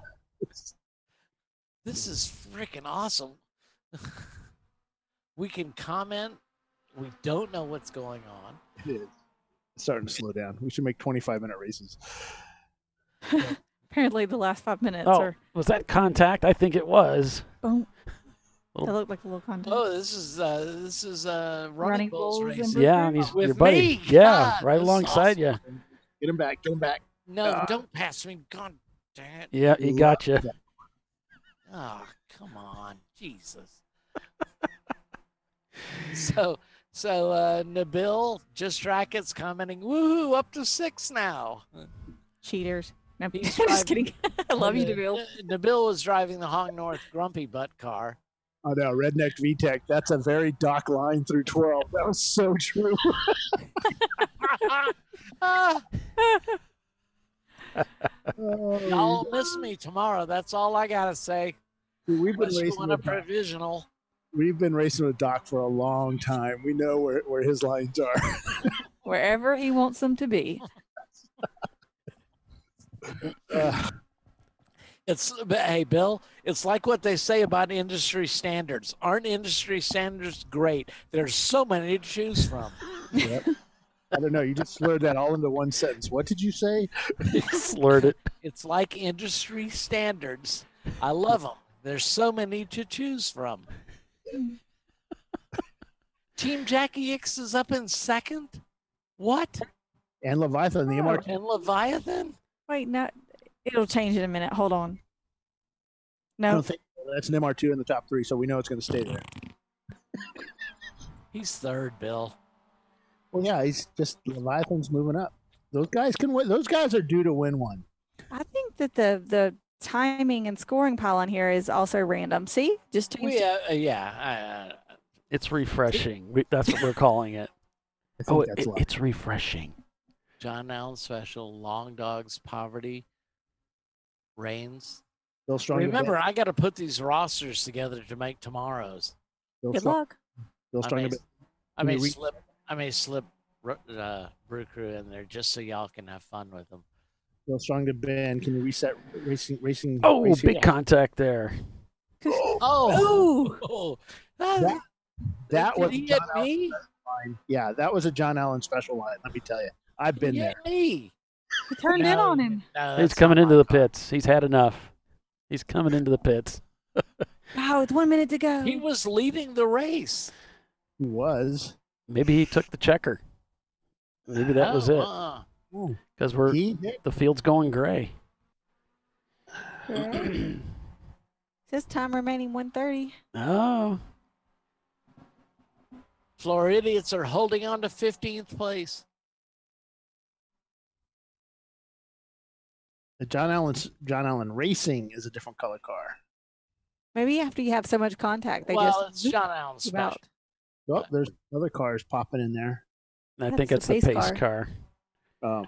This is freaking awesome. We can comment. We don't know what's going on. It is. It's starting to slow down. We should make 25-minute races. Apparently the last 5 minutes Oh, was that contact? I think it was. Boom. It looked like a little contact. Oh, this is Running Bulls racing. Yeah, and he's With your buddy. me. Yeah, God, right alongside awesome. you. Get him back. Get him back. No, don't pass me. God damn it. Yeah, he got you. Oh, come on. Jesus. So Nabil Just Rackets commenting, woohoo, up to 6 now. Cheaters. No, He's just kidding. I love you, Nabil. Nabil was driving the Hong North Grumpy Butt car. Oh, no, Redneck VTEC. That's a very Doc line through 12. That was so true. Y'all miss me tomorrow. That's all I got to say. We've been Unless you racing want a with Doc. provisional. We've been racing with Doc for a long time. We know where his lines are. Wherever he wants them to be. Hey, Bill, it's like what they say about industry standards. Aren't industry standards great? There's so many to choose from. Yep. I don't know. You just slurred that all into one sentence. What did you say? He slurred it. It's like industry standards. I love them. There's so many to choose from. Team Jackie X is up in second? What? And Leviathan, the MRT. And Leviathan? Wait, no. It'll change in a minute. Hold on. I No. don't think that's an MR2 in the top 3, so we know it's going to stay there. He's third, Bill. Well, yeah, he's just Leviathan's moving up. Those guys can win. Those guys are due to win one. I think that the timing and scoring pile on here is also random. See? Just changed it. It's refreshing. That's what we're calling it. I think that's It's refreshing. John Allen Special, Long Dogs, Poverty, Reigns. Bill Strong. Remember, I got to put these rosters together to make tomorrow's. Good luck. Bill Strong. I may slip Brew Crew in there just so y'all can have fun with them. Bill Strong to Ben. Can you reset racing? Oh, racing? big contact there. Oh, That did was he John hit me? line. Yeah, that was a John Allen special line. Let me tell you, I've been there. Me. He turned in on him. No, He's that's coming not into my the car. pits. He's had enough. He's coming into the pits. Wow, with 1 minute to go. He was leading the race. He was. Maybe he took the checker. Maybe that was it. Because the field's going gray. Right. Says time remaining 1:30. Oh. Floridians are holding on to 15th place. The John Allen Racing is a different color car. Maybe after you have so much contact, they It's just John Allen zoom special. out. Oh, there's other cars popping in there. I think That's it's the the pace pace car. Oh,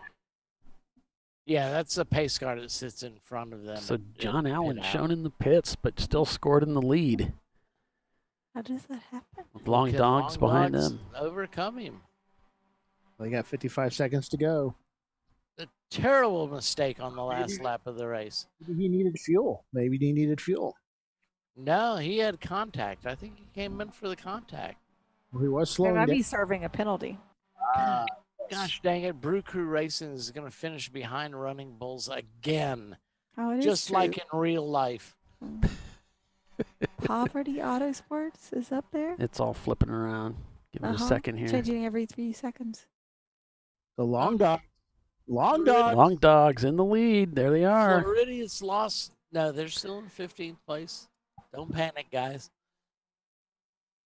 Yeah, that's a pace car that sits in front of them. So and John pit Allen out. shown in the pits, but still scored in the lead. How does that happen? With long Can dogs Long behind Dogs them. overcome him. they got 55 seconds to go. A terrible mistake on the last lap of the race. Maybe he needed fuel. No, he had contact. I think he came in for the contact. Well, he was They slowing might down. be serving a penalty. Gosh dang it, Brew Crew Racing is going to finish behind Running Bulls again. Oh, it is Just true. like in real life. Poverty Auto Sports is up there. It's all flipping around. Give it a second here. Changing every 3 seconds. The long dog. Long dogs in the lead. There they are. Floridians lost. No, they're still in 15th place. Don't panic, guys.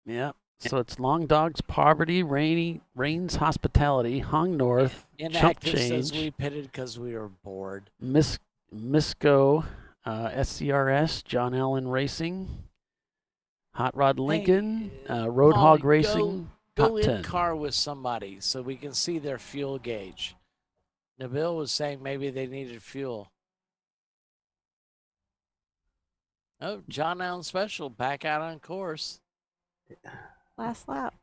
Yeah. So it's Long Dogs, Poverty, Rains Hospitality, Hung North, Chump Inactive says Change, we pitted because we were bored. Misco, SCRS, John Allen Racing, Hot Rod Lincoln, Road Molly, Hog Racing, Go Top in 10. car with somebody so we can see their fuel gauge. Nabil was saying maybe they needed fuel. Oh, John Allen Special back out on course. Last lap.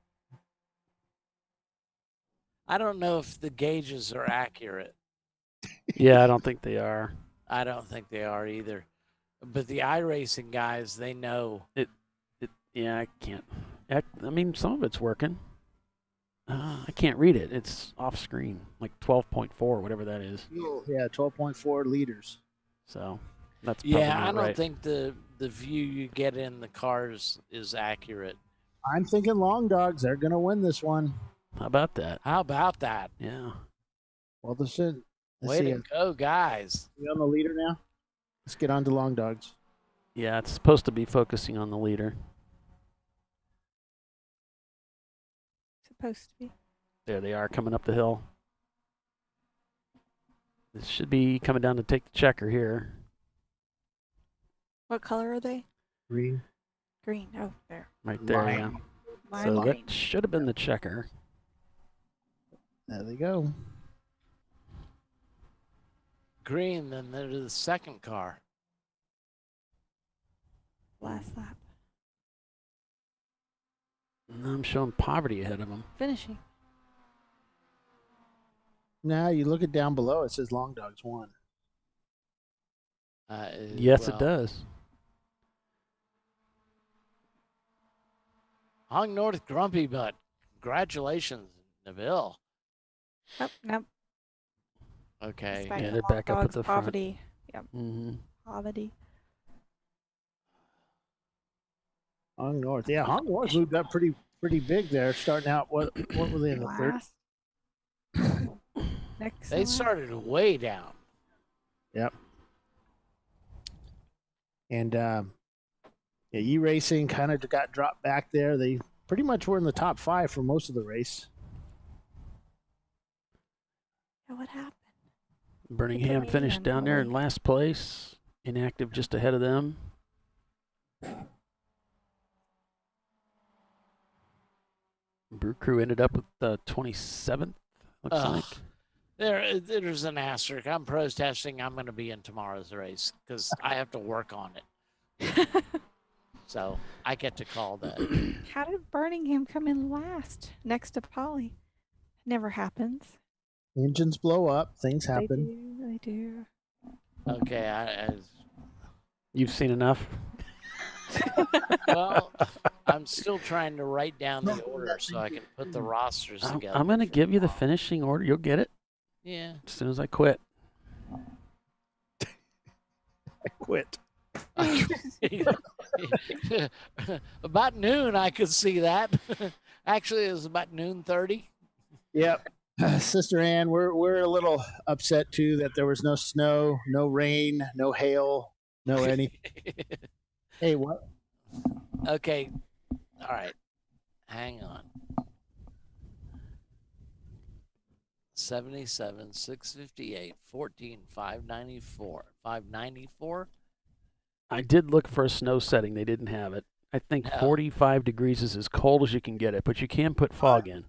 I don't know if the gauges are accurate. Yeah, I don't think they are. I don't think they are either. But the iRacing guys, they know. Yeah, I can't. I mean, some of it's working. I can't read it. It's off screen, like 12.4, whatever that is. Yeah, 12.4 liters. So that's probably Yeah, I not don't right. think the view you get in the cars is accurate. I'm thinking Long Dogs. They're going to win this one. How about that? How about that? Yeah. Well, this is. Way to go, guys. We on the leader now? Let's get on to Long Dogs. Yeah, it's supposed to be focusing on the leader. Supposed to be. There they are coming up the hill. This should be coming down to take the checker here. What color are they? Green. Green. Oh, there. Right there, yeah. Lime So green. that should have been the checker. There they go. Green, then they're the second car. Last lap. And I'm showing Poverty ahead of them. Finishing. Now you look it down below. It says Long Dogs won. Yes, it does. Hung North Grumpy Butt. Congratulations, Nabil. Oh, nope. Okay. Back Yeah, to they're Long back up at Dogs, the front. Poverty. Yep. Mm-hmm. Poverty. Hung North. Yeah, Hung North moved up pretty big there, starting out. What were they in the third? Last. Next. They started way down. Yep. And E-Racing kind of got dropped back there. They pretty much were in the top 5 for most of the race. Yeah, what happened? Birmingham finished down there in last place. Inactive just ahead of them. Brew Crew ended up with 27th, looks like. There's an asterisk. I'm protesting. I'm going to be in tomorrow's race because I have to work on it. So I get to call that. How did Birmingham come in last next to Polly? Never happens. Engines blow up. Things happen. They do. Okay. You've seen enough? Well, I'm still trying to write down the order so I can put the rosters together. I'm going to give you the finishing order. You'll get it. Yeah. As soon as I quit. I quit. About noon, I could see that. Actually, it was about noon 30. Yep. Sister Ann, we're a little upset too that there was no snow, no rain, no hail, no anything. Hey, what? Okay. All right. Hang on. 77, 658, 14, 594. 594? I did look for a snow setting. They didn't have it. I think 45 degrees is as cold as you can get it, but you can put fog in.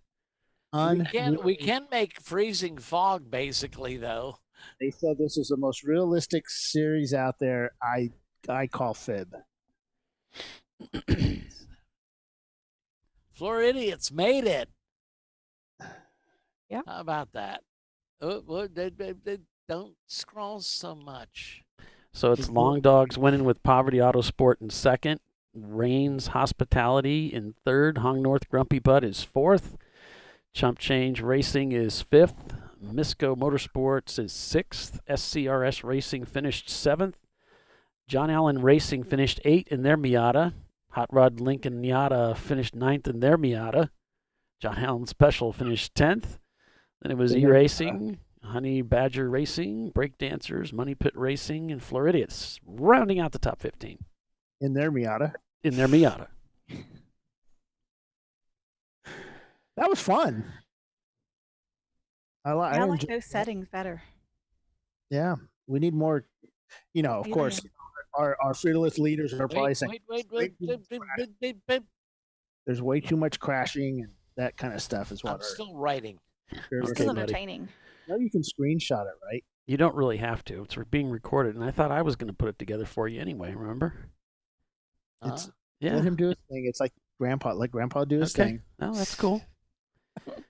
We can make freezing fog, basically, though. They said this is the most realistic series out there. I call fib. Floridians made it. Yeah. How about that? Oh, they don't scroll so much. So it's Long Dogs winning with Poverty Auto Sport in second. Rains Hospitality in third. Hung North Grumpy Butt is fourth. Chump Change Racing is fifth. Misco Motorsports is sixth. SCRS Racing finished seventh. John Allen Racing finished eighth in their Miata. Hot Rod Lincoln Miata finished ninth in their Miata. John Allen Special finished 10th. Then it was E-Racing, Honey Badger Racing, Breakdancers, Money Pit Racing, and Floridians rounding out the top 15. In their Miata. In their Miata. That was fun. I like those settings better. Yeah, we need more. Of course, our fearless leaders are probably saying, Wait. there's way too much crashing and that kind of stuff is what I'm still writing. It's Okay, still buddy. entertaining. Now you can screenshot it, right? You don't really have to. It's being recorded, and I thought I was going to put it together for you anyway, remember? Yeah. Let him do his thing. It's like Grandpa. Let Grandpa do his thing. Oh, that's cool.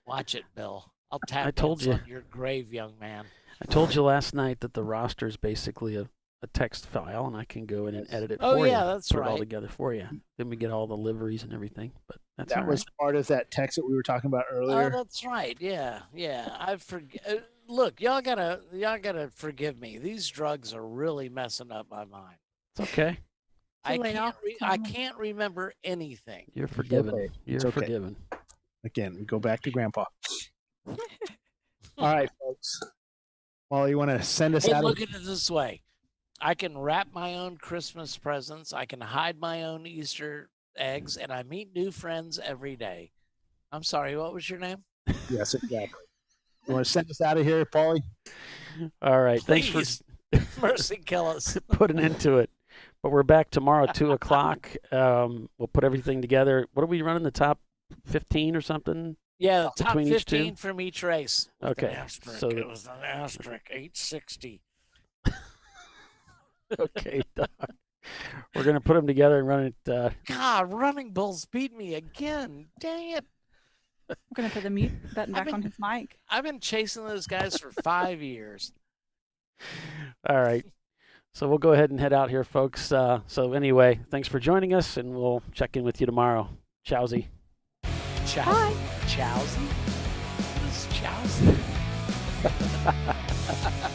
Watch it, Bill. I'll tap I told dance you. on your grave, young man. I told you last night that the roster is basically a text file, and I can go in and edit it Oh, for you. yeah, that's put it all right. together for you. Then we get all the liveries and everything. But that's That all was part of that text that we were talking about earlier. Oh, that's right. Yeah. I forget. Look, y'all gotta forgive me. These drugs are really messing up my mind. It's okay. I can't remember anything. You're forgiven. okay. You're It's okay. forgiven. Again, we go back to Grandpa. All right, folks. Well, you want to send us Hey, out? look at it this way. I can wrap my own Christmas presents. I can hide my own Easter eggs, and I meet new friends every day. I'm sorry, what was your name? Yes, exactly. You want to send us out of here, Paulie? All right. Please. Thanks Mercy kill us. for putting into it. But we're back tomorrow at 2 o'clock. We'll put everything together. What are we running, the top 15 or something? Yeah, the top Between each 15 two? from each race. With Okay, an asterisk. so it was an asterisk, 860. Okay, Doc. We're going to put them together and run it. God, Running Bulls beat me again. Dang it. I'm going to put the mute button back on his mic. I've been chasing those guys for 5 years. All right. So we'll go ahead and head out here, folks. So anyway, thanks for joining us, and we'll check in with you tomorrow. Chowsy. Bye. Chowsy? What is Chowsy?